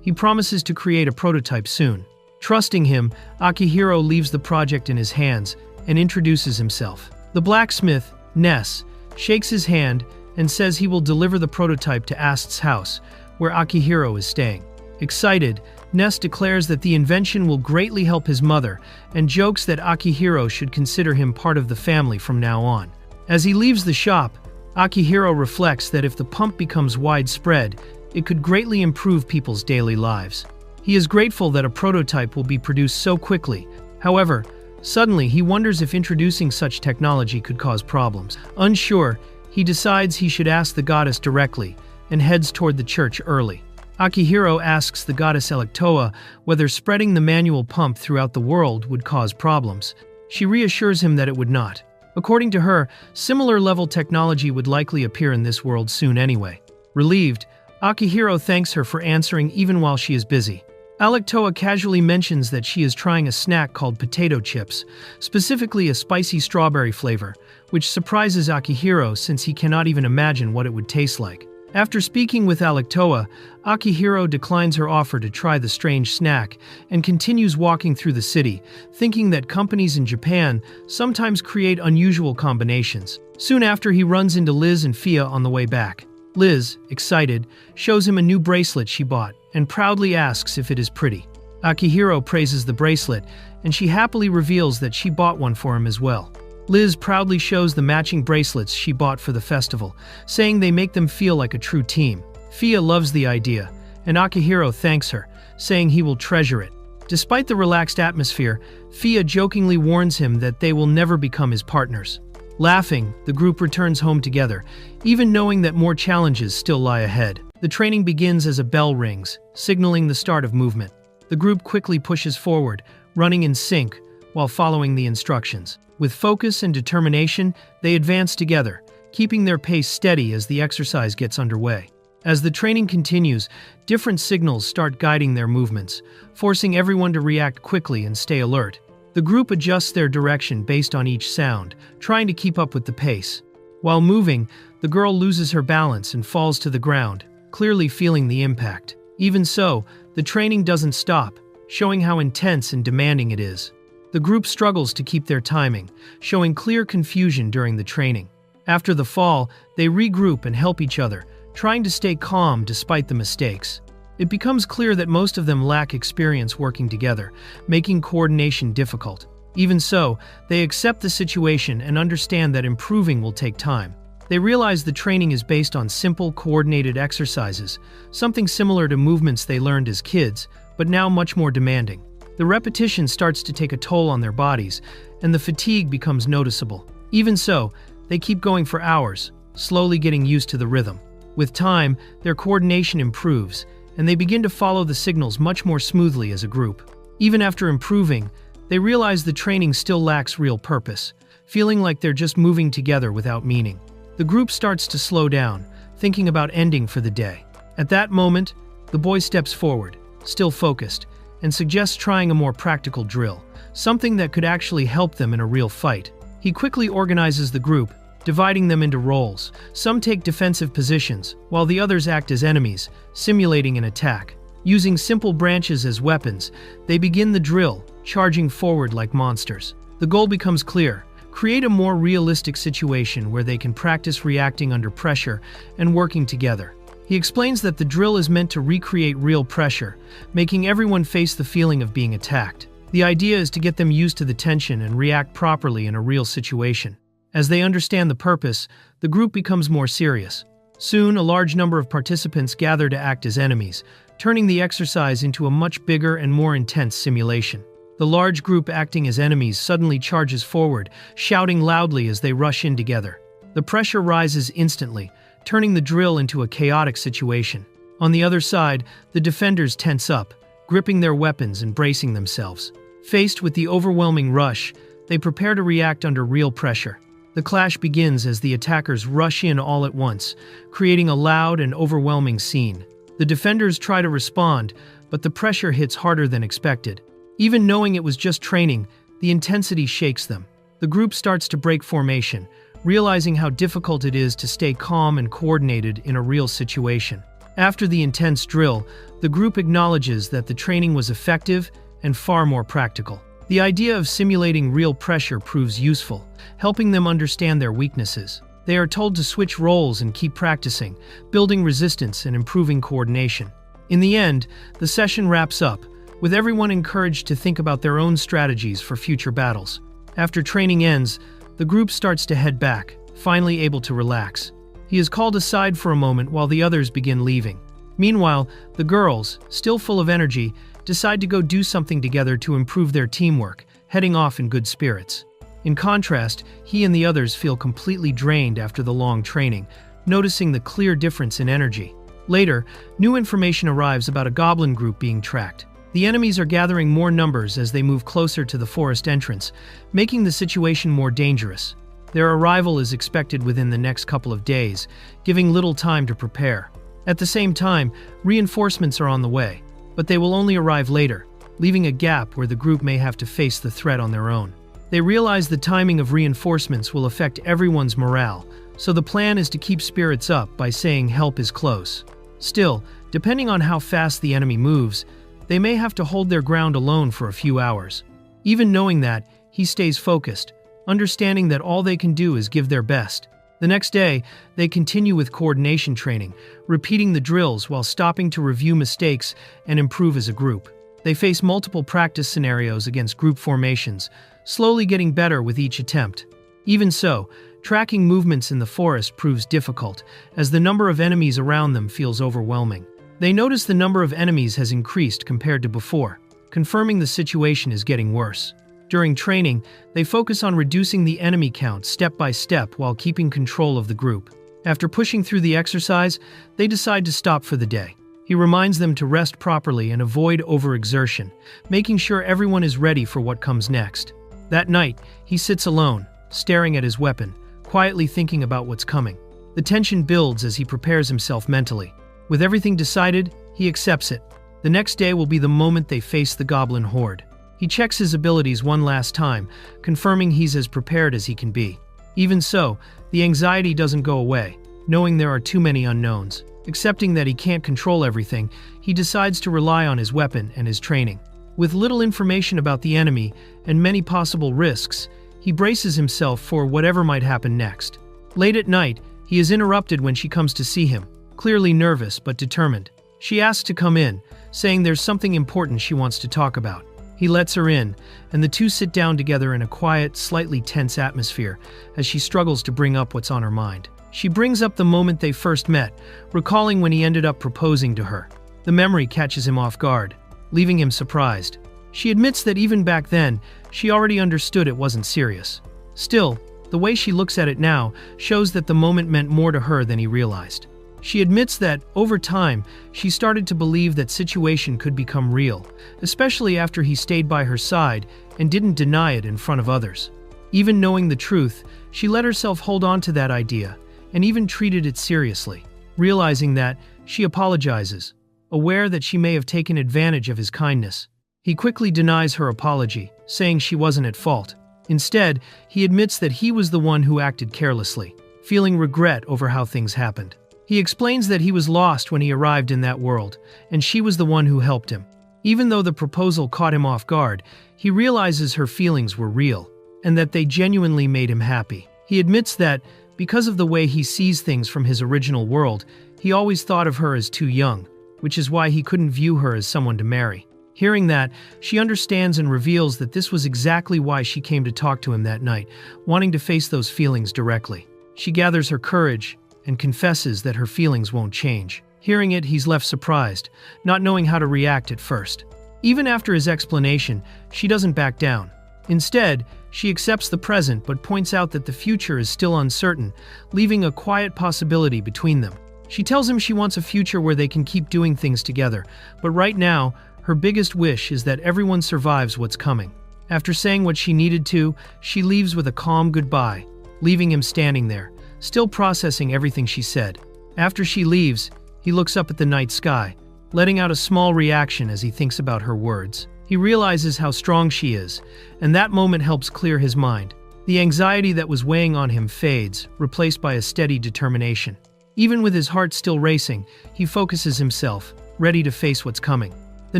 He promises to create a prototype soon. Trusting him, Akihiro leaves the project in his hands and introduces himself. The blacksmith, Ness, shakes his hand and says he will deliver the prototype to Ast's house, where Akihiro is staying. Excited, Ness declares that the invention will greatly help his mother and jokes that Akihiro should consider him part of the family from now on. As he leaves the shop, Akihiro reflects that if the pump becomes widespread, it could greatly improve people's daily lives. He is grateful that a prototype will be produced so quickly. However, suddenly he wonders if introducing such technology could cause problems. Unsure, he decides he should ask the goddess directly and heads toward the church early. Akihiro asks the goddess Electoa whether spreading the manual pump throughout the world would cause problems. She reassures him that it would not. According to her, similar level technology would likely appear in this world soon anyway. Relieved, Akihiro thanks her for answering even while she is busy. Electoa casually mentions that she is trying a snack called potato chips, specifically a spicy strawberry flavor, which surprises Akihiro since he cannot even imagine what it would taste like. After speaking with Electoa, Akihiro declines her offer to try the strange snack and continues walking through the city, thinking that companies in Japan sometimes create unusual combinations. Soon after, he runs into Liz and Fia on the way back. Liz, excited, shows him a new bracelet she bought and proudly asks if it is pretty. Akihiro praises the bracelet, and she happily reveals that she bought one for him as well. Liz proudly shows the matching bracelets she bought for the festival, saying they make them feel like a true team. Fia loves the idea, and Akihiro thanks her, saying he will treasure it. Despite the relaxed atmosphere, Fia jokingly warns him that they will never become his partners. Laughing, the group returns home together, even knowing that more challenges still lie ahead. The training begins as a bell rings, signaling the start of movement. The group quickly pushes forward, running in sync while following the instructions. With focus and determination, they advance together, keeping their pace steady as the exercise gets underway. As the training continues, different signals start guiding their movements, forcing everyone to react quickly and stay alert. The group adjusts their direction based on each sound, trying to keep up with the pace. While moving, the girl loses her balance and falls to the ground, clearly feeling the impact. Even so, the training doesn't stop, showing how intense and demanding it is. The group struggles to keep their timing, showing clear confusion during the training. After the fall, they regroup and help each other, trying to stay calm despite the mistakes. It becomes clear that most of them lack experience working together, making coordination difficult. Even so, they accept the situation and understand that improving will take time. They realize the training is based on simple, coordinated exercises, something similar to movements they learned as kids, but now much more demanding. The repetition starts to take a toll on their bodies, and the fatigue becomes noticeable. Even so, they keep going for hours, slowly getting used to the rhythm. With time, their coordination improves, and they begin to follow the signals much more smoothly as a group. Even after improving, they realize the training still lacks real purpose, feeling like they're just moving together without meaning. The group starts to slow down, thinking about ending for the day. At that moment, the boy steps forward, still focused, and suggests trying a more practical drill, something that could actually help them in a real fight. He quickly organizes the group, dividing them into roles. Some take defensive positions, while the others act as enemies, simulating an attack. Using simple branches as weapons, they begin the drill, charging forward like monsters. The goal becomes clear: create a more realistic situation where they can practice reacting under pressure and working together. He explains that the drill is meant to recreate real pressure, making everyone face the feeling of being attacked. The idea is to get them used to the tension and react properly in a real situation. As they understand the purpose, the group becomes more serious. Soon, a large number of participants gather to act as enemies, turning the exercise into a much bigger and more intense simulation. The large group acting as enemies suddenly charges forward, shouting loudly as they rush in together. The pressure rises instantly, turning the drill into a chaotic situation. On the other side, the defenders tense up, gripping their weapons and bracing themselves. Faced with the overwhelming rush, they prepare to react under real pressure. The clash begins as the attackers rush in all at once, creating a loud and overwhelming scene. The defenders try to respond, but the pressure hits harder than expected. Even knowing it was just training, the intensity shakes them. The group starts to break formation, realizing how difficult it is to stay calm and coordinated in a real situation. After the intense drill, the group acknowledges that the training was effective and far more practical. The idea of simulating real pressure proves useful, helping them understand their weaknesses. They are told to switch roles and keep practicing, building resistance and improving coordination. In the end, the session wraps up, with everyone encouraged to think about their own strategies for future battles. After training ends, the group starts to head back, finally able to relax. He is called aside for a moment while the others begin leaving. Meanwhile, the girls, still full of energy, decide to go do something together to improve their teamwork, heading off in good spirits. In contrast, he and the others feel completely drained after the long training, noticing the clear difference in energy. Later, new information arrives about a goblin group being tracked. The enemies are gathering more numbers as they move closer to the forest entrance, making the situation more dangerous. Their arrival is expected within the next couple of days, giving little time to prepare. At the same time, reinforcements are on the way, but they will only arrive later, leaving a gap where the group may have to face the threat on their own. They realize the timing of reinforcements will affect everyone's morale, so the plan is to keep spirits up by saying help is close. Still, depending on how fast the enemy moves, they may have to hold their ground alone for a few hours. Even knowing that, he stays focused, understanding that all they can do is give their best. The next day, they continue with coordination training, repeating the drills while stopping to review mistakes and improve as a group. They face multiple practice scenarios against group formations, slowly getting better with each attempt. Even so, tracking movements in the forest proves difficult, as the number of enemies around them feels overwhelming. They notice the number of enemies has increased compared to before, confirming the situation is getting worse. During training, they focus on reducing the enemy count step by step while keeping control of the group. After pushing through the exercise, they decide to stop for the day. He reminds them to rest properly and avoid overexertion, making sure everyone is ready for what comes next. That night, he sits alone, staring at his weapon, quietly thinking about what's coming. The tension builds as he prepares himself mentally. With everything decided, he accepts it. The next day will be the moment they face the goblin horde. He checks his abilities one last time, confirming he's as prepared as he can be. Even so, the anxiety doesn't go away, knowing there are too many unknowns. Accepting that he can't control everything, he decides to rely on his weapon and his training. With little information about the enemy and many possible risks, he braces himself for whatever might happen next. Late at night, he is interrupted when she comes to see him, clearly nervous but determined. She asks to come in, saying there's something important she wants to talk about. He lets her in, and the two sit down together in a quiet, slightly tense atmosphere as she struggles to bring up what's on her mind. She brings up the moment they first met, recalling when he ended up proposing to her. The memory catches him off guard, leaving him surprised. She admits that even back then, she already understood it wasn't serious. Still, the way she looks at it now shows that the moment meant more to her than he realized. She admits that, over time, she started to believe that situation could become real, especially after he stayed by her side and didn't deny it in front of others. Even knowing the truth, she let herself hold on to that idea, and even treated it seriously. Realizing that, she apologizes, aware that she may have taken advantage of his kindness. He quickly denies her apology, saying she wasn't at fault. Instead, he admits that he was the one who acted carelessly, feeling regret over how things happened. He explains that he was lost when he arrived in that world, and she was the one who helped him. Even though the proposal caught him off guard, he realizes her feelings were real, and that they genuinely made him happy. He admits that, because of the way he sees things from his original world, he always thought of her as too young, which is why he couldn't view her as someone to marry. Hearing that, she understands and reveals that this was exactly why she came to talk to him that night, wanting to face those feelings directly. She gathers her courage and confesses that her feelings won't change. Hearing it, he's left surprised, not knowing how to react at first. Even after his explanation, she doesn't back down. Instead, she accepts the present but points out that the future is still uncertain, leaving a quiet possibility between them. She tells him she wants a future where they can keep doing things together, but right now, her biggest wish is that everyone survives what's coming. After saying what she needed to, she leaves with a calm goodbye, leaving him standing there, still processing everything she said. After she leaves, he looks up at the night sky, letting out a small reaction as he thinks about her words. He realizes how strong she is, and that moment helps clear his mind. The anxiety that was weighing on him fades, replaced by a steady determination. Even with his heart still racing, he focuses himself, ready to face what's coming. The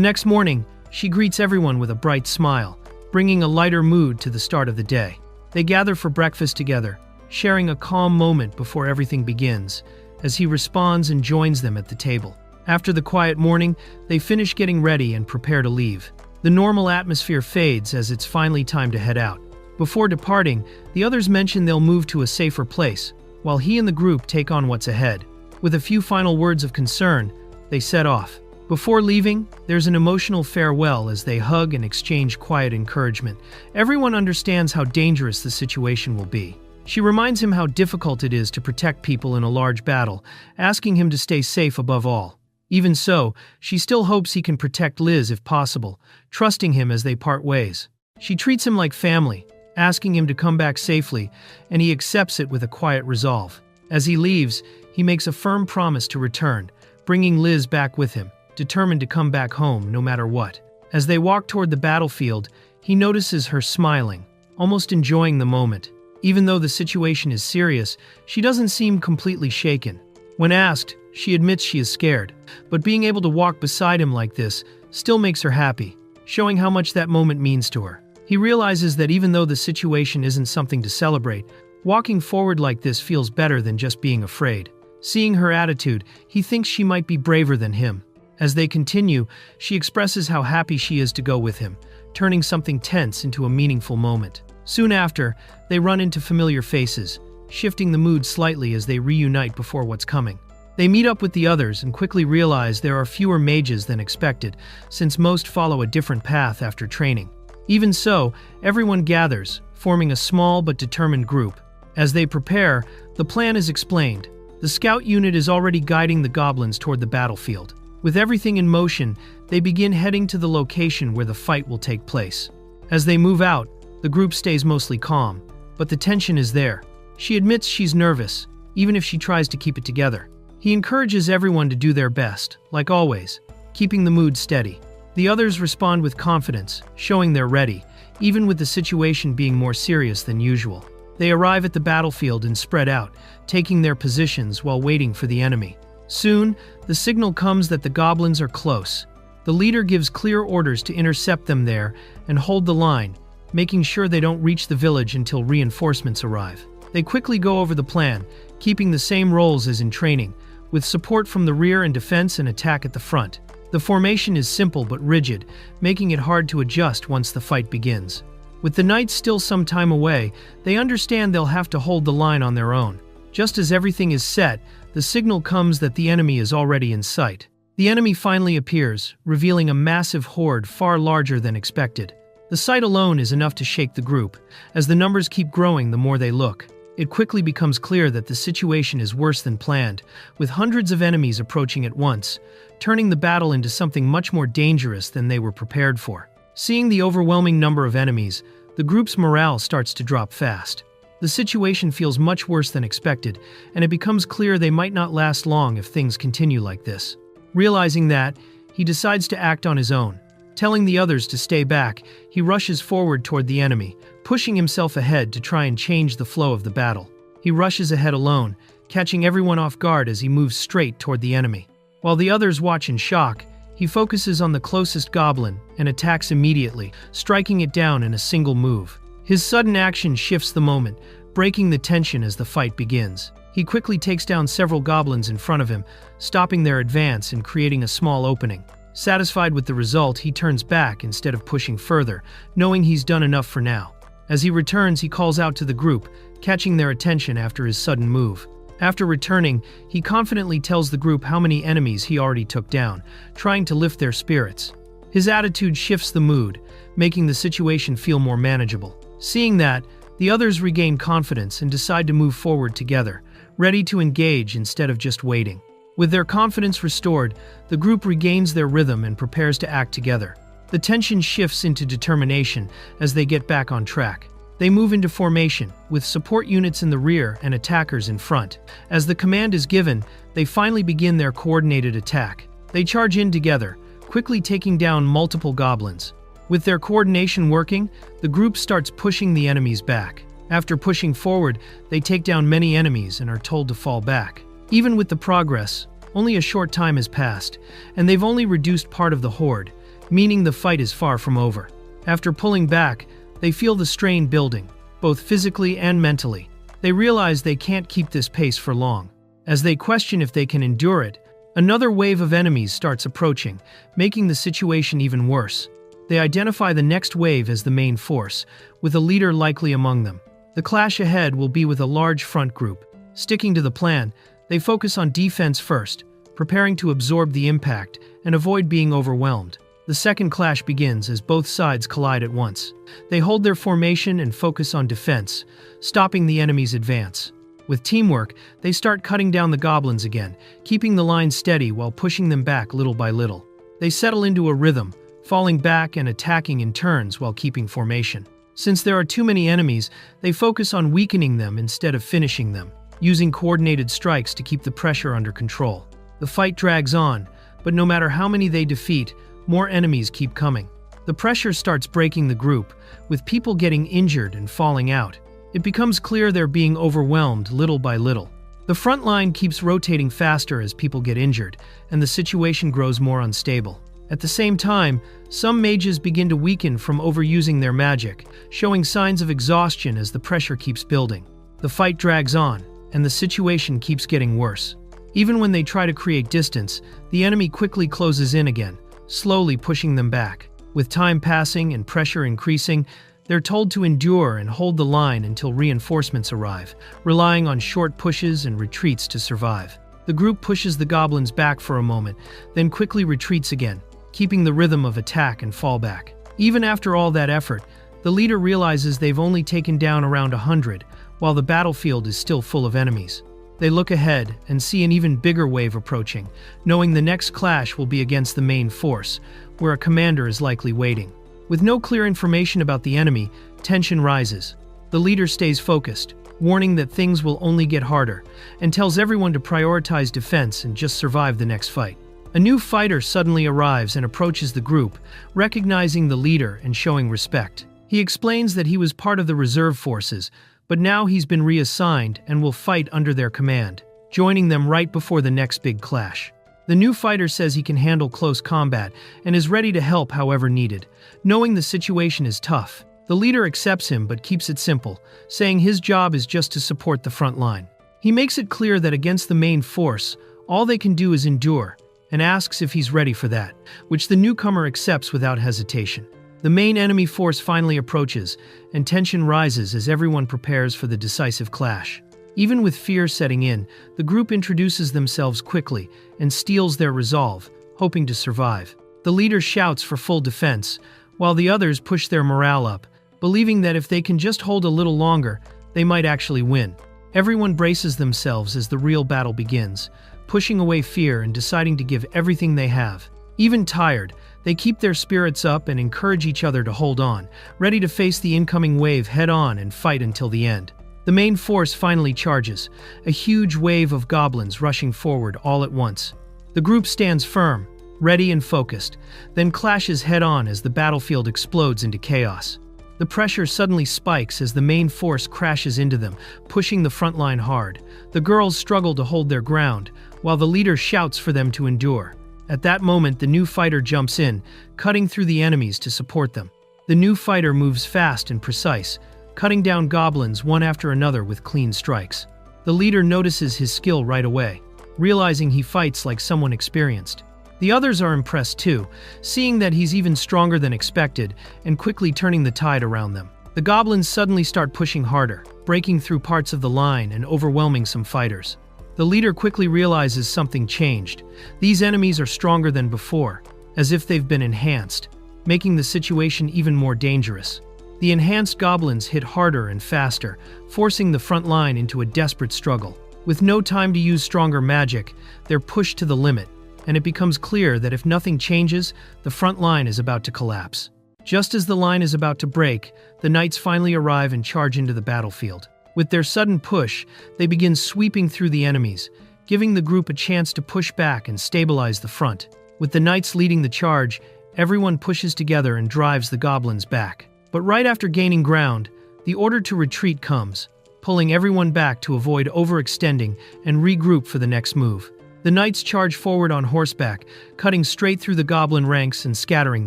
next morning, she greets everyone with a bright smile, bringing a lighter mood to the start of the day. They gather for breakfast together, sharing a calm moment before everything begins, as he responds and joins them at the table. After the quiet morning, they finish getting ready and prepare to leave. The normal atmosphere fades as it's finally time to head out. Before departing, the others mention they'll move to a safer place, while he and the group take on what's ahead. With a few final words of concern, they set off. Before leaving, there's an emotional farewell as they hug and exchange quiet encouragement. Everyone understands how dangerous the situation will be. She reminds him how difficult it is to protect people in a large battle, asking him to stay safe above all. Even so, she still hopes he can protect Liz if possible, trusting him as they part ways. She treats him like family, asking him to come back safely, and he accepts it with a quiet resolve. As he leaves, he makes a firm promise to return, bringing Liz back with him, determined to come back home no matter what. As they walk toward the battlefield, he notices her smiling, almost enjoying the moment. Even though the situation is serious, she doesn't seem completely shaken. When asked, she admits she is scared, but being able to walk beside him like this still makes her happy, showing how much that moment means to her. He realizes that even though the situation isn't something to celebrate, walking forward like this feels better than just being afraid. Seeing her attitude, he thinks she might be braver than him. As they continue, she expresses how happy she is to go with him, turning something tense into a meaningful moment. Soon after, they run into familiar faces, shifting the mood slightly as they reunite before what's coming. They meet up with the others and quickly realize there are fewer mages than expected, since most follow a different path after training. Even so, everyone gathers, forming a small but determined group. As they prepare, the plan is explained. The scout unit is already guiding the goblins toward the battlefield. With everything in motion, they begin heading to the location where the fight will take place. As they move out, the group stays mostly calm, but the tension is there. She admits she's nervous, even if she tries to keep it together. He encourages everyone to do their best, like always, keeping the mood steady. The others respond with confidence, showing they're ready, even with the situation being more serious than usual. They arrive at the battlefield and spread out, taking their positions while waiting for the enemy. Soon, the signal comes that the goblins are close. The leader gives clear orders to intercept them there and hold the line, making sure they don't reach the village until reinforcements arrive. They quickly go over the plan, keeping the same roles as in training, with support from the rear and defense and attack at the front. The formation is simple but rigid, making it hard to adjust once the fight begins. With the knights still some time away, they understand they'll have to hold the line on their own. Just as everything is set, the signal comes that the enemy is already in sight. The enemy finally appears, revealing a massive horde far larger than expected. The sight alone is enough to shake the group. As the numbers keep growing the more they look, it quickly becomes clear that the situation is worse than planned, with hundreds of enemies approaching at once, turning the battle into something much more dangerous than they were prepared for. Seeing the overwhelming number of enemies, the group's morale starts to drop fast. The situation feels much worse than expected, and it becomes clear they might not last long if things continue like this. Realizing that, he decides to act on his own. Telling the others to stay back, he rushes forward toward the enemy, pushing himself ahead to try and change the flow of the battle. He rushes ahead alone, catching everyone off guard as he moves straight toward the enemy. While the others watch in shock, he focuses on the closest goblin and attacks immediately, striking it down in a single move. His sudden action shifts the moment, breaking the tension as the fight begins. He quickly takes down several goblins in front of him, stopping their advance and creating a small opening. Satisfied with the result, he turns back instead of pushing further, knowing he's done enough for now. As he returns, he calls out to the group, catching their attention after his sudden move. After returning, he confidently tells the group how many enemies he already took down, trying to lift their spirits. His attitude shifts the mood, making the situation feel more manageable. Seeing that, the others regain confidence and decide to move forward together, ready to engage instead of just waiting. With their confidence restored, the group regains their rhythm and prepares to act together. The tension shifts into determination as they get back on track. They move into formation, with support units in the rear and attackers in front. As the command is given, they finally begin their coordinated attack. They charge in together, quickly taking down multiple goblins. With their coordination working, the group starts pushing the enemies back. After pushing forward, they take down many enemies and are told to fall back. Even with the progress, only a short time has passed, and they've only reduced part of the horde, meaning the fight is far from over. After pulling back, they feel the strain building, both physically and mentally. They realize they can't keep this pace for long. As they question if they can endure it, another wave of enemies starts approaching, making the situation even worse. They identify the next wave as the main force, with a leader likely among them. The clash ahead will be with a large front group. Sticking to the plan, they focus on defense first, preparing to absorb the impact and avoid being overwhelmed. The second clash begins as both sides collide at once. They hold their formation and focus on defense, stopping the enemy's advance. With teamwork, they start cutting down the goblins again, keeping the line steady while pushing them back little by little. They settle into a rhythm, falling back and attacking in turns while keeping formation. Since there are too many enemies, they focus on weakening them instead of finishing them, using coordinated strikes to keep the pressure under control. The fight drags on, but no matter how many they defeat, more enemies keep coming. The pressure starts breaking the group, with people getting injured and falling out. It becomes clear they're being overwhelmed little by little. The front line keeps rotating faster as people get injured, and the situation grows more unstable. At the same time, some mages begin to weaken from overusing their magic, showing signs of exhaustion as the pressure keeps building. The fight drags on, and the situation keeps getting worse. Even when they try to create distance, the enemy quickly closes in again, slowly pushing them back. With time passing and pressure increasing, they're told to endure and hold the line until reinforcements arrive, relying on short pushes and retreats to survive. The group pushes the goblins back for a moment, then quickly retreats again, keeping the rhythm of attack and fallback. Even after all that effort, the leader realizes they've only taken down around 100, while the battlefield is still full of enemies. They look ahead and see an even bigger wave approaching, knowing the next clash will be against the main force, where a commander is likely waiting. With no clear information about the enemy, tension rises. The leader stays focused, warning that things will only get harder, and tells everyone to prioritize defense and just survive the next fight. A new fighter suddenly arrives and approaches the group, recognizing the leader and showing respect. He explains that he was part of the reserve forces, but now he's been reassigned and will fight under their command, joining them right before the next big clash. The new fighter says he can handle close combat and is ready to help however needed. Knowing the situation is tough, the leader accepts him but keeps it simple, saying his job is just to support the front line. He makes it clear that against the main force, all they can do is endure, and asks if he's ready for that, which the newcomer accepts without hesitation. The main enemy force finally approaches, and tension rises as everyone prepares for the decisive clash. Even with fear setting in, the group introduces themselves quickly and steals their resolve, hoping to survive. The leader shouts for full defense, while the others push their morale up, believing that if they can just hold a little longer, they might actually win. Everyone braces themselves as the real battle begins, pushing away fear and deciding to give everything they have. Even tired, they keep their spirits up and encourage each other to hold on, ready to face the incoming wave head-on and fight until the end. The main force finally charges, a huge wave of goblins rushing forward all at once. The group stands firm, ready and focused, then clashes head-on as the battlefield explodes into chaos. The pressure suddenly spikes as the main force crashes into them, pushing the front line hard. The girls struggle to hold their ground, while the leader shouts for them to endure. At that moment, the new fighter jumps in, cutting through the enemies to support them. The new fighter moves fast and precise, cutting down goblins one after another with clean strikes. The leader notices his skill right away, realizing he fights like someone experienced. The others are impressed too, seeing that he's even stronger than expected and quickly turning the tide around them. The goblins suddenly start pushing harder, breaking through parts of the line and overwhelming some fighters. The leader quickly realizes something changed. These enemies are stronger than before, as if they've been enhanced, making the situation even more dangerous. The enhanced goblins hit harder and faster, forcing the front line into a desperate struggle. With no time to use stronger magic, they're pushed to the limit, and it becomes clear that if nothing changes, the front line is about to collapse. Just as the line is about to break, the knights finally arrive and charge into the battlefield. With their sudden push, they begin sweeping through the enemies, giving the group a chance to push back and stabilize the front. With the knights leading the charge, everyone pushes together and drives the goblins back. But right after gaining ground, the order to retreat comes, pulling everyone back to avoid overextending and regroup for the next move. The knights charge forward on horseback, cutting straight through the goblin ranks and scattering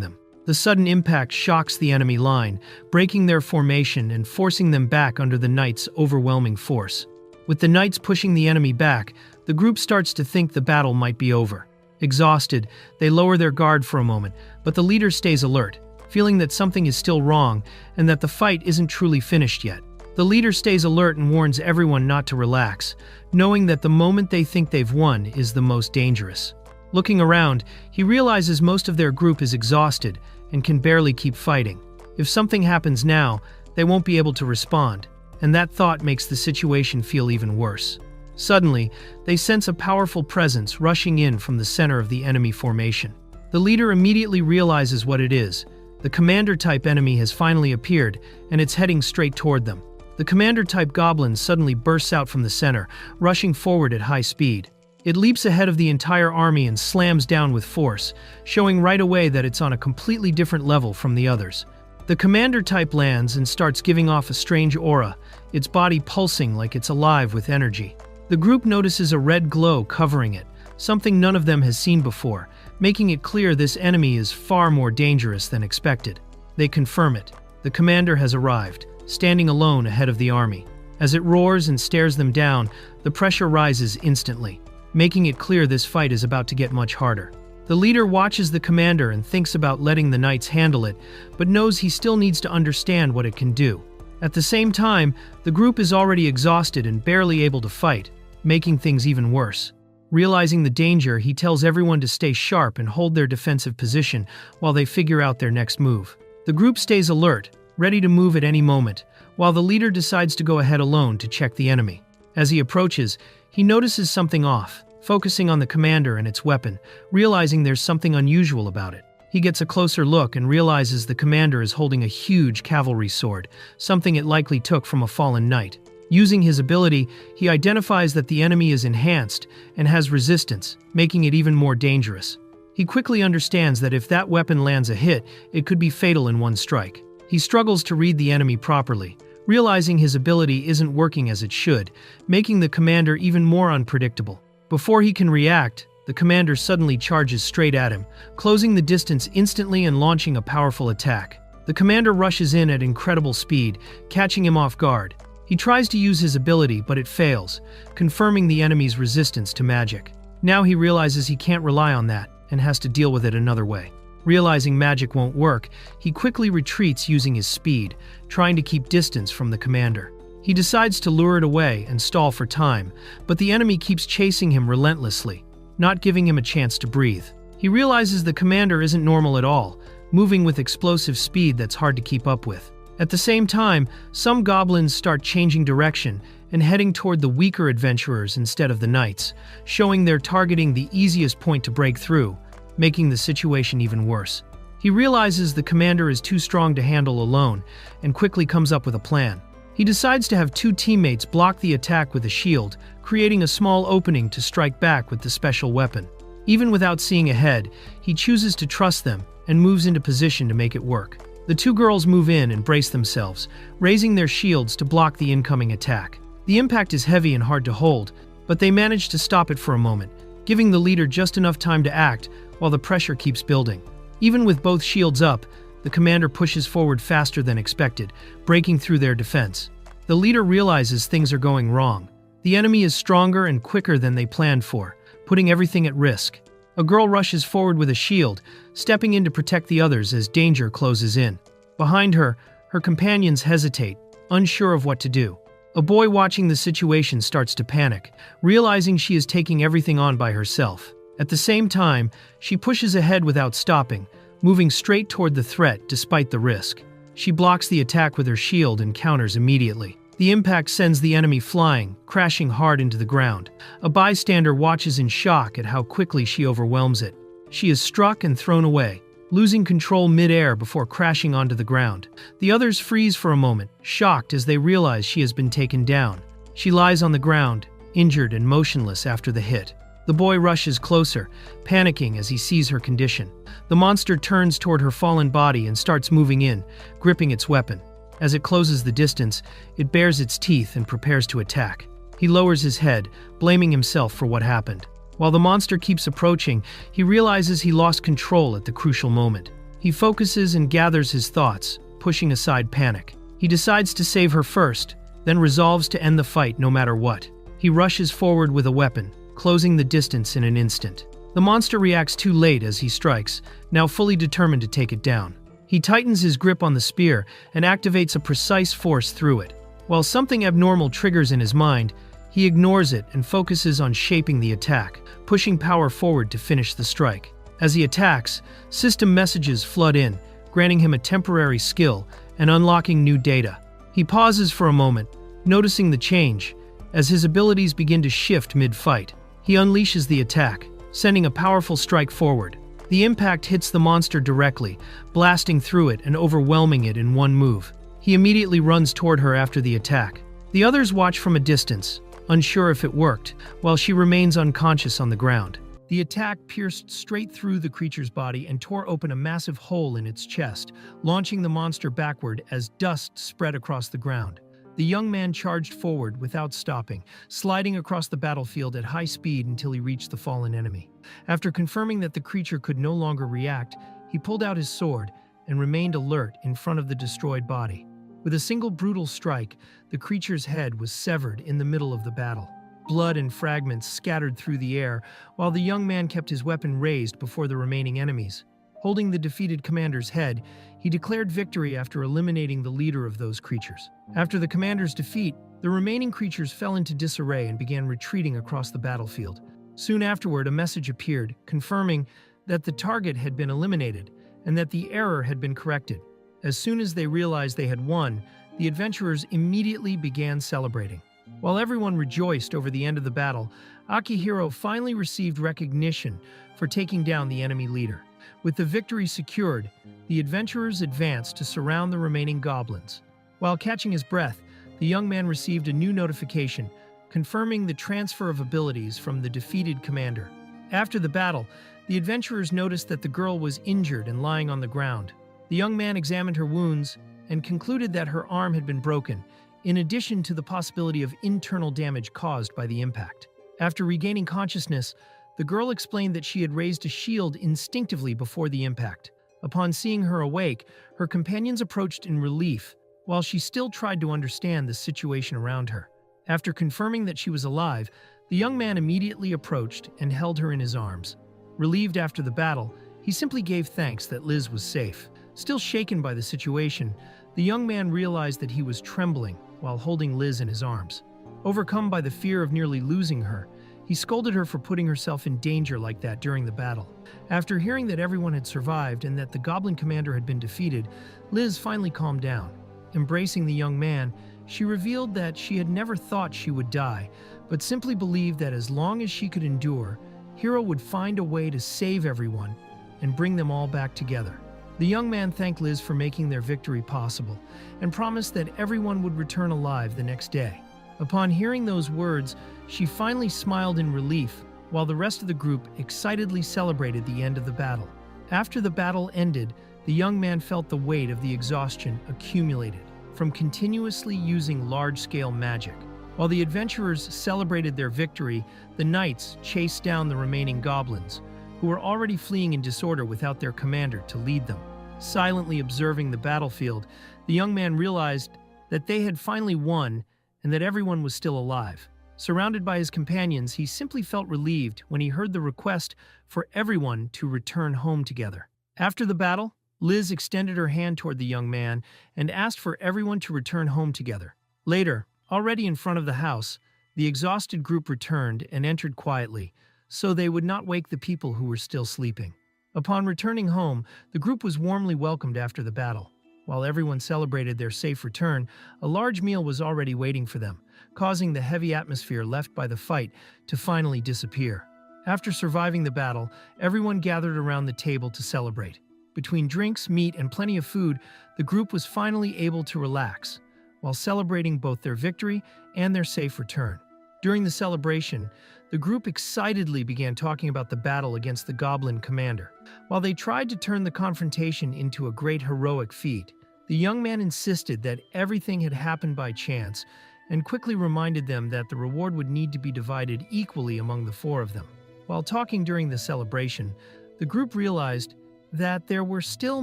them. The sudden impact shocks the enemy line, breaking their formation and forcing them back under the knights' overwhelming force. With the knights pushing the enemy back, the group starts to think the battle might be over. Exhausted, they lower their guard for a moment, but the leader stays alert, feeling that something is still wrong and that the fight isn't truly finished yet. The leader stays alert and warns everyone not to relax, knowing that the moment they think they've won is the most dangerous. Looking around, he realizes most of their group is exhausted and can barely keep fighting. If something happens now, they won't be able to respond, and that thought makes the situation feel even worse. Suddenly, they sense a powerful presence rushing in from the center of the enemy formation. The leader immediately realizes what it is. The commander-type enemy has finally appeared, and it's heading straight toward them. The commander-type goblin suddenly bursts out from the center, rushing forward at high speed. It leaps ahead of the entire army and slams down with force, showing right away that it's on a completely different level from the others. The commander-type lands and starts giving off a strange aura, its body pulsing like it's alive with energy. The group notices a red glow covering it, something none of them has seen before, making it clear this enemy is far more dangerous than expected. They confirm it. The commander has arrived, standing alone ahead of the army. As it roars and stares them down, the pressure rises instantly, making it clear this fight is about to get much harder. The leader watches the commander and thinks about letting the knights handle it, but knows he still needs to understand what it can do. At the same time, the group is already exhausted and barely able to fight, making things even worse. Realizing the danger, he tells everyone to stay sharp and hold their defensive position while they figure out their next move. The group stays alert, ready to move at any moment, while the leader decides to go ahead alone to check the enemy. As he approaches, he notices something off, focusing on the commander and its weapon, realizing there's something unusual about it. He gets a closer look and realizes the commander is holding a huge cavalry sword, something it likely took from a fallen knight. Using his ability, he identifies that the enemy is enhanced and has resistance, making it even more dangerous. He quickly understands that if that weapon lands a hit, it could be fatal in one strike. He struggles to read the enemy properly, realizing his ability isn't working as it should, making the commander even more unpredictable. Before he can react, the commander suddenly charges straight at him, closing the distance instantly and launching a powerful attack. The commander rushes in at incredible speed, catching him off guard. He tries to use his ability, but it fails, confirming the enemy's resistance to magic. Now he realizes he can't rely on that and has to deal with it another way. Realizing magic won't work, he quickly retreats using his speed, trying to keep distance from the commander. He decides to lure it away and stall for time, but the enemy keeps chasing him relentlessly, not giving him a chance to breathe. He realizes the commander isn't normal at all, moving with explosive speed that's hard to keep up with. At the same time, some goblins start changing direction and heading toward the weaker adventurers instead of the knights, showing they're targeting the easiest point to break through, making the situation even worse. He realizes the commander is too strong to handle alone and quickly comes up with a plan. He decides to have two teammates block the attack with a shield, creating a small opening to strike back with the special weapon. Even without seeing ahead, he chooses to trust them and moves into position to make it work. The two girls move in and brace themselves, raising their shields to block the incoming attack. The impact is heavy and hard to hold, but they manage to stop it for a moment, giving the leader just enough time to act while the pressure keeps building. Even with both shields up, the commander pushes forward faster than expected, breaking through their defense. The leader realizes things are going wrong. The enemy is stronger and quicker than they planned for, putting everything at risk. A girl rushes forward with a shield, stepping in to protect the others as danger closes in. Behind her, her companions hesitate, unsure of what to do. A boy watching the situation starts to panic, realizing she is taking everything on by herself. At the same time, she pushes ahead without stopping, moving straight toward the threat despite the risk. She blocks the attack with her shield and counters immediately. The impact sends the enemy flying, crashing hard into the ground. A bystander watches in shock at how quickly she overwhelms it. She is struck and thrown away, losing control mid-air before crashing onto the ground. The others freeze for a moment, shocked as they realize she has been taken down. She lies on the ground, injured and motionless after the hit. The boy rushes closer, panicking as he sees her condition. The monster turns toward her fallen body and starts moving in, gripping its weapon. As it closes the distance, it bares its teeth and prepares to attack. He lowers his head, blaming himself for what happened. While the monster keeps approaching, he realizes he lost control at the crucial moment. He focuses and gathers his thoughts, pushing aside panic. He decides to save her first, then resolves to end the fight no matter what. He rushes forward with a weapon, closing the distance in an instant. The monster reacts too late as he strikes, now fully determined to take it down. He tightens his grip on the spear and activates a precise force through it. While something abnormal triggers in his mind, he ignores it and focuses on shaping the attack, pushing power forward to finish the strike. As he attacks, system messages flood in, granting him a temporary skill and unlocking new data. He pauses for a moment, noticing the change, as his abilities begin to shift mid-fight. He unleashes the attack, sending a powerful strike forward. The impact hits the monster directly, blasting through it and overwhelming it in one move. He immediately runs toward her after the attack. The others watch from a distance, unsure if it worked, while she remains unconscious on the ground. The attack pierced straight through the creature's body and tore open a massive hole in its chest, launching the monster backward as dust spread across the ground. The young man charged forward without stopping, sliding across the battlefield at high speed until he reached the fallen enemy. After confirming that the creature could no longer react, he pulled out his sword and remained alert in front of the destroyed body. With a single brutal strike, the creature's head was severed in the middle of the battle. Blood and fragments scattered through the air, while the young man kept his weapon raised before the remaining enemies. Holding the defeated commander's head, he declared victory after eliminating the leader of those creatures. After the commander's defeat, the remaining creatures fell into disarray and began retreating across the battlefield. Soon afterward, a message appeared, confirming that the target had been eliminated and that the error had been corrected. As soon as they realized they had won, the adventurers immediately began celebrating. While everyone rejoiced over the end of the battle, Akihiro finally received recognition for taking down the enemy leader. With the victory secured, the adventurers advanced to surround the remaining goblins. While catching his breath, the young man received a new notification, confirming the transfer of abilities from the defeated commander. After the battle, the adventurers noticed that the girl was injured and lying on the ground. The young man examined her wounds and concluded that her arm had been broken, in addition to the possibility of internal damage caused by the impact. After regaining consciousness, the girl explained that she had raised a shield instinctively before the impact. Upon seeing her awake, her companions approached in relief, while she still tried to understand the situation around her. After confirming that she was alive, the young man immediately approached and held her in his arms. Relieved after the battle, he simply gave thanks that Liz was safe. Still shaken by the situation, the young man realized that he was trembling while holding Liz in his arms. Overcome by the fear of nearly losing her, he scolded her for putting herself in danger like that during the battle. After hearing that everyone had survived and that the goblin commander had been defeated, Liz finally calmed down. Embracing the young man, she revealed that she had never thought she would die, but simply believed that as long as she could endure, Hiro would find a way to save everyone and bring them all back together. The young man thanked Liz for making their victory possible and promised that everyone would return alive the next day. Upon hearing those words, she finally smiled in relief, while the rest of the group excitedly celebrated the end of the battle. After the battle ended, the young man felt the weight of the exhaustion accumulated from continuously using large-scale magic. While the adventurers celebrated their victory, the knights chased down the remaining goblins, who were already fleeing in disorder without their commander to lead them. Silently observing the battlefield, the young man realized that they had finally won and that everyone was still alive. Surrounded by his companions, he simply felt relieved when he heard the request for everyone to return home together. After the battle, Liz extended her hand toward the young man and asked for everyone to return home together. Later, already in front of the house, the exhausted group returned and entered quietly, so they would not wake the people who were still sleeping. Upon returning home, the group was warmly welcomed after the battle. While everyone celebrated their safe return, a large meal was already waiting for them, causing the heavy atmosphere left by the fight to finally disappear. After surviving the battle, everyone gathered around the table to celebrate. Between drinks, meat, and plenty of food, the group was finally able to relax, while celebrating both their victory and their safe return. During the celebration, the group excitedly began talking about the battle against the goblin commander. While they tried to turn the confrontation into a great heroic feat, the young man insisted that everything had happened by chance and quickly reminded them that the reward would need to be divided equally among the four of them. While talking during the celebration, the group realized that there were still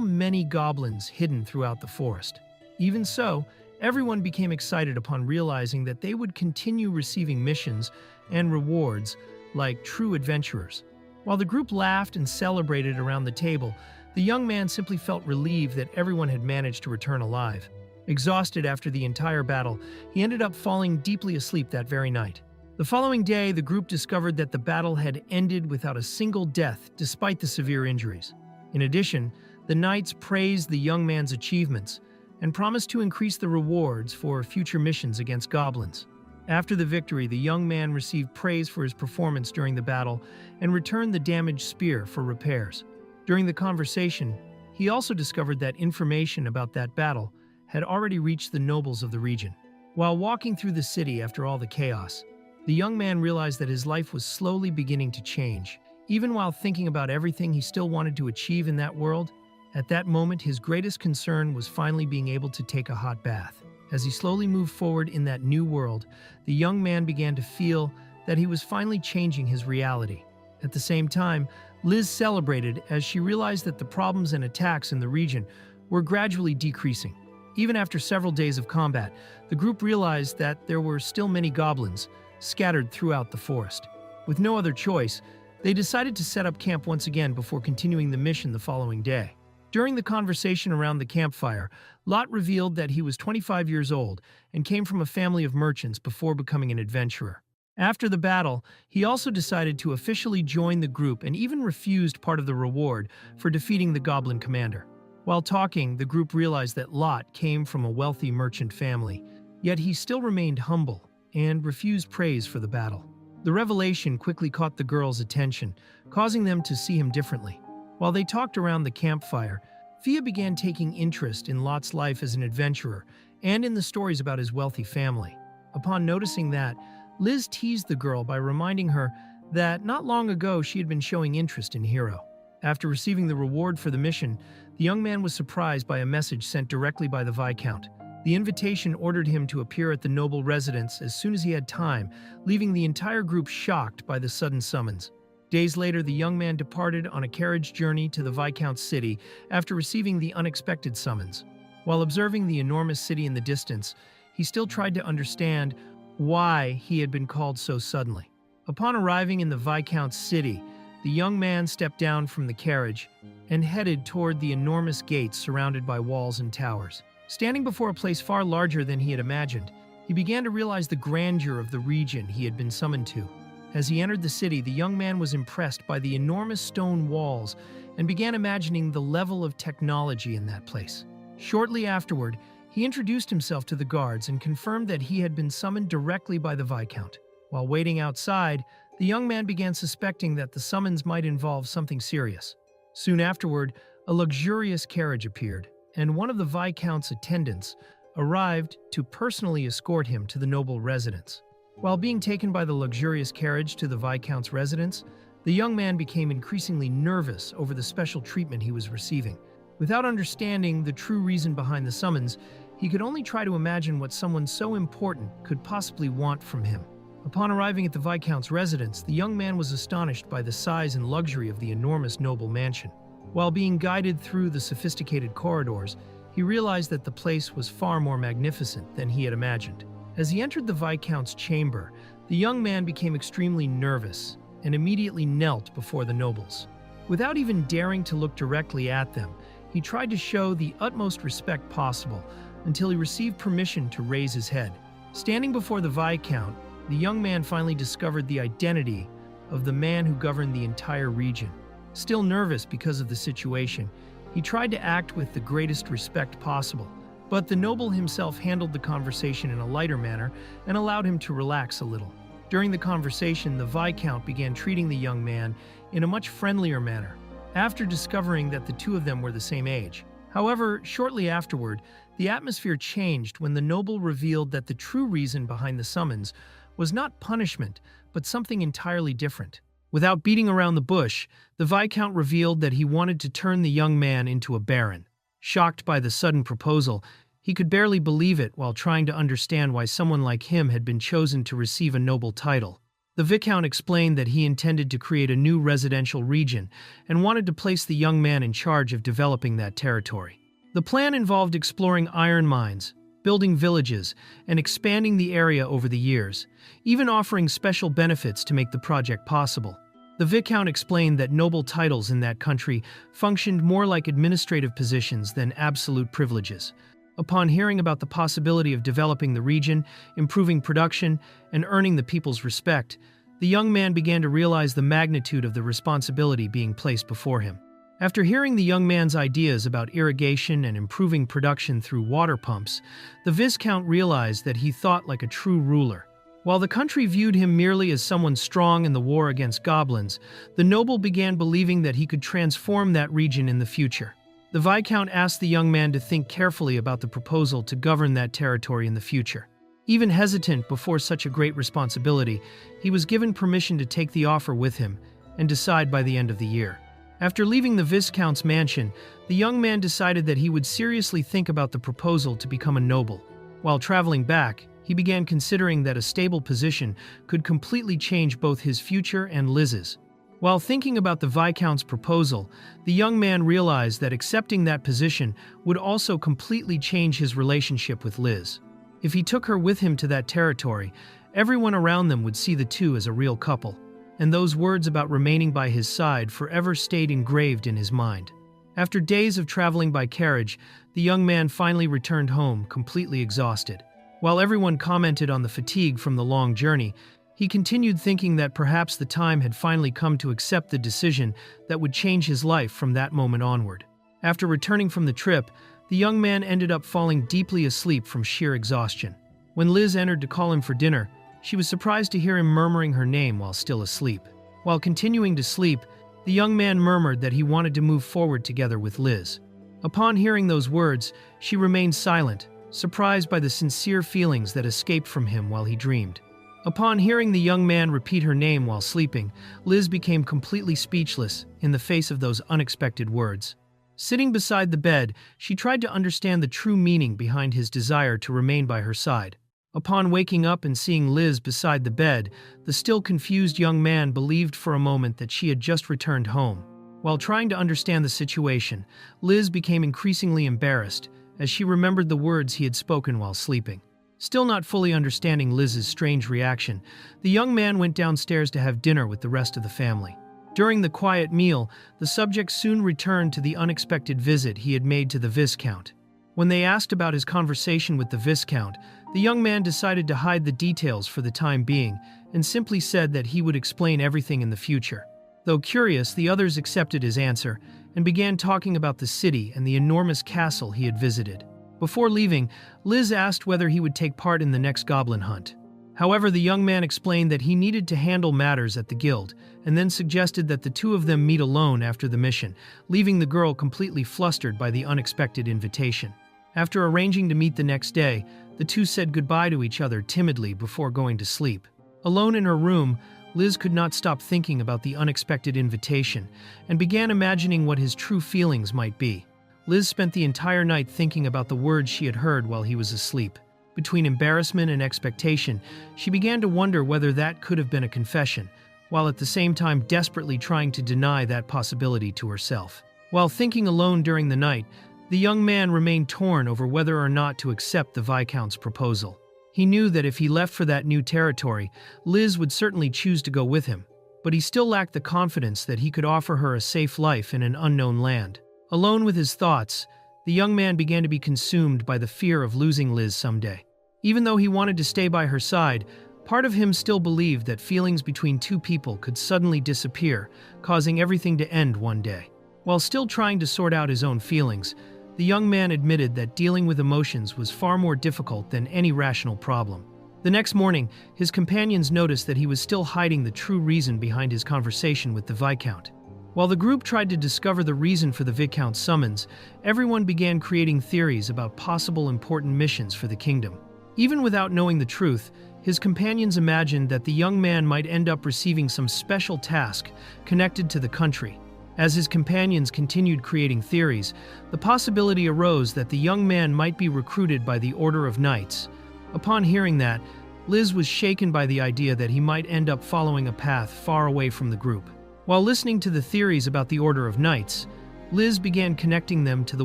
many goblins hidden throughout the forest. Even so, everyone became excited upon realizing that they would continue receiving missions and rewards like true adventurers. While the group laughed and celebrated around the table, the young man simply felt relieved that everyone had managed to return alive. Exhausted after the entire battle, he ended up falling deeply asleep that very night. The following day, the group discovered that the battle had ended without a single death despite the severe injuries. In addition, the knights praised the young man's achievements and promised to increase the rewards for future missions against goblins. After the victory, the young man received praise for his performance during the battle and returned the damaged spear for repairs. During the conversation, he also discovered that information about that battle had already reached the nobles of the region. While walking through the city after all the chaos, the young man realized that his life was slowly beginning to change. Even while thinking about everything he still wanted to achieve in that world, at that moment his greatest concern was finally being able to take a hot bath. As he slowly moved forward in that new world, the young man began to feel that he was finally changing his reality. At the same time, Liz celebrated as she realized that the problems and attacks in the region were gradually decreasing. Even after several days of combat, the group realized that there were still many goblins scattered throughout the forest. With no other choice, they decided to set up camp once again before continuing the mission the following day. During the conversation around the campfire, Lot revealed that he was 25 years old and came from a family of merchants before becoming an adventurer. After the battle, he also decided to officially join the group and even refused part of the reward for defeating the goblin commander. While talking, the group realized that Lot came from a wealthy merchant family, yet he still remained humble and refused praise for the battle. The revelation quickly caught the girls' attention, causing them to see him differently. While they talked around the campfire, Fia began taking interest in Lot's life as an adventurer and in the stories about his wealthy family. Upon noticing that, Liz teased the girl by reminding her that not long ago she had been showing interest in Hero. After receiving the reward for the mission, the young man was surprised by a message sent directly by the Viscount. The invitation ordered him to appear at the noble residence as soon as he had time, leaving the entire group shocked by the sudden summons. Days later, the young man departed on a carriage journey to the Viscount's city after receiving the unexpected summons. While observing the enormous city in the distance, he still tried to understand why he had been called so suddenly. Upon arriving in the Viscount's city, the young man stepped down from the carriage and headed toward the enormous gates surrounded by walls and towers. Standing before a place far larger than he had imagined, he began to realize the grandeur of the region he had been summoned to. As he entered the city, the young man was impressed by the enormous stone walls and began imagining the level of technology in that place. Shortly afterward, he introduced himself to the guards and confirmed that he had been summoned directly by the Viscount. While waiting outside, the young man began suspecting that the summons might involve something serious. Soon afterward, a luxurious carriage appeared, and one of the Viscount's attendants arrived to personally escort him to the noble residence. While being taken by the luxurious carriage to the Viscount's residence, the young man became increasingly nervous over the special treatment he was receiving. Without understanding the true reason behind the summons, he could only try to imagine what someone so important could possibly want from him. Upon arriving at the Viscount's residence, the young man was astonished by the size and luxury of the enormous noble mansion. While being guided through the sophisticated corridors, he realized that the place was far more magnificent than he had imagined. As he entered the Viscount's chamber, the young man became extremely nervous and immediately knelt before the nobles. Without even daring to look directly at them, he tried to show the utmost respect possible until he received permission to raise his head. Standing before the Viscount, the young man finally discovered the identity of the man who governed the entire region. Still nervous because of the situation, he tried to act with the greatest respect possible, but the noble himself handled the conversation in a lighter manner and allowed him to relax a little. During the conversation, the Viscount began treating the young man in a much friendlier manner, after discovering that the two of them were the same age. However, shortly afterward, the atmosphere changed when the noble revealed that the true reason behind the summons was not punishment, but something entirely different. Without beating around the bush, the Viscount revealed that he wanted to turn the young man into a baron. Shocked by the sudden proposal, he could barely believe it while trying to understand why someone like him had been chosen to receive a noble title. The Viscount explained that he intended to create a new residential region and wanted to place the young man in charge of developing that territory. The plan involved exploring iron mines, building villages, and expanding the area over the years, even offering special benefits to make the project possible. The Viscount explained that noble titles in that country functioned more like administrative positions than absolute privileges. Upon hearing about the possibility of developing the region, improving production, and earning the people's respect, the young man began to realize the magnitude of the responsibility being placed before him. After hearing the young man's ideas about irrigation and improving production through water pumps, the Viscount realized that he thought like a true ruler. While the country viewed him merely as someone strong in the war against goblins, the noble began believing that he could transform that region in the future. The Viscount asked the young man to think carefully about the proposal to govern that territory in the future. Even hesitant before such a great responsibility, he was given permission to take the offer with him and decide by the end of the year. After leaving the Viscount's mansion, the young man decided that he would seriously think about the proposal to become a noble. While traveling back, he began considering that a stable position could completely change both his future and Liz's. While thinking about the Viscount's proposal, the young man realized that accepting that position would also completely change his relationship with Liz. If he took her with him to that territory, everyone around them would see the two as a real couple, and those words about remaining by his side forever stayed engraved in his mind. After days of traveling by carriage, the young man finally returned home, completely exhausted. While everyone commented on the fatigue from the long journey, he continued thinking that perhaps the time had finally come to accept the decision that would change his life from that moment onward. After returning from the trip, the young man ended up falling deeply asleep from sheer exhaustion. When Liz entered to call him for dinner, she was surprised to hear him murmuring her name while still asleep. While continuing to sleep, the young man murmured that he wanted to move forward together with Liz. Upon hearing those words, she remained silent, surprised by the sincere feelings that escaped from him while he dreamed. Upon hearing the young man repeat her name while sleeping, Liz became completely speechless in the face of those unexpected words. Sitting beside the bed, she tried to understand the true meaning behind his desire to remain by her side. Upon waking up and seeing Liz beside the bed, the still confused young man believed for a moment that she had just returned home. While trying to understand the situation, Liz became increasingly embarrassed as she remembered the words he had spoken while sleeping. Still not fully understanding Liz's strange reaction, the young man went downstairs to have dinner with the rest of the family. During the quiet meal, the subject soon returned to the unexpected visit he had made to the Viscount. When they asked about his conversation with the Viscount, the young man decided to hide the details for the time being and simply said that he would explain everything in the future. Though curious, the others accepted his answer and began talking about the city and the enormous castle he had visited. Before leaving, Liz asked whether he would take part in the next goblin hunt. However, the young man explained that he needed to handle matters at the guild, and then suggested that the two of them meet alone after the mission, leaving the girl completely flustered by the unexpected invitation. After arranging to meet the next day, the two said goodbye to each other timidly before going to sleep. Alone in her room, Liz could not stop thinking about the unexpected invitation and began imagining what his true feelings might be. Liz spent the entire night thinking about the words she had heard while he was asleep. Between embarrassment and expectation, she began to wonder whether that could have been a confession, while at the same time desperately trying to deny that possibility to herself. While thinking alone during the night, the young man remained torn over whether or not to accept the Viscount's proposal. He knew that if he left for that new territory, Liz would certainly choose to go with him, but he still lacked the confidence that he could offer her a safe life in an unknown land. Alone with his thoughts, the young man began to be consumed by the fear of losing Liz someday. Even though he wanted to stay by her side, part of him still believed that feelings between two people could suddenly disappear, causing everything to end one day. While still trying to sort out his own feelings, the young man admitted that dealing with emotions was far more difficult than any rational problem. The next morning, his companions noticed that he was still hiding the true reason behind his conversation with the Viscount. While the group tried to discover the reason for the Viscount's summons, everyone began creating theories about possible important missions for the kingdom. Even without knowing the truth, his companions imagined that the young man might end up receiving some special task connected to the country. As his companions continued creating theories, the possibility arose that the young man might be recruited by the Order of Knights. Upon hearing that, Liz was shaken by the idea that he might end up following a path far away from the group. While listening to the theories about the Order of Knights, Liz began connecting them to the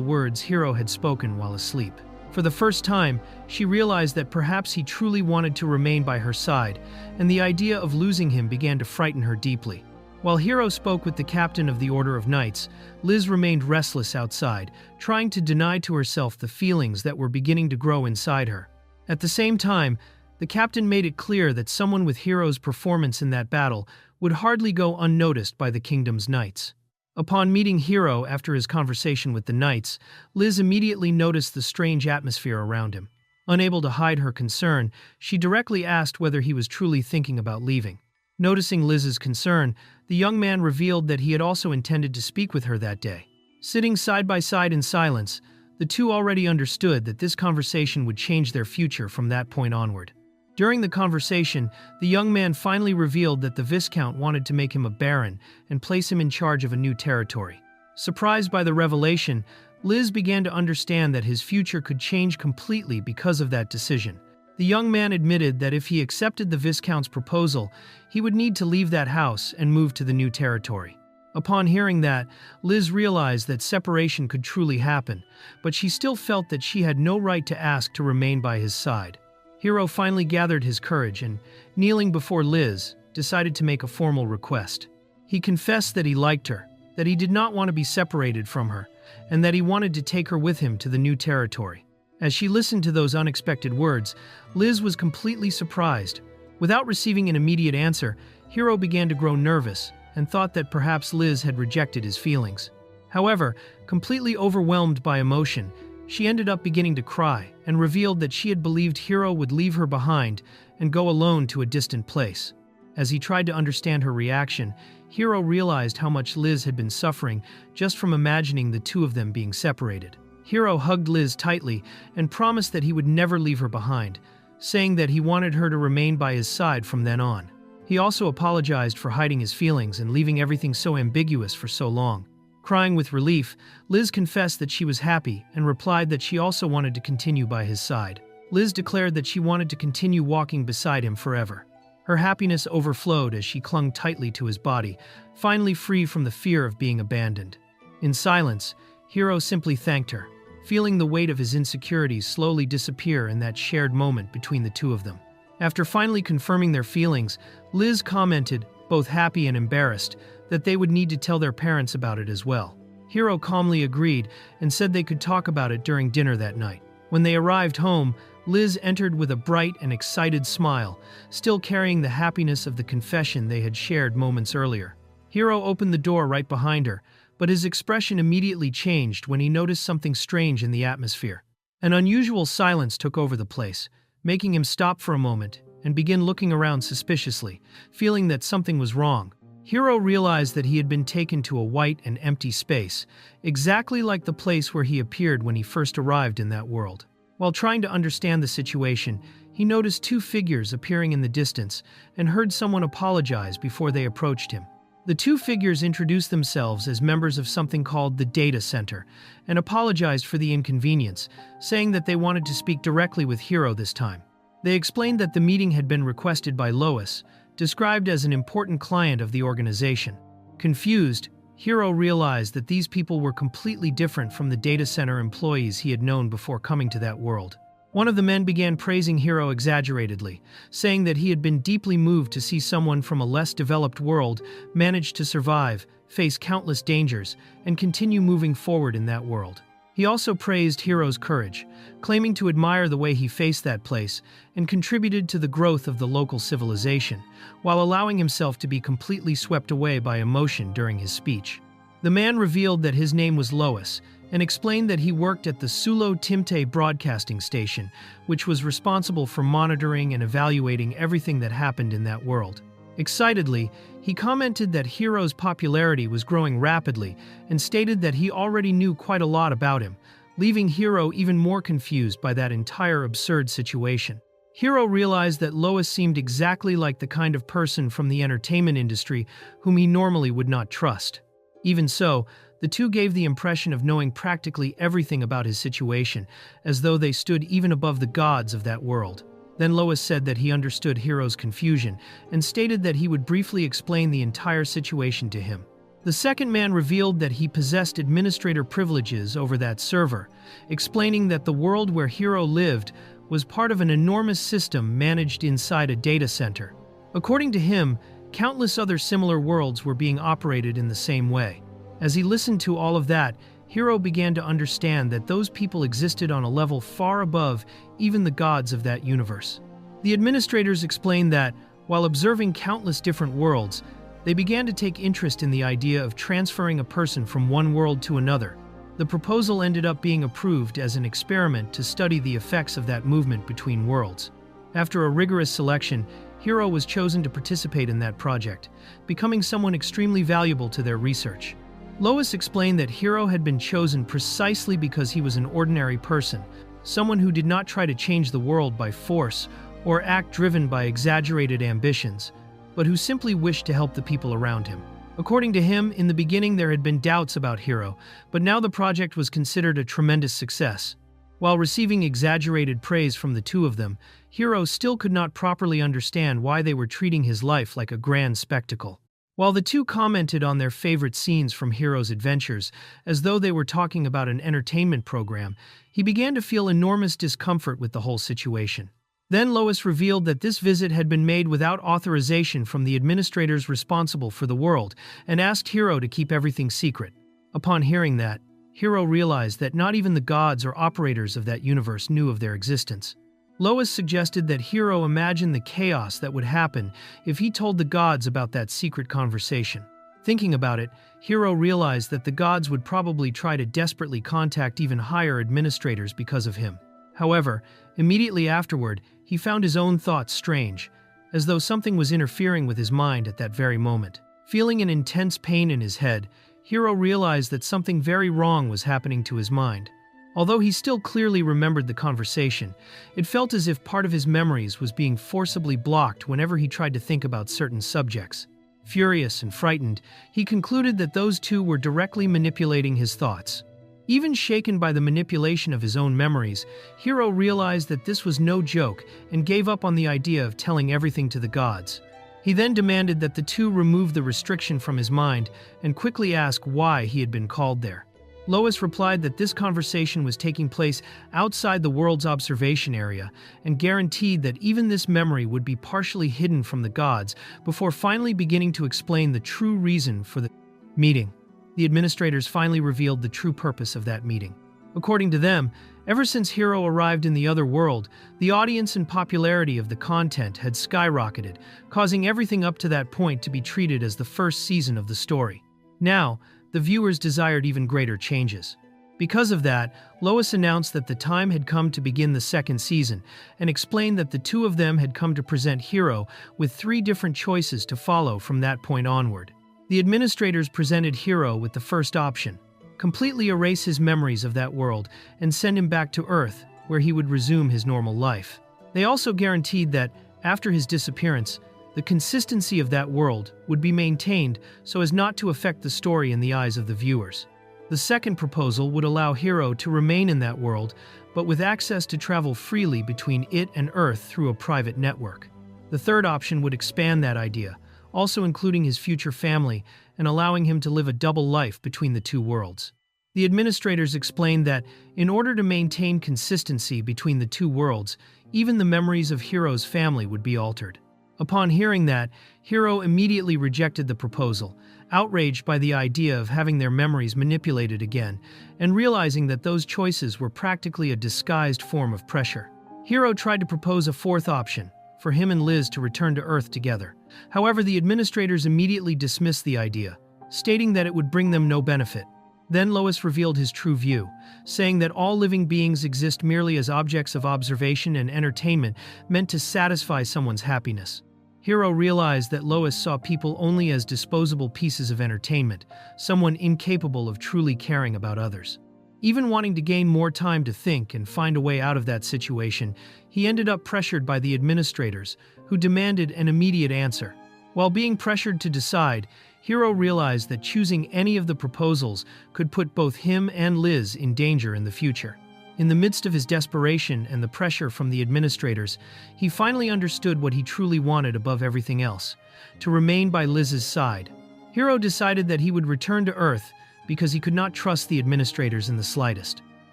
words Hiro had spoken while asleep. For the first time, she realized that perhaps he truly wanted to remain by her side, and the idea of losing him began to frighten her deeply. While Hiro spoke with the captain of the Order of Knights, Liz remained restless outside, trying to deny to herself the feelings that were beginning to grow inside her. At the same time, the captain made it clear that someone with Hiro's performance in that battle would hardly go unnoticed by the kingdom's knights. Upon meeting Hiro after his conversation with the knights, Liz immediately noticed the strange atmosphere around him. Unable to hide her concern, she directly asked whether he was truly thinking about leaving. Noticing Liz's concern, the young man revealed that he had also intended to speak with her that day. Sitting side by side in silence, the two already understood that this conversation would change their future from that point onward. During the conversation, the young man finally revealed that the Viscount wanted to make him a baron and place him in charge of a new territory. Surprised by the revelation, Liz began to understand that his future could change completely because of that decision. The young man admitted that if he accepted the Viscount's proposal, he would need to leave that house and move to the new territory. Upon hearing that, Liz realized that separation could truly happen, but she still felt that she had no right to ask to remain by his side. Hiro finally gathered his courage and, kneeling before Liz, decided to make a formal request. He confessed that he liked her, that he did not want to be separated from her, and that he wanted to take her with him to the new territory. As she listened to those unexpected words, Liz was completely surprised. Without receiving an immediate answer, Hiro began to grow nervous and thought that perhaps Liz had rejected his feelings. However, completely overwhelmed by emotion, she ended up beginning to cry and revealed that she had believed Hiro would leave her behind and go alone to a distant place. As he tried to understand her reaction, Hiro realized how much Liz had been suffering just from imagining the two of them being separated. Hiro hugged Liz tightly and promised that he would never leave her behind, saying that he wanted her to remain by his side from then on. He also apologized for hiding his feelings and leaving everything so ambiguous for so long. Crying with relief, Liz confessed that she was happy and replied that she also wanted to continue by his side. Liz declared that she wanted to continue walking beside him forever. Her happiness overflowed as she clung tightly to his body, finally free from the fear of being abandoned. In silence, Hiro simply thanked her, feeling the weight of his insecurities slowly disappear in that shared moment between the two of them. After finally confirming their feelings, Liz commented, both happy and embarrassed, that they would need to tell their parents about it as well. Hiro calmly agreed and said they could talk about it during dinner that night. When they arrived home, Liz entered with a bright and excited smile, still carrying the happiness of the confession they had shared moments earlier. Hiro opened the door right behind her, but his expression immediately changed when he noticed something strange in the atmosphere. An unusual silence took over the place, making him stop for a moment and begin looking around suspiciously, feeling that something was wrong. Hiro realized that he had been taken to a white and empty space, exactly like the place where he appeared when he first arrived in that world. While trying to understand the situation, he noticed two figures appearing in the distance and heard someone apologize before they approached him. The two figures introduced themselves as members of something called the Data Center and apologized for the inconvenience, saying that they wanted to speak directly with Hiro this time. They explained that the meeting had been requested by Lois, described as an important client of the organization. Confused, Hiro realized that these people were completely different from the data center employees he had known before coming to that world. One of the men began praising Hiro exaggeratedly, saying that he had been deeply moved to see someone from a less developed world manage to survive, face countless dangers, and continue moving forward in that world. He also praised Hiro's courage, claiming to admire the way he faced that place and contributed to the growth of the local civilization, while allowing himself to be completely swept away by emotion during his speech. The man revealed that his name was Lois, and explained that he worked at the Sulo Timte broadcasting station, which was responsible for monitoring and evaluating everything that happened in that world. Excitedly, he commented that Hiro's popularity was growing rapidly and stated that he already knew quite a lot about him, leaving Hiro even more confused by that entire absurd situation. Hiro realized that Lois seemed exactly like the kind of person from the entertainment industry whom he normally would not trust. Even so, the two gave the impression of knowing practically everything about his situation, as though they stood even above the gods of that world. Then Lois said that he understood Hiro's confusion and stated that he would briefly explain the entire situation to him. The second man revealed that he possessed administrator privileges over that server, explaining that the world where Hiro lived was part of an enormous system managed inside a data center. According to him, countless other similar worlds were being operated in the same way. As he listened to all of that, Hiro began to understand that those people existed on a level far above even the gods of that universe. The administrators explained that, while observing countless different worlds, they began to take interest in the idea of transferring a person from one world to another. The proposal ended up being approved as an experiment to study the effects of that movement between worlds. After a rigorous selection, Hiro was chosen to participate in that project, becoming someone extremely valuable to their research. Lois explained that Hiro had been chosen precisely because he was an ordinary person, someone who did not try to change the world by force or act driven by exaggerated ambitions, but who simply wished to help the people around him. According to him, in the beginning there had been doubts about Hiro, but now the project was considered a tremendous success. While receiving exaggerated praise from the two of them, Hiro still could not properly understand why they were treating his life like a grand spectacle. While the two commented on their favorite scenes from Hiro's adventures, as though they were talking about an entertainment program, he began to feel enormous discomfort with the whole situation. Then Lois revealed that this visit had been made without authorization from the administrators responsible for the world, and asked Hiro to keep everything secret. Upon hearing that, Hiro realized that not even the gods or operators of that universe knew of their existence. Lois suggested that Hiro imagine the chaos that would happen if he told the gods about that secret conversation. Thinking about it, Hiro realized that the gods would probably try to desperately contact even higher administrators because of him. However, immediately afterward, he found his own thoughts strange, as though something was interfering with his mind at that very moment. Feeling an intense pain in his head, Hiro realized that something very wrong was happening to his mind. Although he still clearly remembered the conversation, it felt as if part of his memories was being forcibly blocked whenever he tried to think about certain subjects. Furious and frightened, he concluded that those two were directly manipulating his thoughts. Even shaken by the manipulation of his own memories, Hiro realized that this was no joke and gave up on the idea of telling everything to the gods. He then demanded that the two remove the restriction from his mind and quickly ask why he had been called there. Lois replied that this conversation was taking place outside the world's observation area and guaranteed that even this memory would be partially hidden from the gods before finally beginning to explain the true reason for the meeting. The administrators finally revealed the true purpose of that meeting. According to them, ever since Hiro arrived in the other world, the audience and popularity of the content had skyrocketed, causing everything up to that point to be treated as the first season of the story. Now, the viewers desired even greater changes. Because of that, Lois announced that the time had come to begin the second season, and explained that the two of them had come to present Hiro with 3 different choices to follow from that point onward. The administrators presented Hiro with the first option: completely erase his memories of that world and send him back to Earth, where he would resume his normal life. They also guaranteed that, after his disappearance, the consistency of that world would be maintained so as not to affect the story in the eyes of the viewers. The second proposal would allow Hiro to remain in that world, but with access to travel freely between it and Earth through a private network. The third option would expand that idea, also including his future family and allowing him to live a double life between the two worlds. The administrators explained that, in order to maintain consistency between the two worlds, even the memories of Hiro's family would be altered. Upon hearing that, Hiro immediately rejected the proposal, outraged by the idea of having their memories manipulated again, and realizing that those choices were practically a disguised form of pressure. Hiro tried to propose a fourth option, for him and Liz to return to Earth together. However, the administrators immediately dismissed the idea, stating that it would bring them no benefit. Then Lois revealed his true view, saying that all living beings exist merely as objects of observation and entertainment meant to satisfy someone's happiness. Hiro realized that Lois saw people only as disposable pieces of entertainment, someone incapable of truly caring about others. Even wanting to gain more time to think and find a way out of that situation, he ended up pressured by the administrators, who demanded an immediate answer. While being pressured to decide, Hiro realized that choosing any of the proposals could put both him and Liz in danger in the future. In the midst of his desperation and the pressure from the administrators, he finally understood what he truly wanted above everything else: to remain by Liz's side. Hiro decided that he would return to Earth because he could not trust the administrators in the slightest.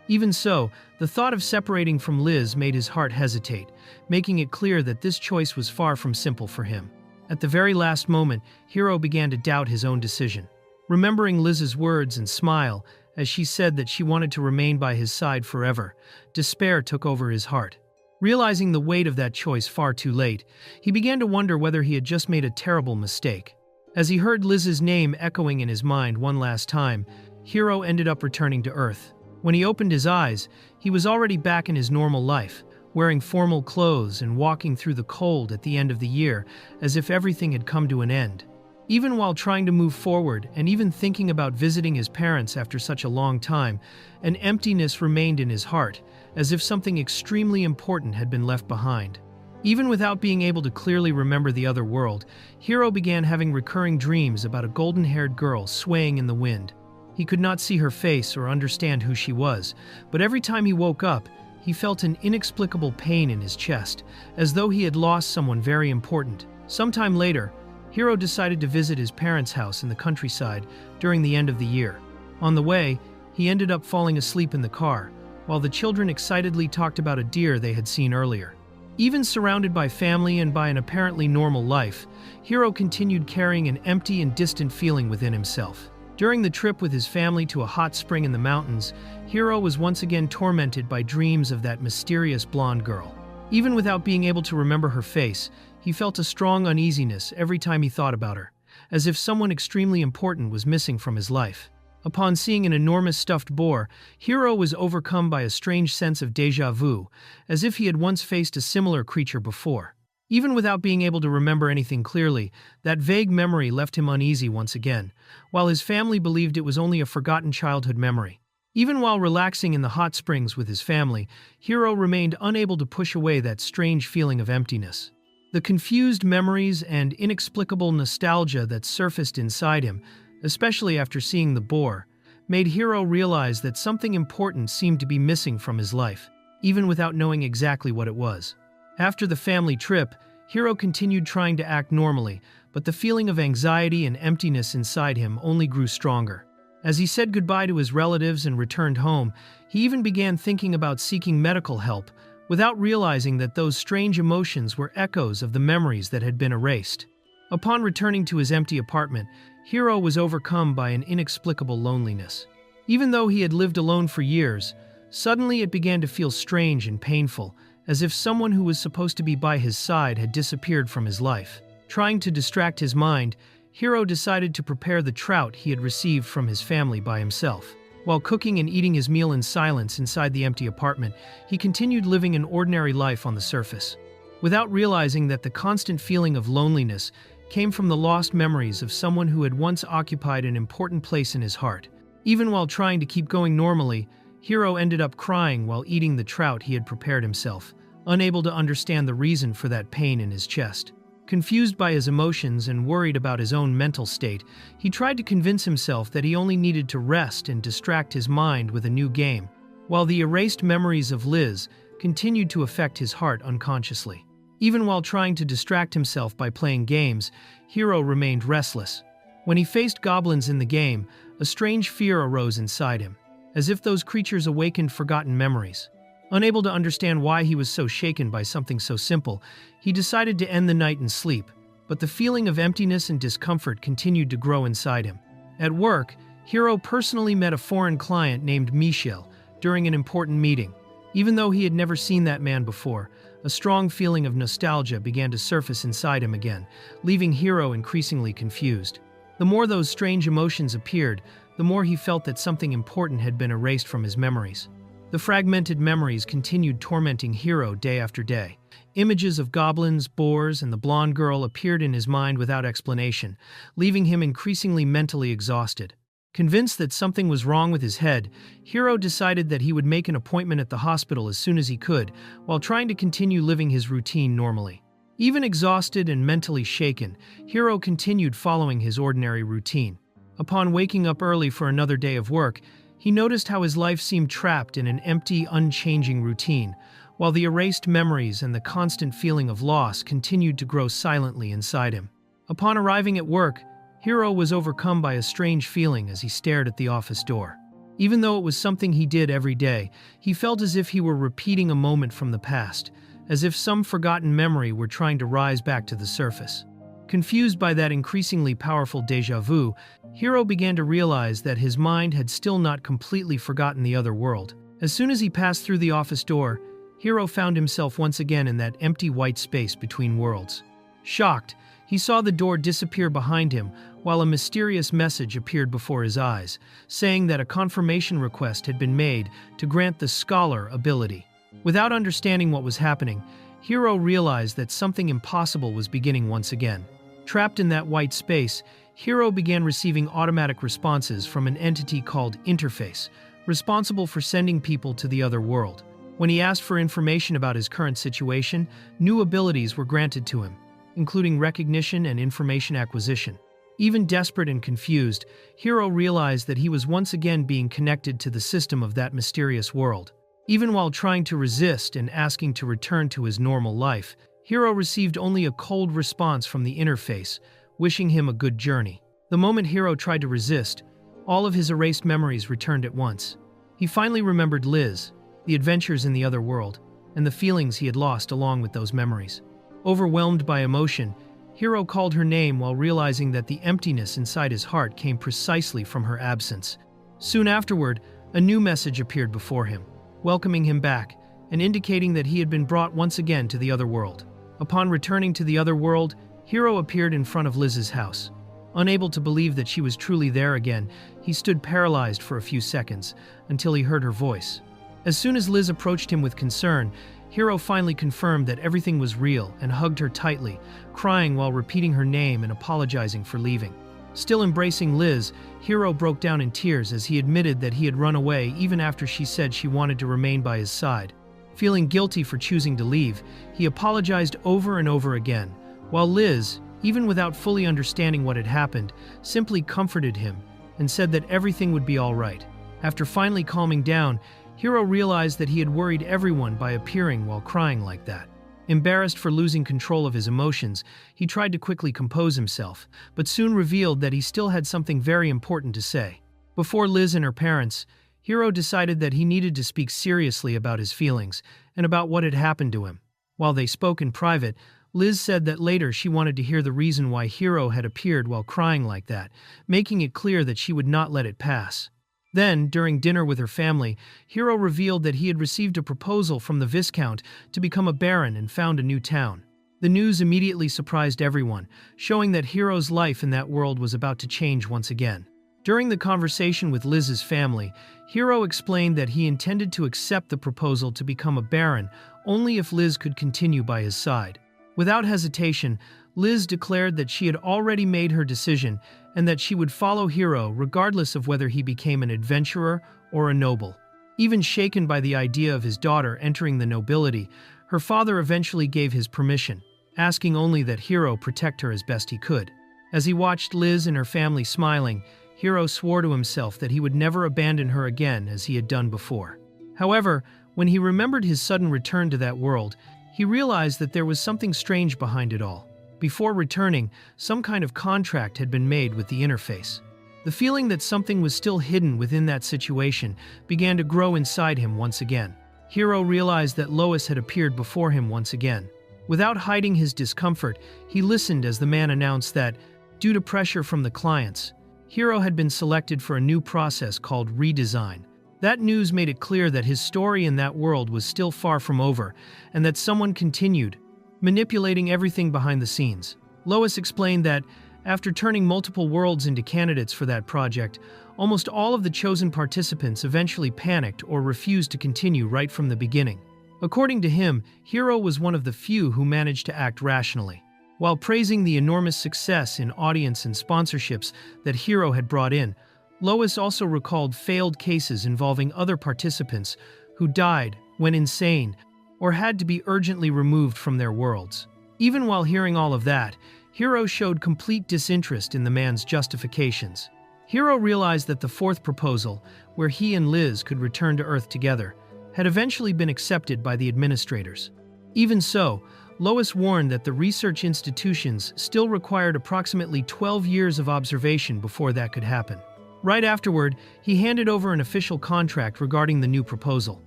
Even so, the thought of separating from Liz made his heart hesitate, making it clear that this choice was far from simple for him. At the very last moment, Hiro began to doubt his own decision. Remembering Liz's words and smile, as she said that she wanted to remain by his side forever, despair took over his heart. Realizing the weight of that choice far too late, he began to wonder whether he had just made a terrible mistake. As he heard Liz's name echoing in his mind one last time, Hiro ended up returning to Earth. When he opened his eyes, he was already back in his normal life, wearing formal clothes and walking through the cold at the end of the year, as if everything had come to an end. Even while trying to move forward and even thinking about visiting his parents after such a long time, an emptiness remained in his heart, as if something extremely important had been left behind. Even without being able to clearly remember the other world, Hiro began having recurring dreams about a golden-haired girl swaying in the wind. He could not see her face or understand who she was, but every time he woke up, he felt an inexplicable pain in his chest, as though he had lost someone very important. Sometime later, Hiro decided to visit his parents' house in the countryside during the end of the year. On the way, he ended up falling asleep in the car, while the children excitedly talked about a deer they had seen earlier. Even surrounded by family and by an apparently normal life, Hiro continued carrying an empty and distant feeling within himself. During the trip with his family to a hot spring in the mountains, Hiro was once again tormented by dreams of that mysterious blonde girl. Even without being able to remember her face, he felt a strong uneasiness every time he thought about her, as if someone extremely important was missing from his life. Upon seeing an enormous stuffed boar, Hiro was overcome by a strange sense of déjà vu, as if he had once faced a similar creature before. Even without being able to remember anything clearly, that vague memory left him uneasy once again, while his family believed it was only a forgotten childhood memory. Even while relaxing in the hot springs with his family, Hiro remained unable to push away that strange feeling of emptiness. The confused memories and inexplicable nostalgia that surfaced inside him, especially after seeing the boar, made Hiro realize that something important seemed to be missing from his life, even without knowing exactly what it was. After the family trip, Hiro continued trying to act normally, but the feeling of anxiety and emptiness inside him only grew stronger. As he said goodbye to his relatives and returned home, he even began thinking about seeking medical help, without realizing that those strange emotions were echoes of the memories that had been erased. Upon returning to his empty apartment, Hiro was overcome by an inexplicable loneliness. Even though he had lived alone for years, suddenly it began to feel strange and painful, as if someone who was supposed to be by his side had disappeared from his life. Trying to distract his mind, Hiro decided to prepare the trout he had received from his family by himself. While cooking and eating his meal in silence inside the empty apartment, he continued living an ordinary life on the surface, without realizing that the constant feeling of loneliness came from the lost memories of someone who had once occupied an important place in his heart. Even while trying to keep going normally, Hiro ended up crying while eating the trout he had prepared himself, unable to understand the reason for that pain in his chest. Confused by his emotions and worried about his own mental state, he tried to convince himself that he only needed to rest and distract his mind with a new game, while the erased memories of Liz continued to affect his heart unconsciously. Even while trying to distract himself by playing games, Hiro remained restless. When he faced goblins in the game, a strange fear arose inside him, as if those creatures awakened forgotten memories. Unable to understand why he was so shaken by something so simple, he decided to end the night in sleep, but the feeling of emptiness and discomfort continued to grow inside him. At work, Hiro personally met a foreign client named Michel during an important meeting. Even though he had never seen that man before, a strong feeling of nostalgia began to surface inside him again, leaving Hiro increasingly confused. The more those strange emotions appeared, the more he felt that something important had been erased from his memories. The fragmented memories continued tormenting Hiro day after day. Images of goblins, boars, and the blonde girl appeared in his mind without explanation, leaving him increasingly mentally exhausted. Convinced that something was wrong with his head, Hiro decided that he would make an appointment at the hospital as soon as he could, while trying to continue living his routine normally. Even exhausted and mentally shaken, Hiro continued following his ordinary routine. Upon waking up early for another day of work, he noticed how his life seemed trapped in an empty, unchanging routine, while the erased memories and the constant feeling of loss continued to grow silently inside him. Upon arriving at work, Hiro was overcome by a strange feeling as he stared at the office door. Even though it was something he did every day, he felt as if he were repeating a moment from the past, as if some forgotten memory were trying to rise back to the surface. Confused by that increasingly powerful déjà vu, Hiro began to realize that his mind had still not completely forgotten the other world. As soon as he passed through the office door, Hiro found himself once again in that empty white space between worlds. Shocked, he saw the door disappear behind him while a mysterious message appeared before his eyes, saying that a confirmation request had been made to grant the Scholar ability. Without understanding what was happening, Hiro realized that something impossible was beginning once again. Trapped in that white space, Hiro began receiving automatic responses from an entity called Interface, responsible for sending people to the other world. When he asked for information about his current situation, new abilities were granted to him, including recognition and information acquisition. Even desperate and confused, Hiro realized that he was once again being connected to the system of that mysterious world. Even while trying to resist and asking to return to his normal life, Hiro received only a cold response from the interface, wishing him a good journey. The moment Hiro tried to resist, all of his erased memories returned at once. He finally remembered Liz, the adventures in the other world, and the feelings he had lost along with those memories. Overwhelmed by emotion, Hiro called her name while realizing that the emptiness inside his heart came precisely from her absence. Soon afterward, a new message appeared before him, welcoming him back and indicating that he had been brought once again to the other world. Upon returning to the other world, Hiro appeared in front of Liz's house. Unable to believe that she was truly there again, he stood paralyzed for a few seconds until he heard her voice. As soon as Liz approached him with concern, Hiro finally confirmed that everything was real and hugged her tightly, crying while repeating her name and apologizing for leaving. Still embracing Liz, Hiro broke down in tears as he admitted that he had run away even after she said she wanted to remain by his side. Feeling guilty for choosing to leave, he apologized over and over again, while Liz, even without fully understanding what had happened, simply comforted him and said that everything would be all right. After finally calming down, Hiro realized that he had worried everyone by appearing while crying like that. Embarrassed for losing control of his emotions, he tried to quickly compose himself, but soon revealed that he still had something very important to say. Before Liz and her parents, Hiro decided that he needed to speak seriously about his feelings and about what had happened to him. While they spoke in private, Liz said that later she wanted to hear the reason why Hiro had appeared while crying like that, making it clear that she would not let it pass. Then, during dinner with her family, Hiro revealed that he had received a proposal from the Viscount to become a baron and found a new town. The news immediately surprised everyone, showing that Hiro's life in that world was about to change once again. During the conversation with Liz's family, Hiro explained that he intended to accept the proposal to become a baron only if Liz could continue by his side. Without hesitation, Liz declared that she had already made her decision and that she would follow Hiro regardless of whether he became an adventurer or a noble. Even shaken by the idea of his daughter entering the nobility, her father eventually gave his permission, asking only that Hiro protect her as best he could. As he watched Liz and her family smiling, Hiro swore to himself that he would never abandon her again as he had done before. However, when he remembered his sudden return to that world, he realized that there was something strange behind it all. Before returning, some kind of contract had been made with the interface. The feeling that something was still hidden within that situation began to grow inside him once again. Hiro realized that Lois had appeared before him once again. Without hiding his discomfort, he listened as the man announced that, due to pressure from the clients, Hiro had been selected for a new process called redesign. That news made it clear that his story in that world was still far from over, and that someone continued, manipulating everything behind the scenes. Lois explained that, after turning multiple worlds into candidates for that project, almost all of the chosen participants eventually panicked or refused to continue right from the beginning. According to him, Hiro was one of the few who managed to act rationally. While praising the enormous success in audience and sponsorships that Hiro had brought in, Lois also recalled failed cases involving other participants who died, went insane, or had to be urgently removed from their worlds. Even while hearing all of that, Hiro showed complete disinterest in the man's justifications. Hiro realized that the fourth proposal, where he and Liz could return to Earth together, had eventually been accepted by the administrators. Even so, Lois warned that the research institutions still required approximately 12 years of observation before that could happen. Right afterward, he handed over an official contract regarding the new proposal.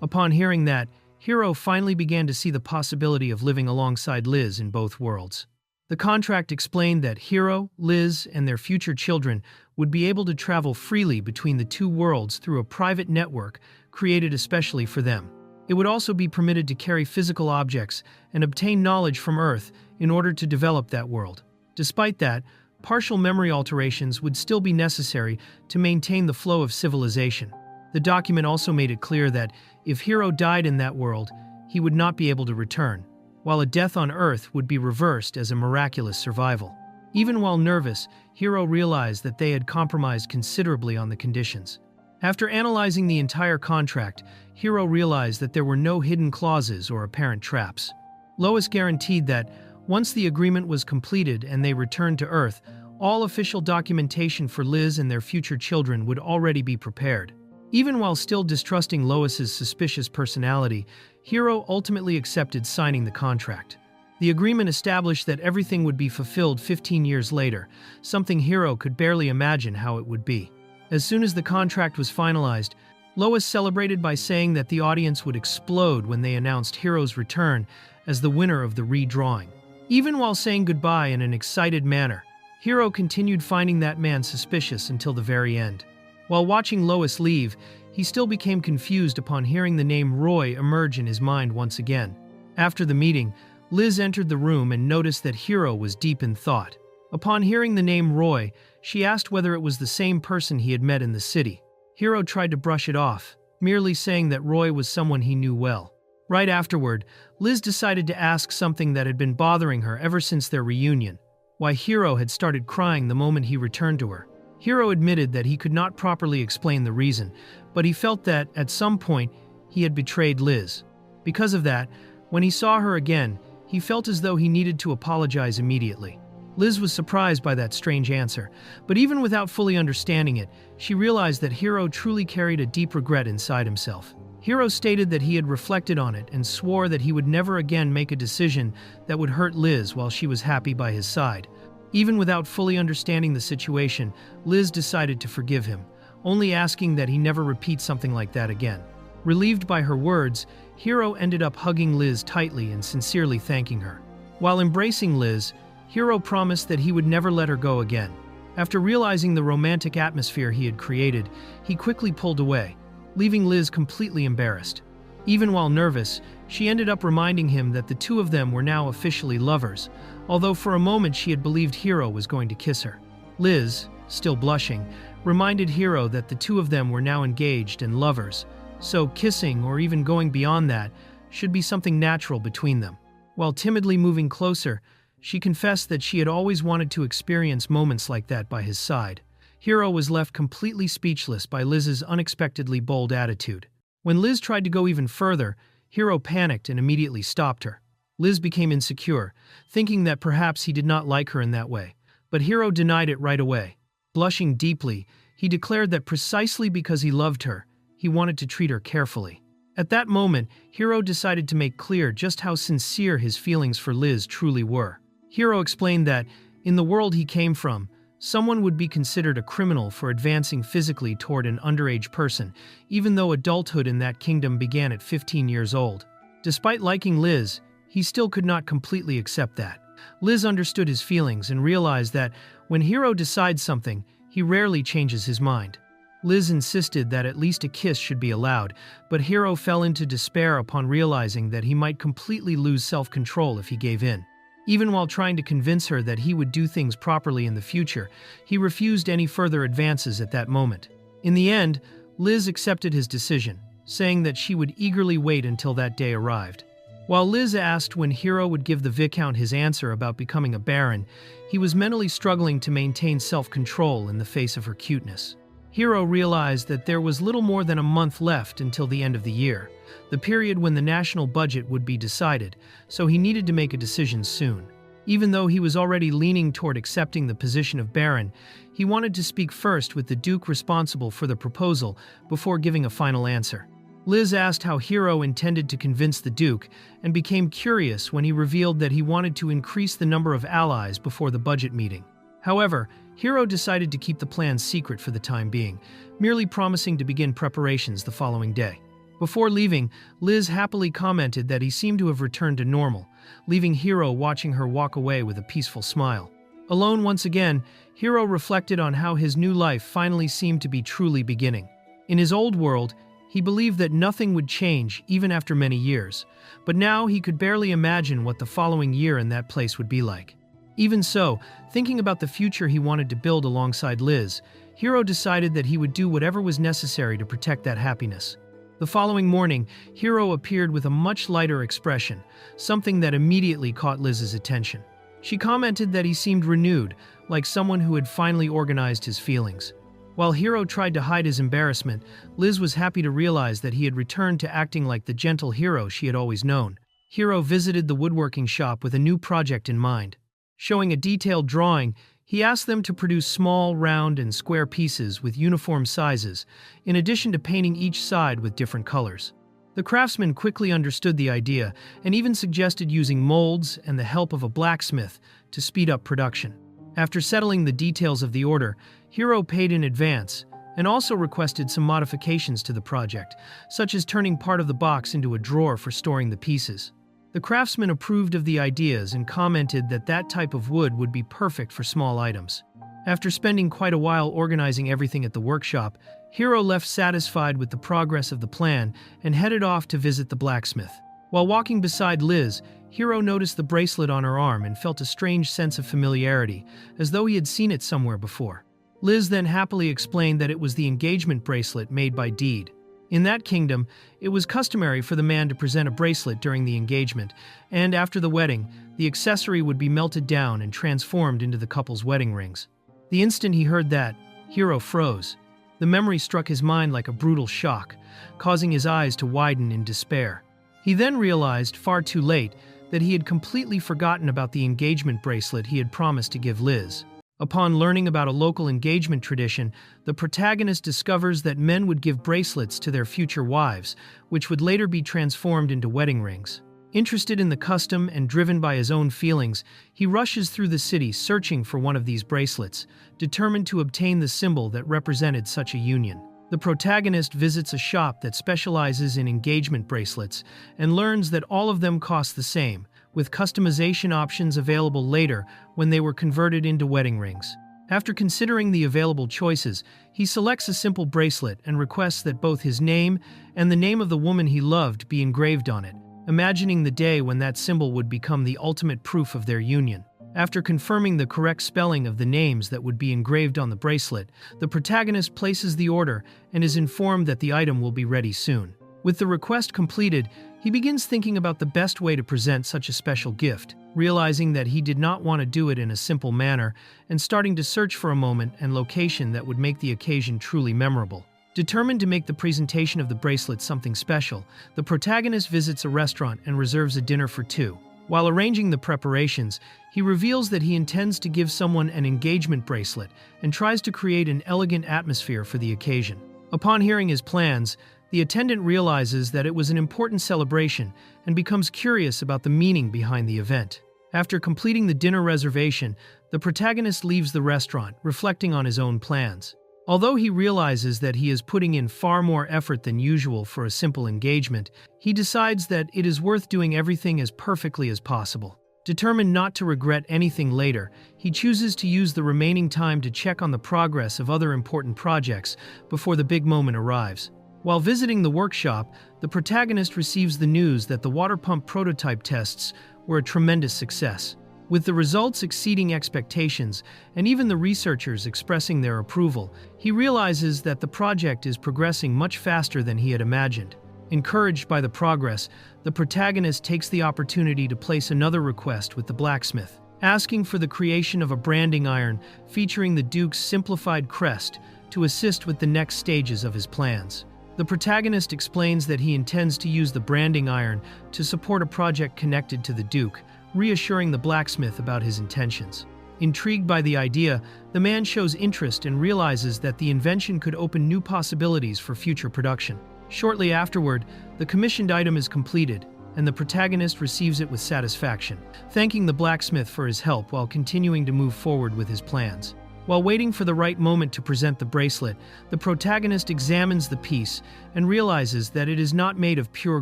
Upon hearing that, Hiro finally began to see the possibility of living alongside Liz in both worlds. The contract explained that Hiro, Liz, and their future children would be able to travel freely between the two worlds through a private network created especially for them. It would also be permitted to carry physical objects and obtain knowledge from Earth in order to develop that world. Despite that, partial memory alterations would still be necessary to maintain the flow of civilization. The document also made it clear that if Hiro died in that world, he would not be able to return, while a death on Earth would be reversed as a miraculous survival. Even while nervous, Hiro realized that they had compromised considerably on the conditions. After analyzing the entire contract, Hiro realized that there were no hidden clauses or apparent traps. Lois guaranteed that, once the agreement was completed and they returned to Earth, all official documentation for Liz and their future children would already be prepared. Even while still distrusting Lois's suspicious personality, Hiro ultimately accepted signing the contract. The agreement established that everything would be fulfilled 15 years later, something Hiro could barely imagine how it would be. As soon as the contract was finalized, Lois celebrated by saying that the audience would explode when they announced Hiro's return as the winner of the redrawing. Even while saying goodbye in an excited manner, Hiro continued finding that man suspicious until the very end. While watching Lois leave, he still became confused upon hearing the name Roy emerge in his mind once again. After the meeting, Liz entered the room and noticed that Hiro was deep in thought. Upon hearing the name Roy, she asked whether it was the same person he had met in the city. Hiro tried to brush it off, merely saying that Roy was someone he knew well. Right afterward, Liz decided to ask something that had been bothering her ever since their reunion: why Hiro had started crying the moment he returned to her. Hiro admitted that he could not properly explain the reason, but he felt that, at some point, he had betrayed Liz. Because of that, when he saw her again, he felt as though he needed to apologize immediately. Liz was surprised by that strange answer, but even without fully understanding it, she realized that Hiro truly carried a deep regret inside himself. Hiro stated that he had reflected on it and swore that he would never again make a decision that would hurt Liz while she was happy by his side. Even without fully understanding the situation, Liz decided to forgive him, only asking that he never repeat something like that again. Relieved by her words, Hiro ended up hugging Liz tightly and sincerely thanking her. While embracing Liz, Hiro promised that he would never let her go again. After realizing the romantic atmosphere he had created, he quickly pulled away, leaving Liz completely embarrassed. Even while nervous, she ended up reminding him that the two of them were now officially lovers, although for a moment she had believed Hiro was going to kiss her. Liz, still blushing, reminded Hiro that the two of them were now engaged and lovers, so kissing or even going beyond that should be something natural between them. While timidly moving closer, she confessed that she had always wanted to experience moments like that by his side. Hiro was left completely speechless by Liz's unexpectedly bold attitude. When Liz tried to go even further, Hiro panicked and immediately stopped her. Liz became insecure, thinking that perhaps he did not like her in that way, but Hiro denied it right away. Blushing deeply, he declared that precisely because he loved her, he wanted to treat her carefully. At that moment, Hiro decided to make clear just how sincere his feelings for Liz truly were. Hiro explained that, in the world he came from, someone would be considered a criminal for advancing physically toward an underage person, even though adulthood in that kingdom began at 15 years old. Despite liking Liz, he still could not completely accept that. Liz understood his feelings and realized that when Hiro decides something, he rarely changes his mind. Liz insisted that at least a kiss should be allowed, but Hiro fell into despair upon realizing that he might completely lose self-control if he gave in. Even while trying to convince her that he would do things properly in the future, he refused any further advances at that moment. In the end, Liz accepted his decision, saying that she would eagerly wait until that day arrived. While Liz asked when Hiro would give the Viscount his answer about becoming a baron, he was mentally struggling to maintain self-control in the face of her cuteness. Hiro realized that there was little more than a month left until the end of the year, the period when the national budget would be decided, so he needed to make a decision soon. Even though he was already leaning toward accepting the position of baron, he wanted to speak first with the duke responsible for the proposal before giving a final answer. Liz asked how Hiro intended to convince the duke and became curious when he revealed that he wanted to increase the number of allies before the budget meeting. However, Hiro decided to keep the plan secret for the time being, merely promising to begin preparations the following day. Before leaving, Liz happily commented that he seemed to have returned to normal, leaving Hiro watching her walk away with a peaceful smile. Alone once again, Hiro reflected on how his new life finally seemed to be truly beginning. In his old world, he believed that nothing would change even after many years, but now he could barely imagine what the following year in that place would be like. Even so, thinking about the future he wanted to build alongside Liz, Hiro decided that he would do whatever was necessary to protect that happiness. The following morning, Hiro appeared with a much lighter expression, something that immediately caught Liz's attention. She commented that he seemed renewed, like someone who had finally organized his feelings. While Hiro tried to hide his embarrassment, Liz was happy to realize that he had returned to acting like the gentle Hiro she had always known. Hiro visited the woodworking shop with a new project in mind. Showing a detailed drawing, he asked them to produce small, round, and square pieces with uniform sizes, in addition to painting each side with different colors. The craftsman quickly understood the idea and even suggested using molds and the help of a blacksmith to speed up production. After settling the details of the order, Hiro paid in advance and also requested some modifications to the project, such as turning part of the box into a drawer for storing the pieces. The craftsman approved of the ideas and commented that that type of wood would be perfect for small items. After spending quite a while organizing everything at the workshop, Hiro left satisfied with the progress of the plan and headed off to visit the blacksmith. While walking beside Liz, Hiro noticed the bracelet on her arm and felt a strange sense of familiarity, as though he had seen it somewhere before. Liz then happily explained that it was the engagement bracelet made by Deed. In that kingdom, it was customary for the man to present a bracelet during the engagement, and after the wedding, the accessory would be melted down and transformed into the couple's wedding rings. The instant he heard that, Hiro froze. The memory struck his mind like a brutal shock, causing his eyes to widen in despair. He then realized, far too late, that he had completely forgotten about the engagement bracelet he had promised to give Liz. Upon learning about a local engagement tradition, the protagonist discovers that men would give bracelets to their future wives, which would later be transformed into wedding rings. Interested in the custom and driven by his own feelings, he rushes through the city searching for one of these bracelets, determined to obtain the symbol that represented such a union. The protagonist visits a shop that specializes in engagement bracelets and learns that all of them cost the same, with customization options available later when they were converted into wedding rings. After considering the available choices, he selects a simple bracelet and requests that both his name and the name of the woman he loved be engraved on it, imagining the day when that symbol would become the ultimate proof of their union. After confirming the correct spelling of the names that would be engraved on the bracelet, the protagonist places the order and is informed that the item will be ready soon. With the request completed, he begins thinking about the best way to present such a special gift, realizing that he did not want to do it in a simple manner and starting to search for a moment and location that would make the occasion truly memorable. Determined to make the presentation of the bracelet something special, the protagonist visits a restaurant and reserves a dinner for two. While arranging the preparations, he reveals that he intends to give someone an engagement bracelet and tries to create an elegant atmosphere for the occasion. Upon hearing his plans, the attendant realizes that it was an important celebration and becomes curious about the meaning behind the event. After completing the dinner reservation, the protagonist leaves the restaurant, reflecting on his own plans. Although he realizes that he is putting in far more effort than usual for a simple engagement, he decides that it is worth doing everything as perfectly as possible. Determined not to regret anything later, he chooses to use the remaining time to check on the progress of other important projects before the big moment arrives. While visiting the workshop, the protagonist receives the news that the water pump prototype tests were a tremendous success. With the results exceeding expectations, and even the researchers expressing their approval, he realizes that the project is progressing much faster than he had imagined. Encouraged by the progress, the protagonist takes the opportunity to place another request with the blacksmith, asking for the creation of a branding iron featuring the Duke's simplified crest to assist with the next stages of his plans. The protagonist explains that he intends to use the branding iron to support a project connected to the Duke, reassuring the blacksmith about his intentions. Intrigued by the idea, the man shows interest and realizes that the invention could open new possibilities for future production. Shortly afterward, the commissioned item is completed, and the protagonist receives it with satisfaction, thanking the blacksmith for his help while continuing to move forward with his plans. While waiting for the right moment to present the bracelet, the protagonist examines the piece and realizes that it is not made of pure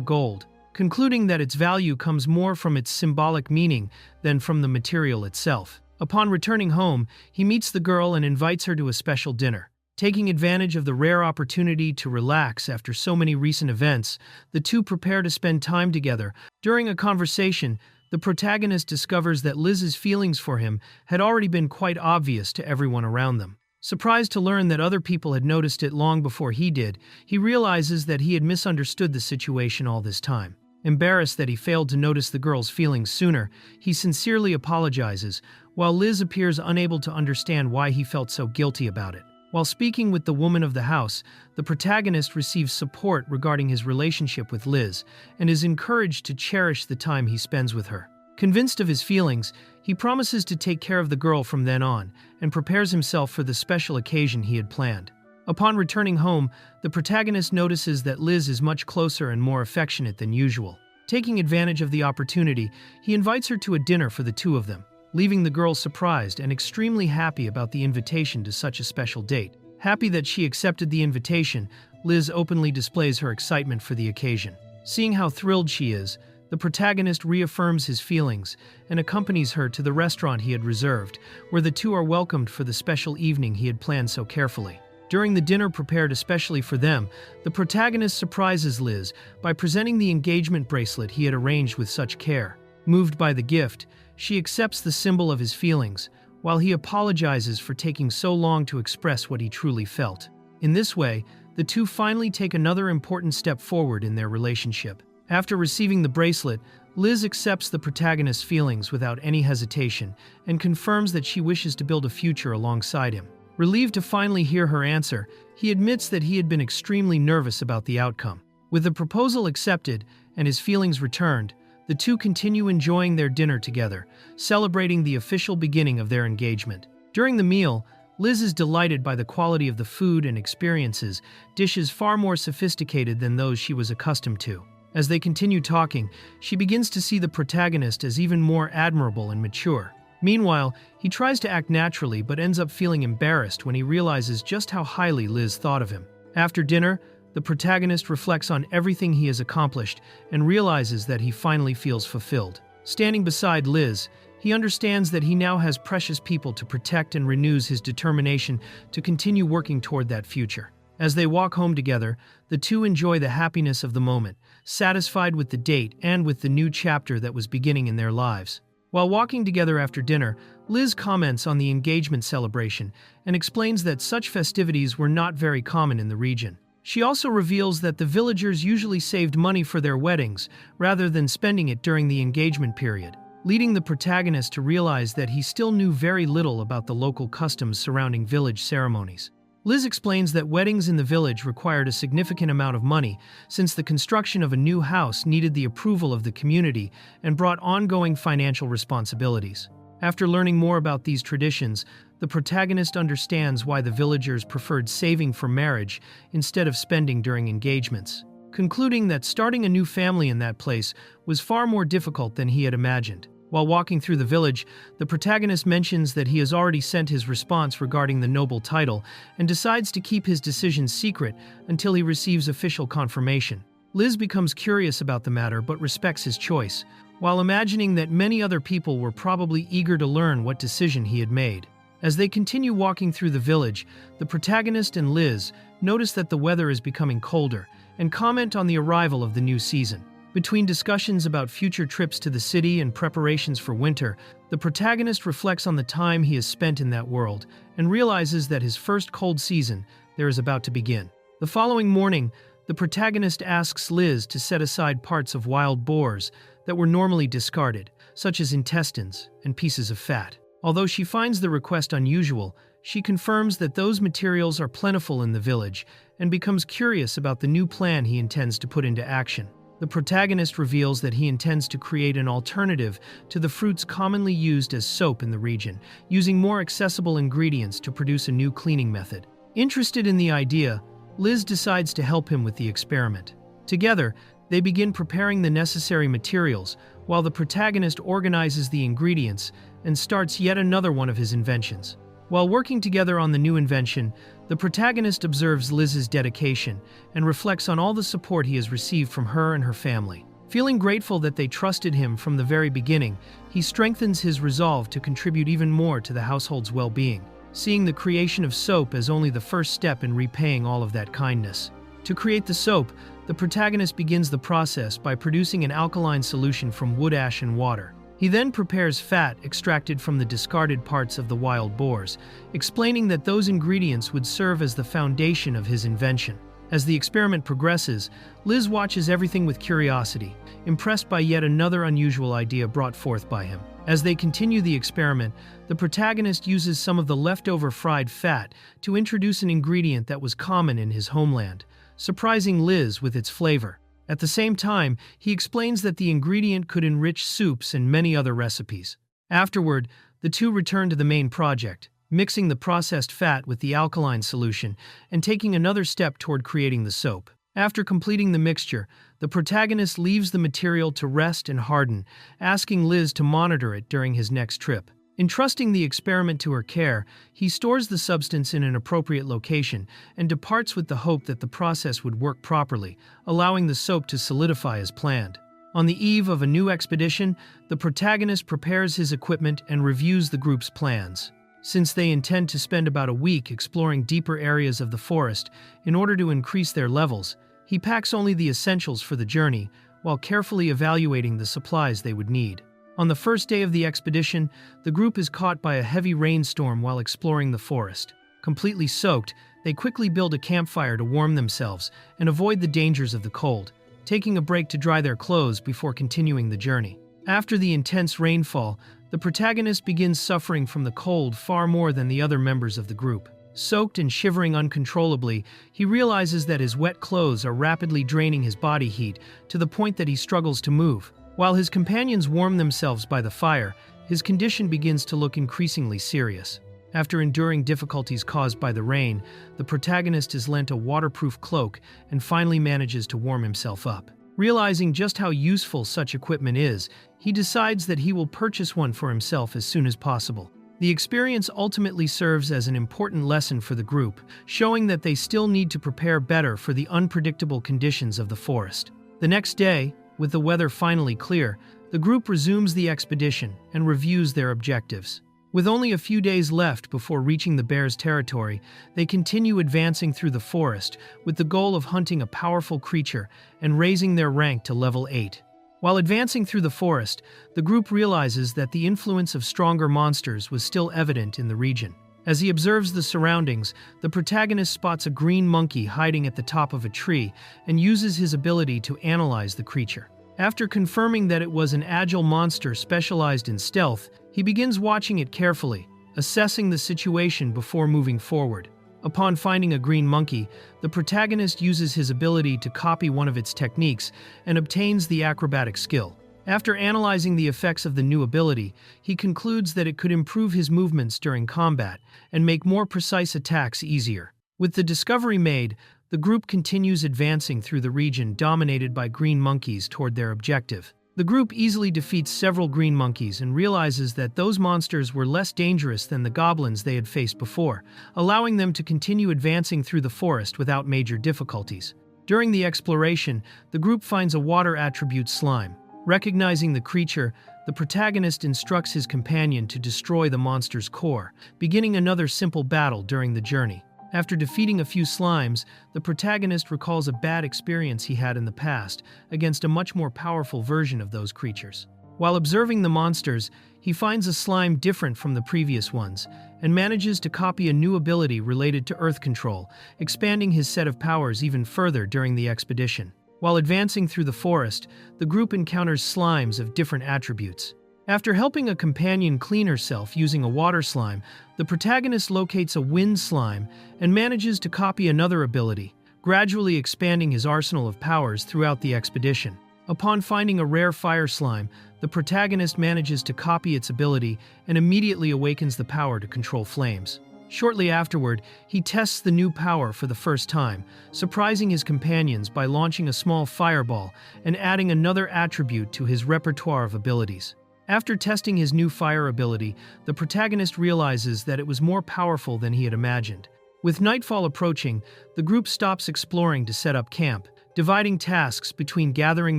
gold, concluding that its value comes more from its symbolic meaning than from the material itself. Upon returning home, he meets the girl and invites her to a special dinner. Taking advantage of the rare opportunity to relax after so many recent events, the two prepare to spend time together. During a conversation, the protagonist discovers that Liz's feelings for him had already been quite obvious to everyone around them. Surprised to learn that other people had noticed it long before he did, he realizes that he had misunderstood the situation all this time. Embarrassed that he failed to notice the girl's feelings sooner, he sincerely apologizes, while Liz appears unable to understand why he felt so guilty about it. While speaking with the woman of the house, the protagonist receives support regarding his relationship with Liz and is encouraged to cherish the time he spends with her. Convinced of his feelings, he promises to take care of the girl from then on and prepares himself for the special occasion he had planned. Upon returning home, the protagonist notices that Liz is much closer and more affectionate than usual. Taking advantage of the opportunity, he invites her to a dinner for the two of them, leaving the girl surprised and extremely happy about the invitation to such a special date. Happy that she accepted the invitation, Liz openly displays her excitement for the occasion. Seeing how thrilled she is, the protagonist reaffirms his feelings and accompanies her to the restaurant he had reserved, where the two are welcomed for the special evening he had planned so carefully. During the dinner prepared especially for them, the protagonist surprises Liz by presenting the engagement bracelet he had arranged with such care. Moved by the gift, she accepts the symbol of his feelings, while he apologizes for taking so long to express what he truly felt. In this way, the two finally take another important step forward in their relationship. After receiving the bracelet, Liz accepts the protagonist's feelings without any hesitation and confirms that she wishes to build a future alongside him. Relieved to finally hear her answer, he admits that he had been extremely nervous about the outcome. With the proposal accepted and his feelings returned, the two continue enjoying their dinner together, celebrating the official beginning of their engagement. During the meal, Liz is delighted by the quality of the food and experiences, dishes far more sophisticated than those she was accustomed to. As they continue talking, she begins to see the protagonist as even more admirable and mature. Meanwhile, he tries to act naturally but ends up feeling embarrassed when he realizes just how highly Liz thought of him. After dinner, the protagonist reflects on everything he has accomplished and realizes that he finally feels fulfilled. Standing beside Liz, he understands that he now has precious people to protect and renews his determination to continue working toward that future. As they walk home together, the two enjoy the happiness of the moment, satisfied with the date and with the new chapter that was beginning in their lives. While walking together after dinner, Liz comments on the engagement celebration and explains that such festivities were not very common in the region. She also reveals that the villagers usually saved money for their weddings rather than spending it during the engagement period, leading the protagonist to realize that he still knew very little about the local customs surrounding village ceremonies. Liz explains that weddings in the village required a significant amount of money since the construction of a new house needed the approval of the community and brought ongoing financial responsibilities. After learning more about these traditions, the protagonist understands why the villagers preferred saving for marriage instead of spending during engagements, concluding that starting a new family in that place was far more difficult than he had imagined. While walking through the village, the protagonist mentions that he has already sent his response regarding the noble title and decides to keep his decision secret until he receives official confirmation. Liz becomes curious about the matter but respects his choice, while imagining that many other people were probably eager to learn what decision he had made. As they continue walking through the village, the protagonist and Liz notice that the weather is becoming colder and comment on the arrival of the new season. Between discussions about future trips to the city and preparations for winter, the protagonist reflects on the time he has spent in that world and realizes that his first cold season there is about to begin. The following morning, the protagonist asks Liz to set aside parts of wild boars that were normally discarded, such as intestines and pieces of fat. Although she finds the request unusual, she confirms that those materials are plentiful in the village and becomes curious about the new plan he intends to put into action. The protagonist reveals that he intends to create an alternative to the fruits commonly used as soap in the region, using more accessible ingredients to produce a new cleaning method. Interested in the idea, Liz decides to help him with the experiment. Together, they begin preparing the necessary materials, while the protagonist organizes the ingredients and starts yet another one of his inventions. While working together on the new invention, the protagonist observes Liz's dedication and reflects on all the support he has received from her and her family. Feeling grateful that they trusted him from the very beginning, he strengthens his resolve to contribute even more to the household's well-being, seeing the creation of soap as only the first step in repaying all of that kindness. To create the soap, the protagonist begins the process by producing an alkaline solution from wood ash and water. He then prepares fat extracted from the discarded parts of the wild boars, explaining that those ingredients would serve as the foundation of his invention. As the experiment progresses, Liz watches everything with curiosity, impressed by yet another unusual idea brought forth by him. As they continue the experiment, the protagonist uses some of the leftover fried fat to introduce an ingredient that was common in his homeland, surprising Liz with its flavor. At the same time, he explains that the ingredient could enrich soups and many other recipes. Afterward, the two return to the main project, mixing the processed fat with the alkaline solution and taking another step toward creating the soap. After completing the mixture, the protagonist leaves the material to rest and harden, asking Liz to monitor it during his next trip. Entrusting the experiment to her care, he stores the substance in an appropriate location and departs with the hope that the process would work properly, allowing the soap to solidify as planned. On the eve of a new expedition, the protagonist prepares his equipment and reviews the group's plans. Since they intend to spend about a week exploring deeper areas of the forest in order to increase their levels, he packs only the essentials for the journey while carefully evaluating the supplies they would need. On the first day of the expedition, the group is caught by a heavy rainstorm while exploring the forest. Completely soaked, they quickly build a campfire to warm themselves and avoid the dangers of the cold, taking a break to dry their clothes before continuing the journey. After the intense rainfall, the protagonist begins suffering from the cold far more than the other members of the group. Soaked and shivering uncontrollably, he realizes that his wet clothes are rapidly draining his body heat to the point that he struggles to move. While his companions warm themselves by the fire, his condition begins to look increasingly serious. After enduring difficulties caused by the rain, the protagonist is lent a waterproof cloak and finally manages to warm himself up. Realizing just how useful such equipment is, he decides that he will purchase one for himself as soon as possible. The experience ultimately serves as an important lesson for the group, showing that they still need to prepare better for the unpredictable conditions of the forest. The next day, with the weather finally clear, the group resumes the expedition and reviews their objectives. With only a few days left before reaching the bear's territory, they continue advancing through the forest with the goal of hunting a powerful creature and raising their rank to level 8. While advancing through the forest, the group realizes that the influence of stronger monsters was still evident in the region. As he observes the surroundings, the protagonist spots a green monkey hiding at the top of a tree and uses his ability to analyze the creature. After confirming that it was an agile monster specialized in stealth, he begins watching it carefully, assessing the situation before moving forward. Upon finding a green monkey, the protagonist uses his ability to copy one of its techniques and obtains the acrobatic skill. After analyzing the effects of the new ability, he concludes that it could improve his movements during combat and make more precise attacks easier. With the discovery made, the group continues advancing through the region dominated by green monkeys toward their objective. The group easily defeats several green monkeys and realizes that those monsters were less dangerous than the goblins they had faced before, allowing them to continue advancing through the forest without major difficulties. During the exploration, the group finds a water attribute slime. Recognizing the creature, the protagonist instructs his companion to destroy the monster's core, beginning another simple battle during the journey. After defeating a few slimes, the protagonist recalls a bad experience he had in the past against a much more powerful version of those creatures. While observing the monsters, he finds a slime different from the previous ones and manages to copy a new ability related to earth control, expanding his set of powers even further during the expedition. While advancing through the forest, the group encounters slimes of different attributes. After helping a companion clean herself using a water slime, the protagonist locates a wind slime and manages to copy another ability, gradually expanding his arsenal of powers throughout the expedition. Upon finding a rare fire slime, the protagonist manages to copy its ability and immediately awakens the power to control flames. Shortly afterward, he tests the new power for the first time, surprising his companions by launching a small fireball and adding another attribute to his repertoire of abilities. After testing his new fire ability, the protagonist realizes that it was more powerful than he had imagined. With nightfall approaching, the group stops exploring to set up camp, dividing tasks between gathering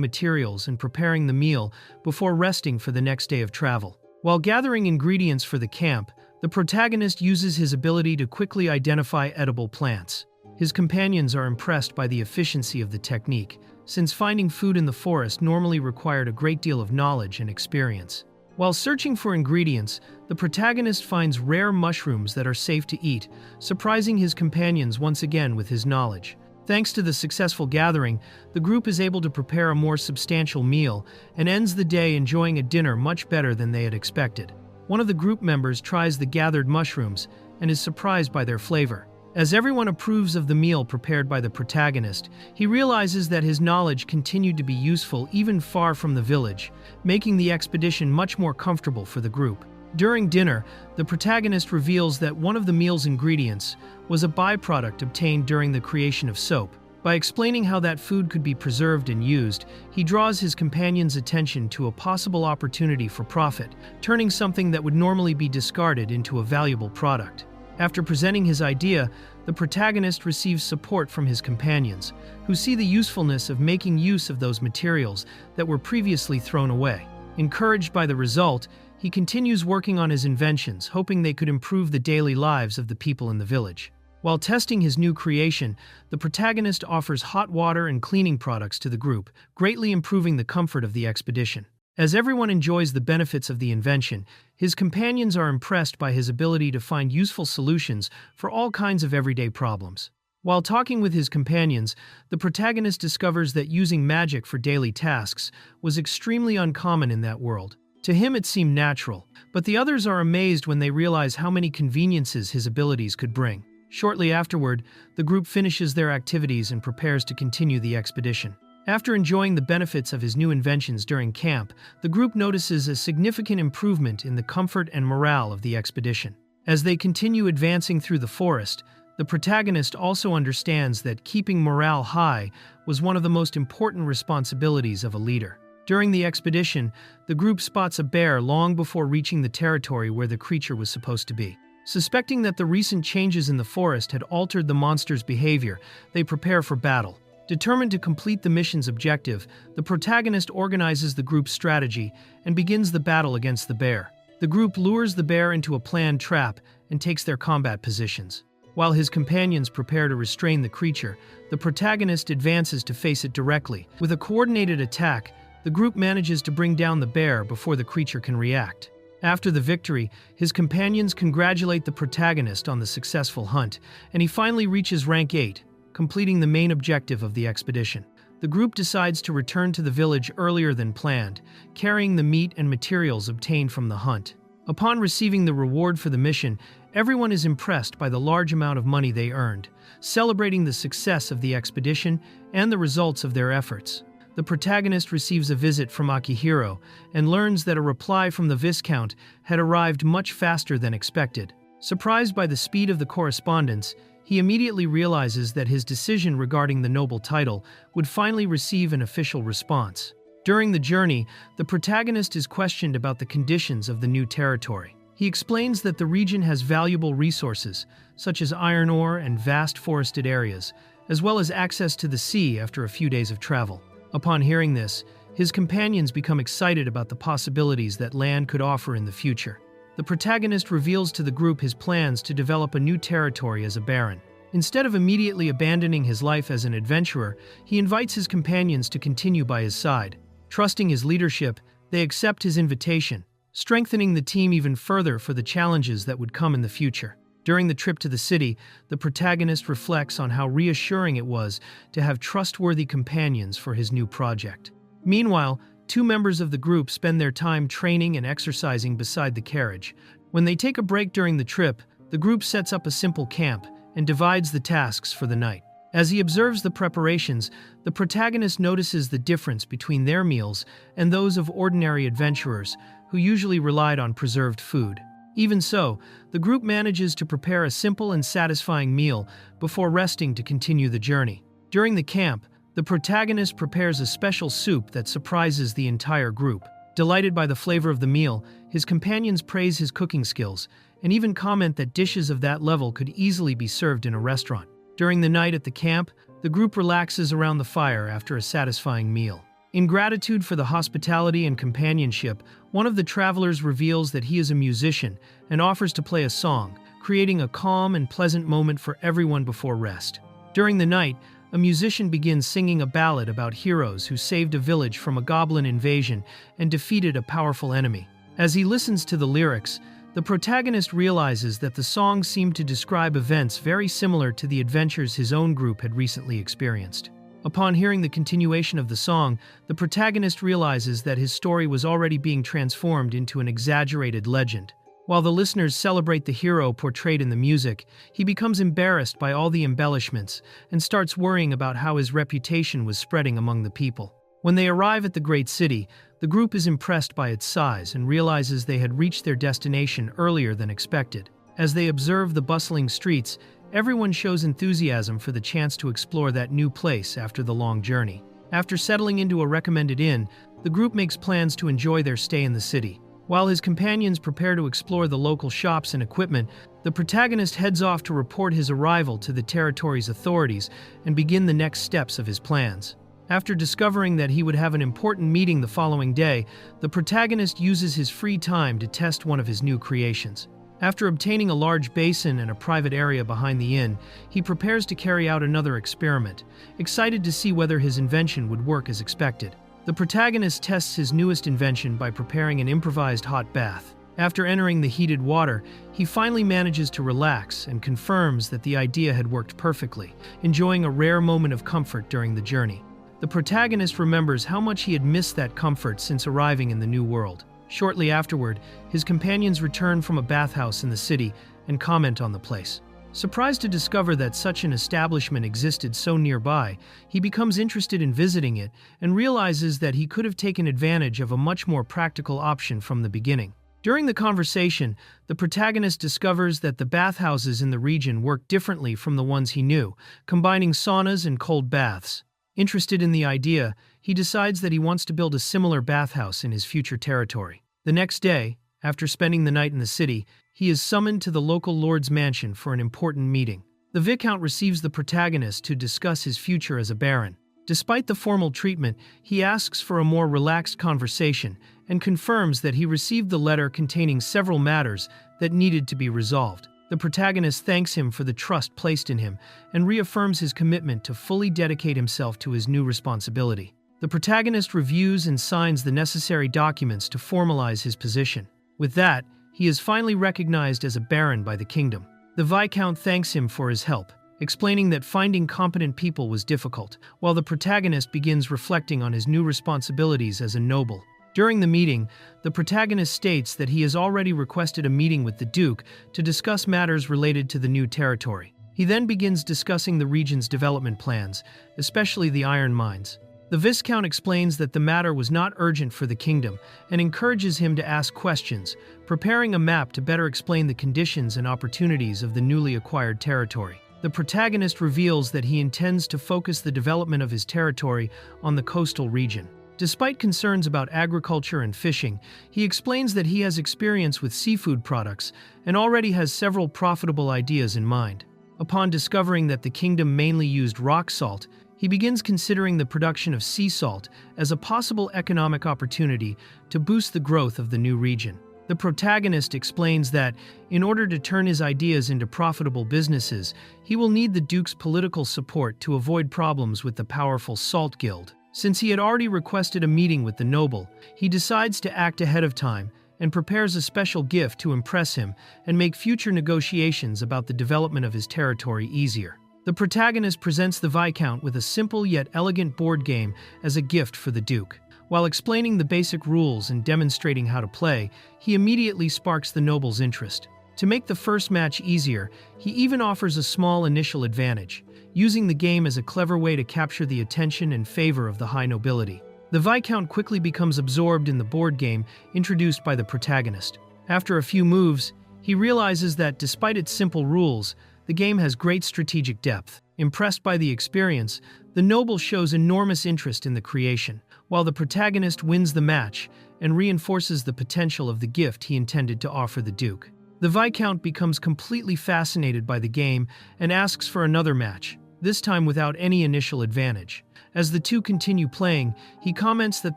materials and preparing the meal before resting for the next day of travel. While gathering ingredients for the camp, the protagonist uses his ability to quickly identify edible plants. His companions are impressed by the efficiency of the technique, since finding food in the forest normally required a great deal of knowledge and experience. While searching for ingredients, the protagonist finds rare mushrooms that are safe to eat, surprising his companions once again with his knowledge. Thanks to the successful gathering, the group is able to prepare a more substantial meal and ends the day enjoying a dinner much better than they had expected. One of the group members tries the gathered mushrooms and is surprised by their flavor. As everyone approves of the meal prepared by the protagonist, he realizes that his knowledge continued to be useful even far from the village, making the expedition much more comfortable for the group. During dinner, the protagonist reveals that one of the meal's ingredients was a byproduct obtained during the creation of soap. By explaining how that food could be preserved and used, he draws his companion's attention to a possible opportunity for profit, turning something that would normally be discarded into a valuable product. After presenting his idea, the protagonist receives support from his companions, who see the usefulness of making use of those materials that were previously thrown away. Encouraged by the result, he continues working on his inventions, hoping they could improve the daily lives of the people in the village. While testing his new creation, the protagonist offers hot water and cleaning products to the group, greatly improving the comfort of the expedition. As everyone enjoys the benefits of the invention, his companions are impressed by his ability to find useful solutions for all kinds of everyday problems. While talking with his companions, the protagonist discovers that using magic for daily tasks was extremely uncommon in that world. To him it seemed natural, but the others are amazed when they realize how many conveniences his abilities could bring. Shortly afterward, the group finishes their activities and prepares to continue the expedition. After enjoying the benefits of his new inventions during camp, the group notices a significant improvement in the comfort and morale of the expedition. As they continue advancing through the forest, the protagonist also understands that keeping morale high was one of the most important responsibilities of a leader. During the expedition, the group spots a bear long before reaching the territory where the creature was supposed to be. Suspecting that the recent changes in the forest had altered the monster's behavior, they prepare for battle. Determined to complete the mission's objective, the protagonist organizes the group's strategy and begins the battle against the bear. The group lures the bear into a planned trap and takes their combat positions. While his companions prepare to restrain the creature, the protagonist advances to face it directly. With a coordinated attack, the group manages to bring down the bear before the creature can react. After the victory, his companions congratulate the protagonist on the successful hunt, and he finally reaches rank 8, completing the main objective of the expedition. The group decides to return to the village earlier than planned, carrying the meat and materials obtained from the hunt. Upon receiving the reward for the mission, everyone is impressed by the large amount of money they earned, celebrating the success of the expedition and the results of their efforts. The protagonist receives a visit from Akihiro and learns that a reply from the Viscount had arrived much faster than expected. Surprised by the speed of the correspondence, he immediately realizes that his decision regarding the noble title would finally receive an official response. During the journey, the protagonist is questioned about the conditions of the new territory. He explains that the region has valuable resources, such as iron ore and vast forested areas, as well as access to the sea after a few days of travel. Upon hearing this, his companions become excited about the possibilities that land could offer in the future. The protagonist reveals to the group his plans to develop a new territory as a baron. Instead of immediately abandoning his life as an adventurer, he invites his companions to continue by his side. Trusting his leadership, they accept his invitation, strengthening the team even further for the challenges that would come in the future. During the trip to the city, the protagonist reflects on how reassuring it was to have trustworthy companions for his new project. Meanwhile, two members of the group spend their time training and exercising beside the carriage. When they take a break during the trip, the group sets up a simple camp and divides the tasks for the night. As he observes the preparations, the protagonist notices the difference between their meals and those of ordinary adventurers, who usually relied on preserved food. Even so, the group manages to prepare a simple and satisfying meal before resting to continue the journey. During the camp, the protagonist prepares a special soup that surprises the entire group. Delighted by the flavor of the meal, his companions praise his cooking skills and even comment that dishes of that level could easily be served in a restaurant. During the night at the camp, the group relaxes around the fire after a satisfying meal. In gratitude for the hospitality and companionship, one of the travelers reveals that he is a musician and offers to play a song, creating a calm and pleasant moment for everyone before rest. During the night, a musician begins singing a ballad about heroes who saved a village from a goblin invasion and defeated a powerful enemy. As he listens to the lyrics, the protagonist realizes that the song seemed to describe events very similar to the adventures his own group had recently experienced. Upon hearing the continuation of the song, the protagonist realizes that his story was already being transformed into an exaggerated legend. While the listeners celebrate the hero portrayed in the music, he becomes embarrassed by all the embellishments and starts worrying about how his reputation was spreading among the people. When they arrive at the great city, the group is impressed by its size and realizes they had reached their destination earlier than expected. As they observe the bustling streets, everyone shows enthusiasm for the chance to explore that new place after the long journey. After settling into a recommended inn, the group makes plans to enjoy their stay in the city. While his companions prepare to explore the local shops and equipment, the protagonist heads off to report his arrival to the territory's authorities and begin the next steps of his plans. After discovering that he would have an important meeting the following day, the protagonist uses his free time to test one of his new creations. After obtaining a large basin and a private area behind the inn, he prepares to carry out another experiment, excited to see whether his invention would work as expected. The protagonist tests his newest invention by preparing an improvised hot bath. After entering the heated water, he finally manages to relax and confirms that the idea had worked perfectly, enjoying a rare moment of comfort during the journey. The protagonist remembers how much he had missed that comfort since arriving in the new world. Shortly afterward, his companions return from a bathhouse in the city and comment on the place. Surprised to discover that such an establishment existed so nearby, he becomes interested in visiting it and realizes that he could have taken advantage of a much more practical option from the beginning. During the conversation, the protagonist discovers that the bathhouses in the region work differently from the ones he knew, combining saunas and cold baths. Interested in the idea, he decides that he wants to build a similar bathhouse in his future territory. The next day, after spending the night in the city, he is summoned to the local lord's mansion for an important meeting. The Viscount receives the protagonist to discuss his future as a baron. Despite the formal treatment, he asks for a more relaxed conversation and confirms that he received the letter containing several matters that needed to be resolved. The protagonist thanks him for the trust placed in him and reaffirms his commitment to fully dedicate himself to his new responsibility. The protagonist reviews and signs the necessary documents to formalize his position. With that, he is finally recognized as a baron by the kingdom. The Viscount thanks him for his help, explaining that finding competent people was difficult, while the protagonist begins reflecting on his new responsibilities as a noble. During the meeting, the protagonist states that he has already requested a meeting with the Duke to discuss matters related to the new territory. He then begins discussing the region's development plans, especially the iron mines. The Viscount explains that the matter was not urgent for the kingdom and encourages him to ask questions, preparing a map to better explain the conditions and opportunities of the newly acquired territory. The protagonist reveals that he intends to focus the development of his territory on the coastal region. Despite concerns about agriculture and fishing, he explains that he has experience with seafood products and already has several profitable ideas in mind. Upon discovering that the kingdom mainly used rock salt, he begins considering the production of sea salt as a possible economic opportunity to boost the growth of the new region. The protagonist explains that, in order to turn his ideas into profitable businesses, he will need the Duke's political support to avoid problems with the powerful Salt Guild. Since he had already requested a meeting with the noble, he decides to act ahead of time and prepares a special gift to impress him and make future negotiations about the development of his territory easier. The protagonist presents the Viscount with a simple yet elegant board game as a gift for the Duke. While explaining the basic rules and demonstrating how to play, he immediately sparks the noble's interest. To make the first match easier, he even offers a small initial advantage, using the game as a clever way to capture the attention and favor of the high nobility. The Viscount quickly becomes absorbed in the board game introduced by the protagonist. After a few moves, he realizes that despite its simple rules, the game has great strategic depth. Impressed by the experience, the noble shows enormous interest in the creation, while the protagonist wins the match and reinforces the potential of the gift he intended to offer the Duke. The Viscount becomes completely fascinated by the game and asks for another match, this time without any initial advantage. As the two continue playing, he comments that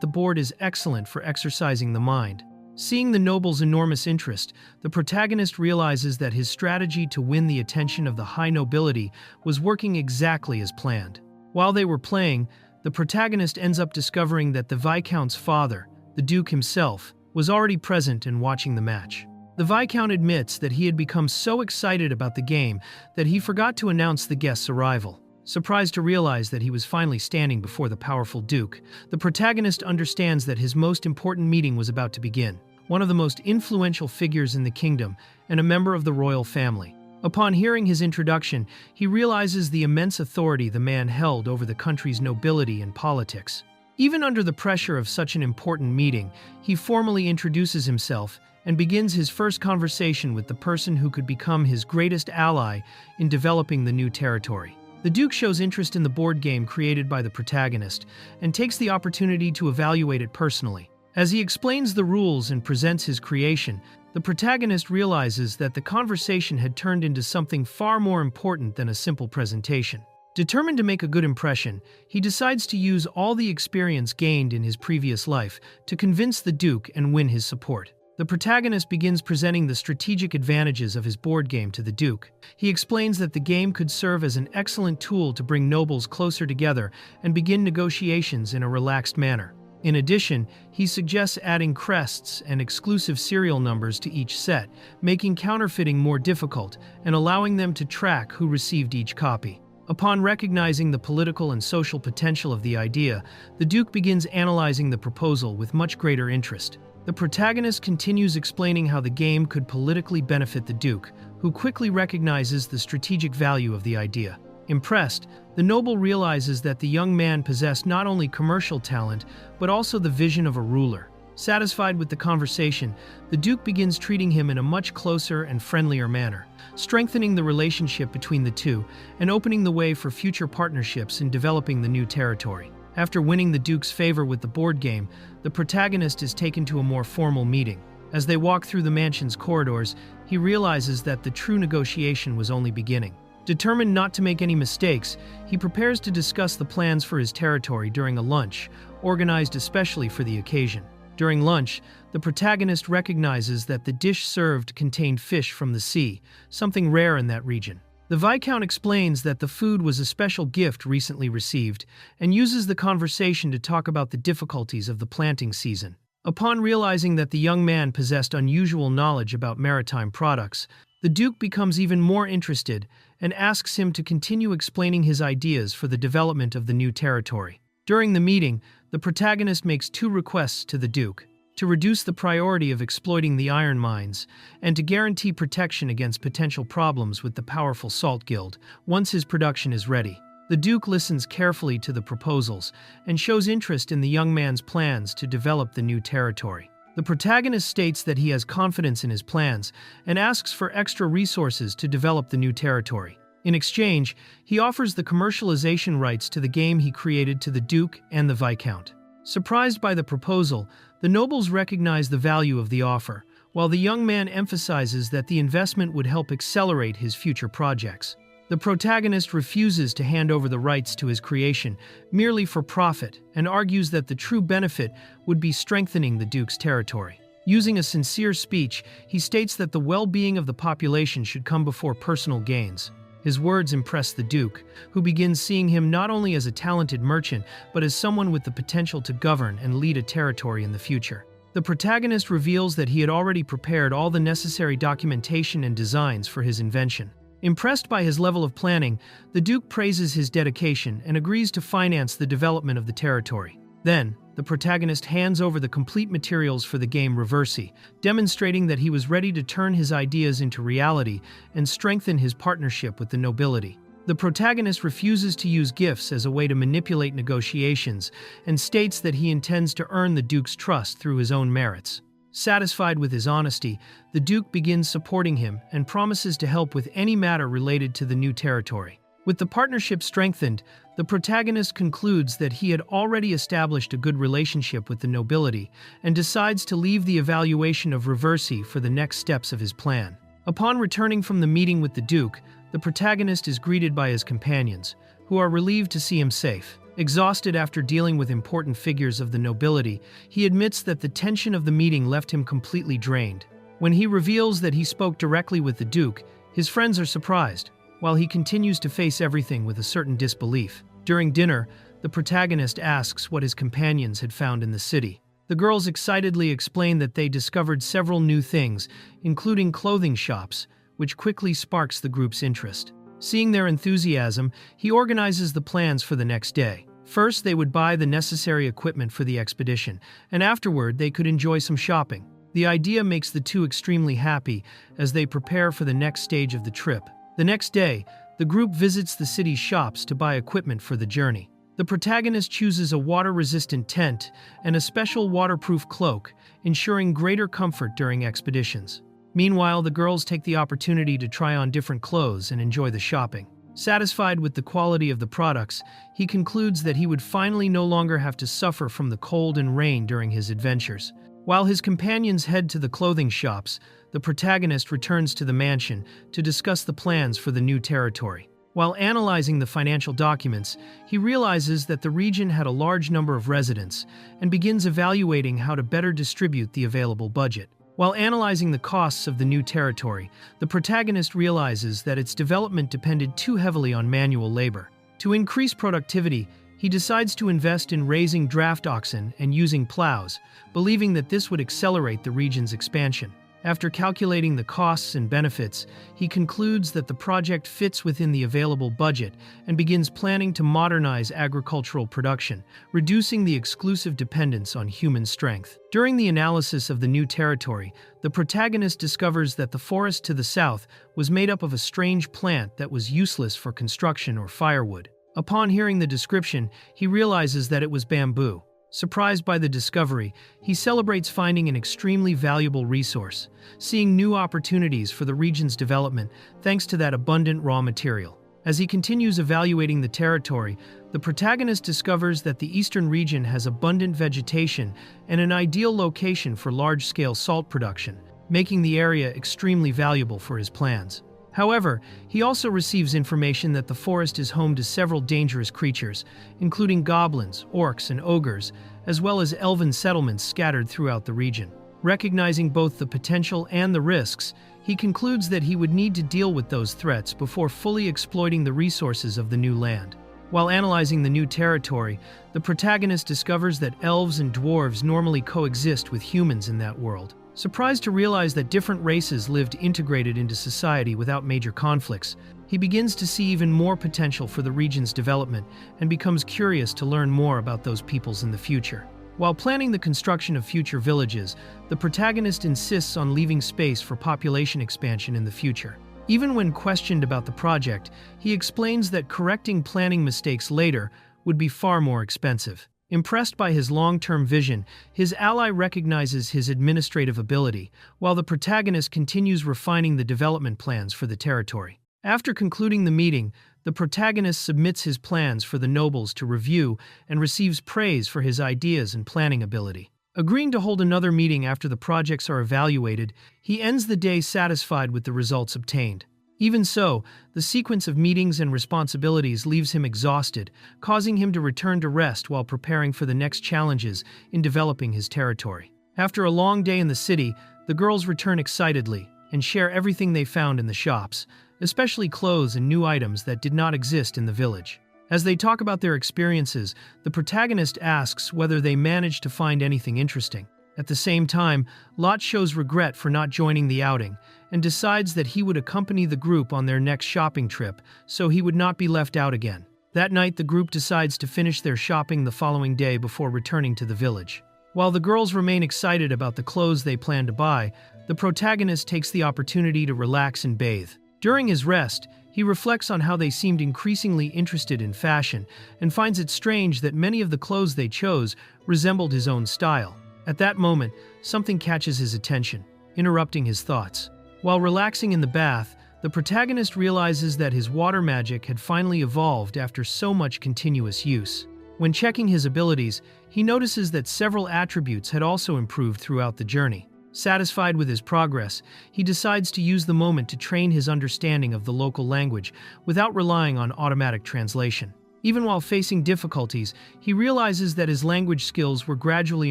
the board is excellent for exercising the mind. Seeing the noble's enormous interest, the protagonist realizes that his strategy to win the attention of the high nobility was working exactly as planned. While they were playing, the protagonist ends up discovering that the Viscount's father, the Duke himself, was already present and watching the match. The Viscount admits that he had become so excited about the game that he forgot to announce the guest's arrival. Surprised to realize that he was finally standing before the powerful Duke, the protagonist understands that his most important meeting was about to begin. One of the most influential figures in the kingdom and a member of the royal family. Upon hearing his introduction, he realizes the immense authority the man held over the country's nobility and politics. Even under the pressure of such an important meeting, he formally introduces himself and begins his first conversation with the person who could become his greatest ally in developing the new territory. The Duke shows interest in the board game created by the protagonist and takes the opportunity to evaluate it personally. As he explains the rules and presents his creation, the protagonist realizes that the conversation had turned into something far more important than a simple presentation. Determined to make a good impression, he decides to use all the experience gained in his previous life to convince the Duke and win his support. The protagonist begins presenting the strategic advantages of his board game to the Duke. He explains that the game could serve as an excellent tool to bring nobles closer together and begin negotiations in a relaxed manner. In addition, he suggests adding crests and exclusive serial numbers to each set, making counterfeiting more difficult and allowing them to track who received each copy. Upon recognizing the political and social potential of the idea, the Duke begins analyzing the proposal with much greater interest. The protagonist continues explaining how the game could politically benefit the Duke, who quickly recognizes the strategic value of the idea. Impressed, the noble realizes that the young man possessed not only commercial talent, but also the vision of a ruler. Satisfied with the conversation, the Duke begins treating him in a much closer and friendlier manner, strengthening the relationship between the two and opening the way for future partnerships in developing the new territory. After winning the Duke's favor with the board game, the protagonist is taken to a more formal meeting. As they walk through the mansion's corridors, he realizes that the true negotiation was only beginning. Determined not to make any mistakes, he prepares to discuss the plans for his territory during a lunch, organized especially for the occasion. During lunch, the protagonist recognizes that the dish served contained fish from the sea, something rare in that region. The Viscount explains that the food was a special gift recently received and uses the conversation to talk about the difficulties of the planting season. Upon realizing that the young man possessed unusual knowledge about maritime products, the Duke becomes even more interested and asks him to continue explaining his ideas for the development of the new territory. During the meeting, the protagonist makes two requests to the Duke: to reduce the priority of exploiting the iron mines, and to guarantee protection against potential problems with the powerful Salt Guild once his production is ready. The Duke listens carefully to the proposals and shows interest in the young man's plans to develop the new territory. The protagonist states that he has confidence in his plans and asks for extra resources to develop the new territory. In exchange, he offers the commercialization rights to the game he created to the Duke and the Viscount. Surprised by the proposal, the nobles recognize the value of the offer, while the young man emphasizes that the investment would help accelerate his future projects. The protagonist refuses to hand over the rights to his creation merely for profit and argues that the true benefit would be strengthening the Duke's territory. Using a sincere speech, he states that the well-being of the population should come before personal gains. His words impress the Duke, who begins seeing him not only as a talented merchant, but as someone with the potential to govern and lead a territory in the future. The protagonist reveals that he had already prepared all the necessary documentation and designs for his invention. Impressed by his level of planning, the Duke praises his dedication and agrees to finance the development of the territory. Then, the protagonist hands over the complete materials for the game Reversi, demonstrating that he was ready to turn his ideas into reality and strengthen his partnership with the nobility. The protagonist refuses to use gifts as a way to manipulate negotiations and states that he intends to earn the Duke's trust through his own merits. Satisfied with his honesty, the Duke begins supporting him and promises to help with any matter related to the new territory. With the partnership strengthened, the protagonist concludes that he had already established a good relationship with the nobility and decides to leave the evaluation of Reversi for the next steps of his plan. Upon returning from the meeting with the Duke, the protagonist is greeted by his companions, who are relieved to see him safe. Exhausted after dealing with important figures of the nobility, he admits that the tension of the meeting left him completely drained. When he reveals that he spoke directly with the Duke, his friends are surprised, while he continues to face everything with a certain disbelief. During dinner, the protagonist asks what his companions had found in the city. The girls excitedly explain that they discovered several new things, including clothing shops, which quickly sparks the group's interest. Seeing their enthusiasm, he organizes the plans for the next day. First, they would buy the necessary equipment for the expedition, and afterward they could enjoy some shopping. The idea makes the two extremely happy as they prepare for the next stage of the trip. The next day, the group visits the city's shops to buy equipment for the journey. The protagonist chooses a water-resistant tent and a special waterproof cloak, ensuring greater comfort during expeditions. Meanwhile, the girls take the opportunity to try on different clothes and enjoy the shopping. Satisfied with the quality of the products, he concludes that he would finally no longer have to suffer from the cold and rain during his adventures. While his companions head to the clothing shops, the protagonist returns to the mansion to discuss the plans for the new territory. While analyzing the financial documents, he realizes that the region had a large number of residents and begins evaluating how to better distribute the available budget. While analyzing the costs of the new territory, the protagonist realizes that its development depended too heavily on manual labor. To increase productivity, he decides to invest in raising draft oxen and using plows, believing that this would accelerate the region's expansion. After calculating the costs and benefits, he concludes that the project fits within the available budget and begins planning to modernize agricultural production, reducing the exclusive dependence on human strength. During the analysis of the new territory, the protagonist discovers that the forest to the south was made up of a strange plant that was useless for construction or firewood. Upon hearing the description, he realizes that it was bamboo. Surprised by the discovery, he celebrates finding an extremely valuable resource, seeing new opportunities for the region's development thanks to that abundant raw material. As he continues evaluating the territory, the protagonist discovers that the eastern region has abundant vegetation and an ideal location for large-scale salt production, making the area extremely valuable for his plans. However, he also receives information that the forest is home to several dangerous creatures, including goblins, orcs, and ogres, as well as elven settlements scattered throughout the region. Recognizing both the potential and the risks, he concludes that he would need to deal with those threats before fully exploiting the resources of the new land. While analyzing the new territory, the protagonist discovers that elves and dwarves normally coexist with humans in that world. Surprised to realize that different races lived integrated into society without major conflicts, he begins to see even more potential for the region's development and becomes curious to learn more about those peoples in the future. While planning the construction of future villages, the protagonist insists on leaving space for population expansion in the future. Even when questioned about the project, he explains that correcting planning mistakes later would be far more expensive. Impressed by his long-term vision, his ally recognizes his administrative ability, while the protagonist continues refining the development plans for the territory. After concluding the meeting, the protagonist submits his plans for the nobles to review and receives praise for his ideas and planning ability. Agreeing to hold another meeting after the projects are evaluated, he ends the day satisfied with the results obtained. Even so, the sequence of meetings and responsibilities leaves him exhausted, causing him to return to rest while preparing for the next challenges in developing his territory. After a long day in the city, the girls return excitedly and share everything they found in the shops, especially clothes and new items that did not exist in the village. As they talk about their experiences, the protagonist asks whether they managed to find anything interesting. At the same time, Lot shows regret for not joining the outing and decides that he would accompany the group on their next shopping trip so he would not be left out again. That night, the group decides to finish their shopping the following day before returning to the village. While the girls remain excited about the clothes they plan to buy, the protagonist takes the opportunity to relax and bathe. During his rest, he reflects on how they seemed increasingly interested in fashion and finds it strange that many of the clothes they chose resembled his own style. At that moment, something catches his attention, interrupting his thoughts. While relaxing in the bath, the protagonist realizes that his water magic had finally evolved after so much continuous use. When checking his abilities, he notices that several attributes had also improved throughout the journey. Satisfied with his progress, he decides to use the moment to train his understanding of the local language without relying on automatic translation. Even while facing difficulties, he realizes that his language skills were gradually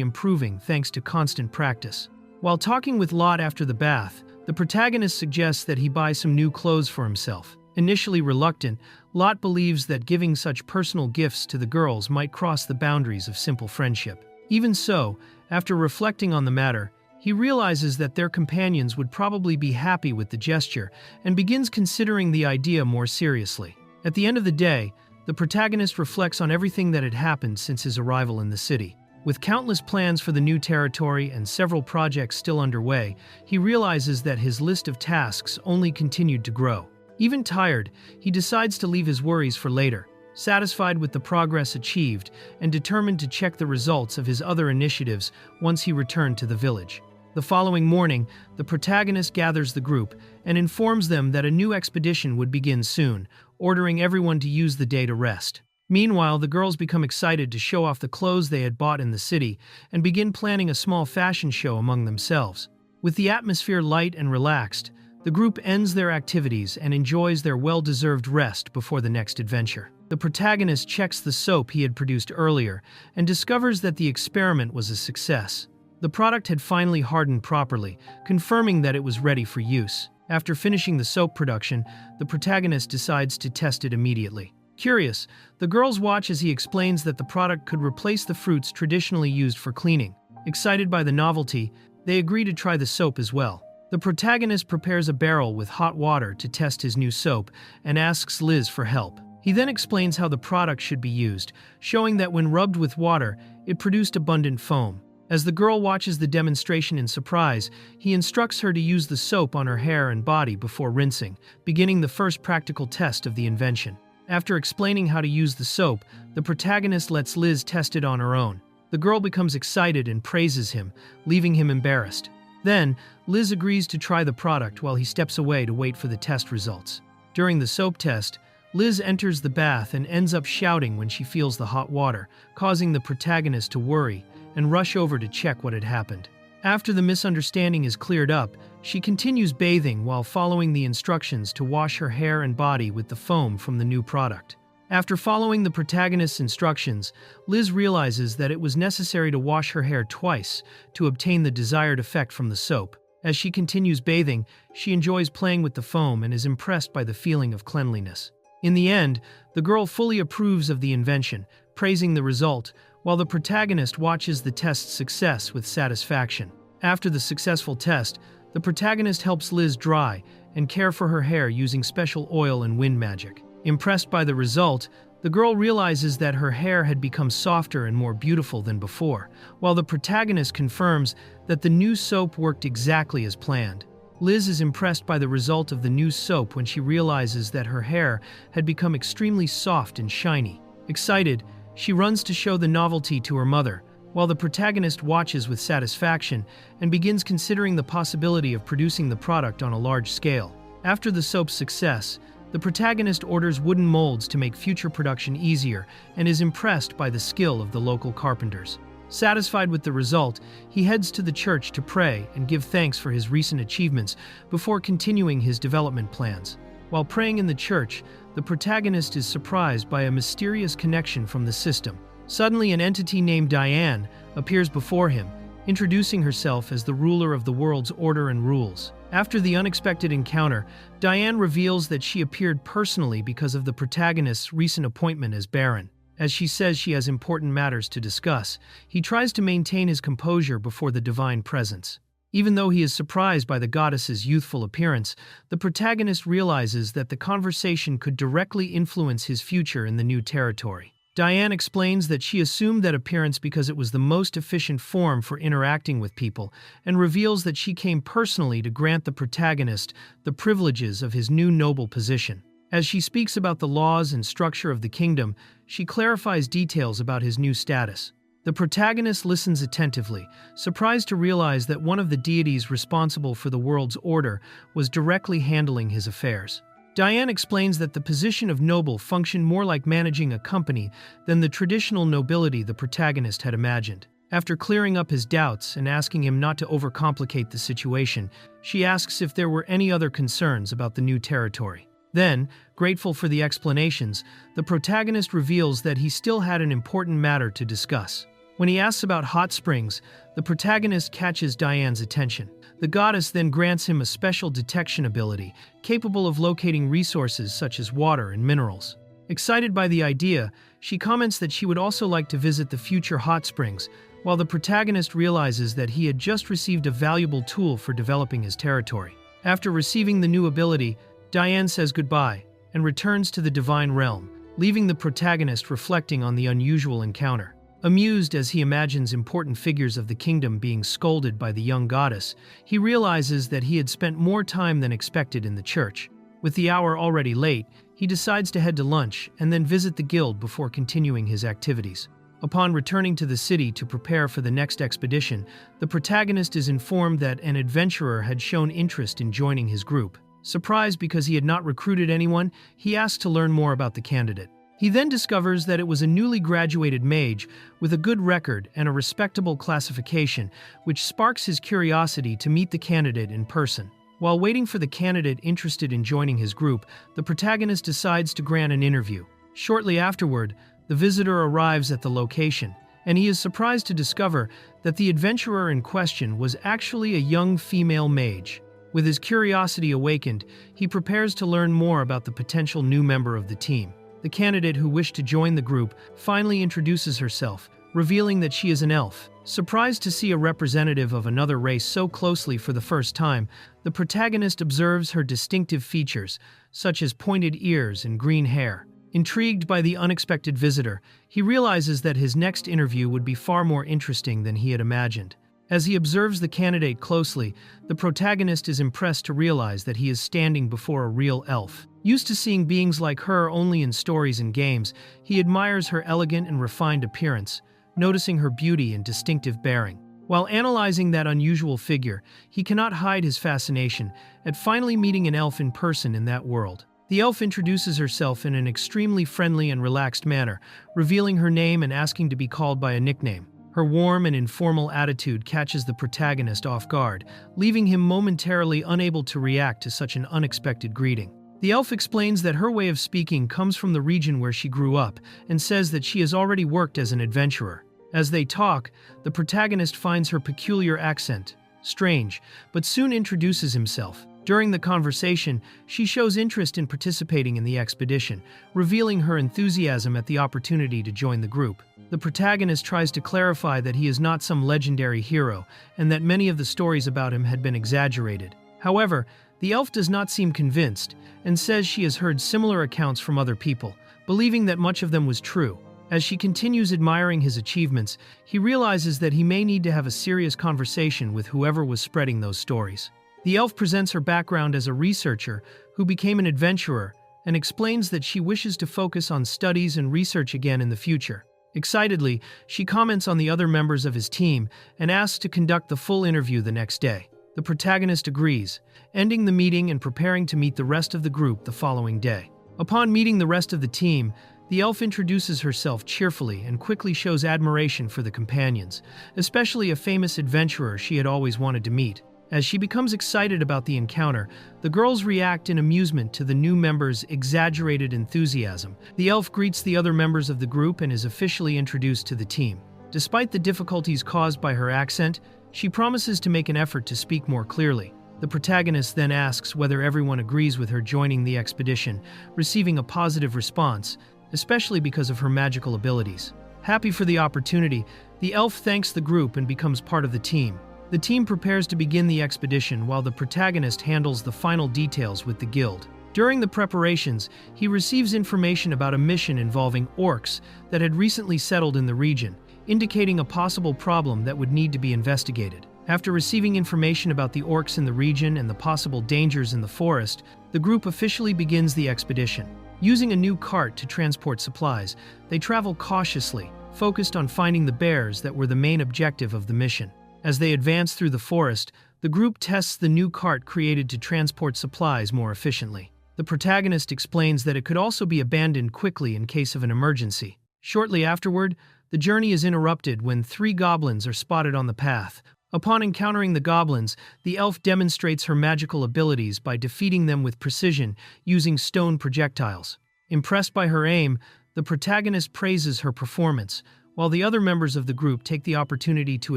improving thanks to constant practice. While talking with Lot after the bath, the protagonist suggests that he buy some new clothes for himself. Initially reluctant, Lot believes that giving such personal gifts to the girls might cross the boundaries of simple friendship. Even so, after reflecting on the matter, he realizes that their companions would probably be happy with the gesture and begins considering the idea more seriously. At the end of the day, the protagonist reflects on everything that had happened since his arrival in the city. With countless plans for the new territory and several projects still underway, he realizes that his list of tasks only continued to grow. Even tired, he decides to leave his worries for later, satisfied with the progress achieved and determined to check the results of his other initiatives once he returned to the village. The following morning, the protagonist gathers the group and informs them that a new expedition would begin soon, ordering everyone to use the day to rest. Meanwhile, the girls become excited to show off the clothes they had bought in the city and begin planning a small fashion show among themselves. With the atmosphere light and relaxed, the group ends their activities and enjoys their well-deserved rest before the next adventure. The protagonist checks the soap he had produced earlier and discovers that the experiment was a success. The product had finally hardened properly, confirming that it was ready for use. After finishing the soap production, the protagonist decides to test it immediately. Curious, the girls watch as he explains that the product could replace the fruits traditionally used for cleaning. Excited by the novelty, they agree to try the soap as well. The protagonist prepares a barrel with hot water to test his new soap and asks Liz for help. He then explains how the product should be used, showing that when rubbed with water, it produced abundant foam. As the girl watches the demonstration in surprise, he instructs her to use the soap on her hair and body before rinsing, beginning the first practical test of the invention. After explaining how to use the soap, the protagonist lets Liz test it on her own. The girl becomes excited and praises him, leaving him embarrassed. Then, Liz agrees to try the product while he steps away to wait for the test results. During the soap test, Liz enters the bath and ends up shouting when she feels the hot water, causing the protagonist to worry and rush over to check what had happened. After the misunderstanding is cleared up, she continues bathing while following the instructions to wash her hair and body with the foam from the new product. After following the protagonist's instructions, Liz realizes that it was necessary to wash her hair twice to obtain the desired effect from the soap. As she continues bathing, she enjoys playing with the foam and is impressed by the feeling of cleanliness. In the end, the girl fully approves of the invention, praising the result, while the protagonist watches the test's success with satisfaction. After the successful test, the protagonist helps Liz dry and care for her hair using special oil and wind magic. Impressed by the result, the girl realizes that her hair had become softer and more beautiful than before, while the protagonist confirms that the new soap worked exactly as planned. Liz is impressed by the result of the new soap when she realizes that her hair had become extremely soft and shiny. Excited, she runs to show the novelty to her mother, while the protagonist watches with satisfaction and begins considering the possibility of producing the product on a large scale. After the soap's success, the protagonist orders wooden molds to make future production easier and is impressed by the skill of the local carpenters. Satisfied with the result, he heads to the church to pray and give thanks for his recent achievements before continuing his development plans. While praying in the church, the protagonist is surprised by a mysterious connection from the system. Suddenly, an entity named Diane appears before him, introducing herself as the ruler of the world's order and rules. After the unexpected encounter, Diane reveals that she appeared personally because of the protagonist's recent appointment as Baron. As she says she has important matters to discuss, he tries to maintain his composure before the divine presence. Even though he is surprised by the goddess's youthful appearance, the protagonist realizes that the conversation could directly influence his future in the new territory. Diane explains that she assumed that appearance because it was the most efficient form for interacting with people, and reveals that she came personally to grant the protagonist the privileges of his new noble position. As she speaks about the laws and structure of the kingdom, she clarifies details about his new status. The protagonist listens attentively, surprised to realize that one of the deities responsible for the world's order was directly handling his affairs. Diane explains that the position of noble functioned more like managing a company than the traditional nobility the protagonist had imagined. After clearing up his doubts and asking him not to overcomplicate the situation, she asks if there were any other concerns about the new territory. Then, grateful for the explanations, the protagonist reveals that he still had an important matter to discuss. When he asks about hot springs, the protagonist catches Diane's attention. The goddess then grants him a special detection ability, capable of locating resources such as water and minerals. Excited by the idea, she comments that she would also like to visit the future hot springs, while the protagonist realizes that he had just received a valuable tool for developing his territory. After receiving the new ability, Diane says goodbye and returns to the divine realm, leaving the protagonist reflecting on the unusual encounter. Amused as he imagines important figures of the kingdom being scolded by the young goddess, he realizes that he had spent more time than expected in the church. With the hour already late, he decides to head to lunch and then visit the guild before continuing his activities. Upon returning to the city to prepare for the next expedition, the protagonist is informed that an adventurer had shown interest in joining his group. Surprised because he had not recruited anyone, he asks to learn more about the candidate. He then discovers that it was a newly graduated mage with a good record and a respectable classification, which sparks his curiosity to meet the candidate in person. While waiting for the candidate interested in joining his group, the protagonist decides to grant an interview. Shortly afterward, the visitor arrives at the location, and he is surprised to discover that the adventurer in question was actually a young female mage. With his curiosity awakened, he prepares to learn more about the potential new member of the team. The candidate who wished to join the group finally introduces herself, revealing that she is an elf. Surprised to see a representative of another race so closely for the first time, the protagonist observes her distinctive features, such as pointed ears and green hair. Intrigued by the unexpected visitor, he realizes that his next interview would be far more interesting than he had imagined. As he observes the candidate closely, the protagonist is impressed to realize that he is standing before a real elf. Used to seeing beings like her only in stories and games, he admires her elegant and refined appearance, noticing her beauty and distinctive bearing. While analyzing that unusual figure, he cannot hide his fascination at finally meeting an elf in person in that world. The elf introduces herself in an extremely friendly and relaxed manner, revealing her name and asking to be called by a nickname. Her warm and informal attitude catches the protagonist off guard, leaving him momentarily unable to react to such an unexpected greeting. The elf explains that her way of speaking comes from the region where she grew up, and says that she has already worked as an adventurer. As they talk, the protagonist finds her peculiar accent strange, but soon introduces himself. During the conversation, she shows interest in participating in the expedition, revealing her enthusiasm at the opportunity to join the group. The protagonist tries to clarify that he is not some legendary hero, and that many of the stories about him had been exaggerated. However, the elf does not seem convinced, and says she has heard similar accounts from other people, believing that much of them was true. As she continues admiring his achievements, he realizes that he may need to have a serious conversation with whoever was spreading those stories. The elf presents her background as a researcher who became an adventurer and explains that she wishes to focus on studies and research again in the future. Excitedly, she comments on the other members of his team and asks to conduct the full interview the next day. The protagonist agrees, ending the meeting and preparing to meet the rest of the group the following day. Upon meeting the rest of the team, the elf introduces herself cheerfully and quickly shows admiration for the companions, especially a famous adventurer she had always wanted to meet. As she becomes excited about the encounter, the girls react in amusement to the new member's exaggerated enthusiasm. The elf greets the other members of the group and is officially introduced to the team. Despite the difficulties caused by her accent, she promises to make an effort to speak more clearly. The protagonist then asks whether everyone agrees with her joining the expedition, receiving a positive response, especially because of her magical abilities. Happy for the opportunity, the elf thanks the group and becomes part of the team. The team prepares to begin the expedition while the protagonist handles the final details with the guild. During the preparations, he receives information about a mission involving orcs that had recently settled in the region, indicating a possible problem that would need to be investigated. After receiving information about the orcs in the region and the possible dangers in the forest, the group officially begins the expedition. Using a new cart to transport supplies, they travel cautiously, focused on finding the bears that were the main objective of the mission. As they advance through the forest, the group tests the new cart created to transport supplies more efficiently. The protagonist explains that it could also be abandoned quickly in case of an emergency. Shortly afterward, the journey is interrupted when 3 goblins are spotted on the path. Upon encountering the goblins, the elf demonstrates her magical abilities by defeating them with precision using stone projectiles. Impressed by her aim, the protagonist praises her performance, while the other members of the group take the opportunity to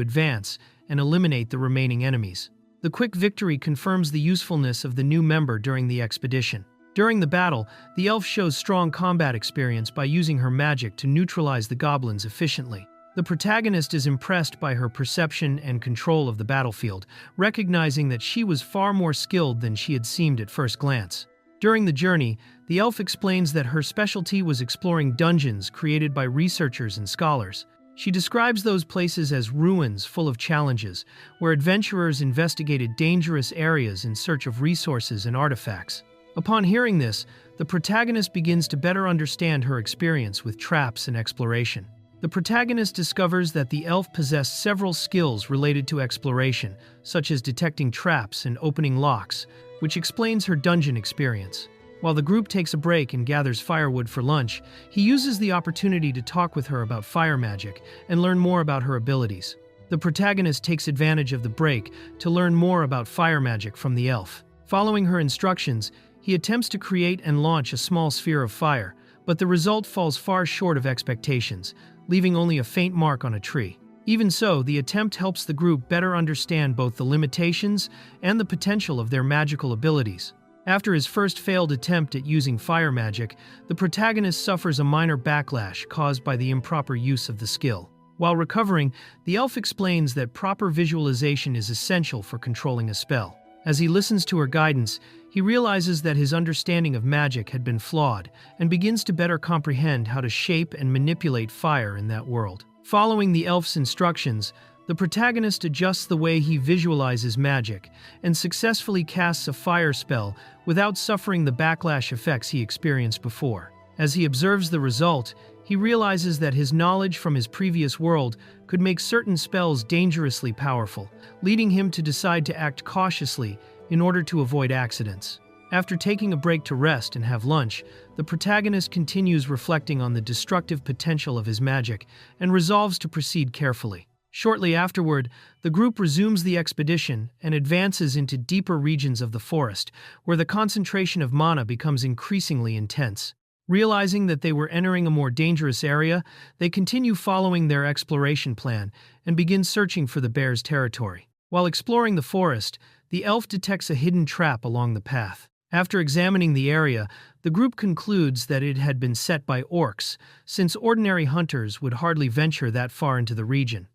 advance and eliminate the remaining enemies. The quick victory confirms the usefulness of the new member during the expedition. During the battle, the elf shows strong combat experience by using her magic to neutralize the goblins efficiently. The protagonist is impressed by her perception and control of the battlefield, recognizing that she was far more skilled than she had seemed at first glance. During the journey, the elf explains that her specialty was exploring dungeons created by researchers and scholars. She describes those places as ruins full of challenges, where adventurers investigated dangerous areas in search of resources and artifacts. Upon hearing this, the protagonist begins to better understand her experience with traps and exploration. The protagonist discovers that the elf possessed several skills related to exploration, such as detecting traps and opening locks, which explains her dungeon experience. While the group takes a break and gathers firewood for lunch, he uses the opportunity to talk with her about fire magic and learn more about her abilities. The protagonist takes advantage of the break to learn more about fire magic from the elf. Following her instructions, he attempts to create and launch a small sphere of fire, but the result falls far short of expectations, leaving only a faint mark on a tree. Even so, the attempt helps the group better understand both the limitations and the potential of their magical abilities. After his first failed attempt at using fire magic, the protagonist suffers a minor backlash caused by the improper use of the skill. While recovering, the elf explains that proper visualization is essential for controlling a spell. As he listens to her guidance, he realizes that his understanding of magic had been flawed and begins to better comprehend how to shape and manipulate fire in that world. Following the elf's instructions, the protagonist adjusts the way he visualizes magic and successfully casts a fire spell without suffering the backlash effects he experienced before. As he observes the result, he realizes that his knowledge from his previous world could make certain spells dangerously powerful, leading him to decide to act cautiously in order to avoid accidents. After taking a break to rest and have lunch, the protagonist continues reflecting on the destructive potential of his magic and resolves to proceed carefully. Shortly afterward, the group resumes the expedition and advances into deeper regions of the forest, where the concentration of mana becomes increasingly intense. Realizing that they were entering a more dangerous area, they continue following their exploration plan and begin searching for the bear's territory. While exploring the forest, the elf detects a hidden trap along the path. After examining the area, the group concludes that it had been set by orcs, since ordinary hunters would hardly venture that far into the region.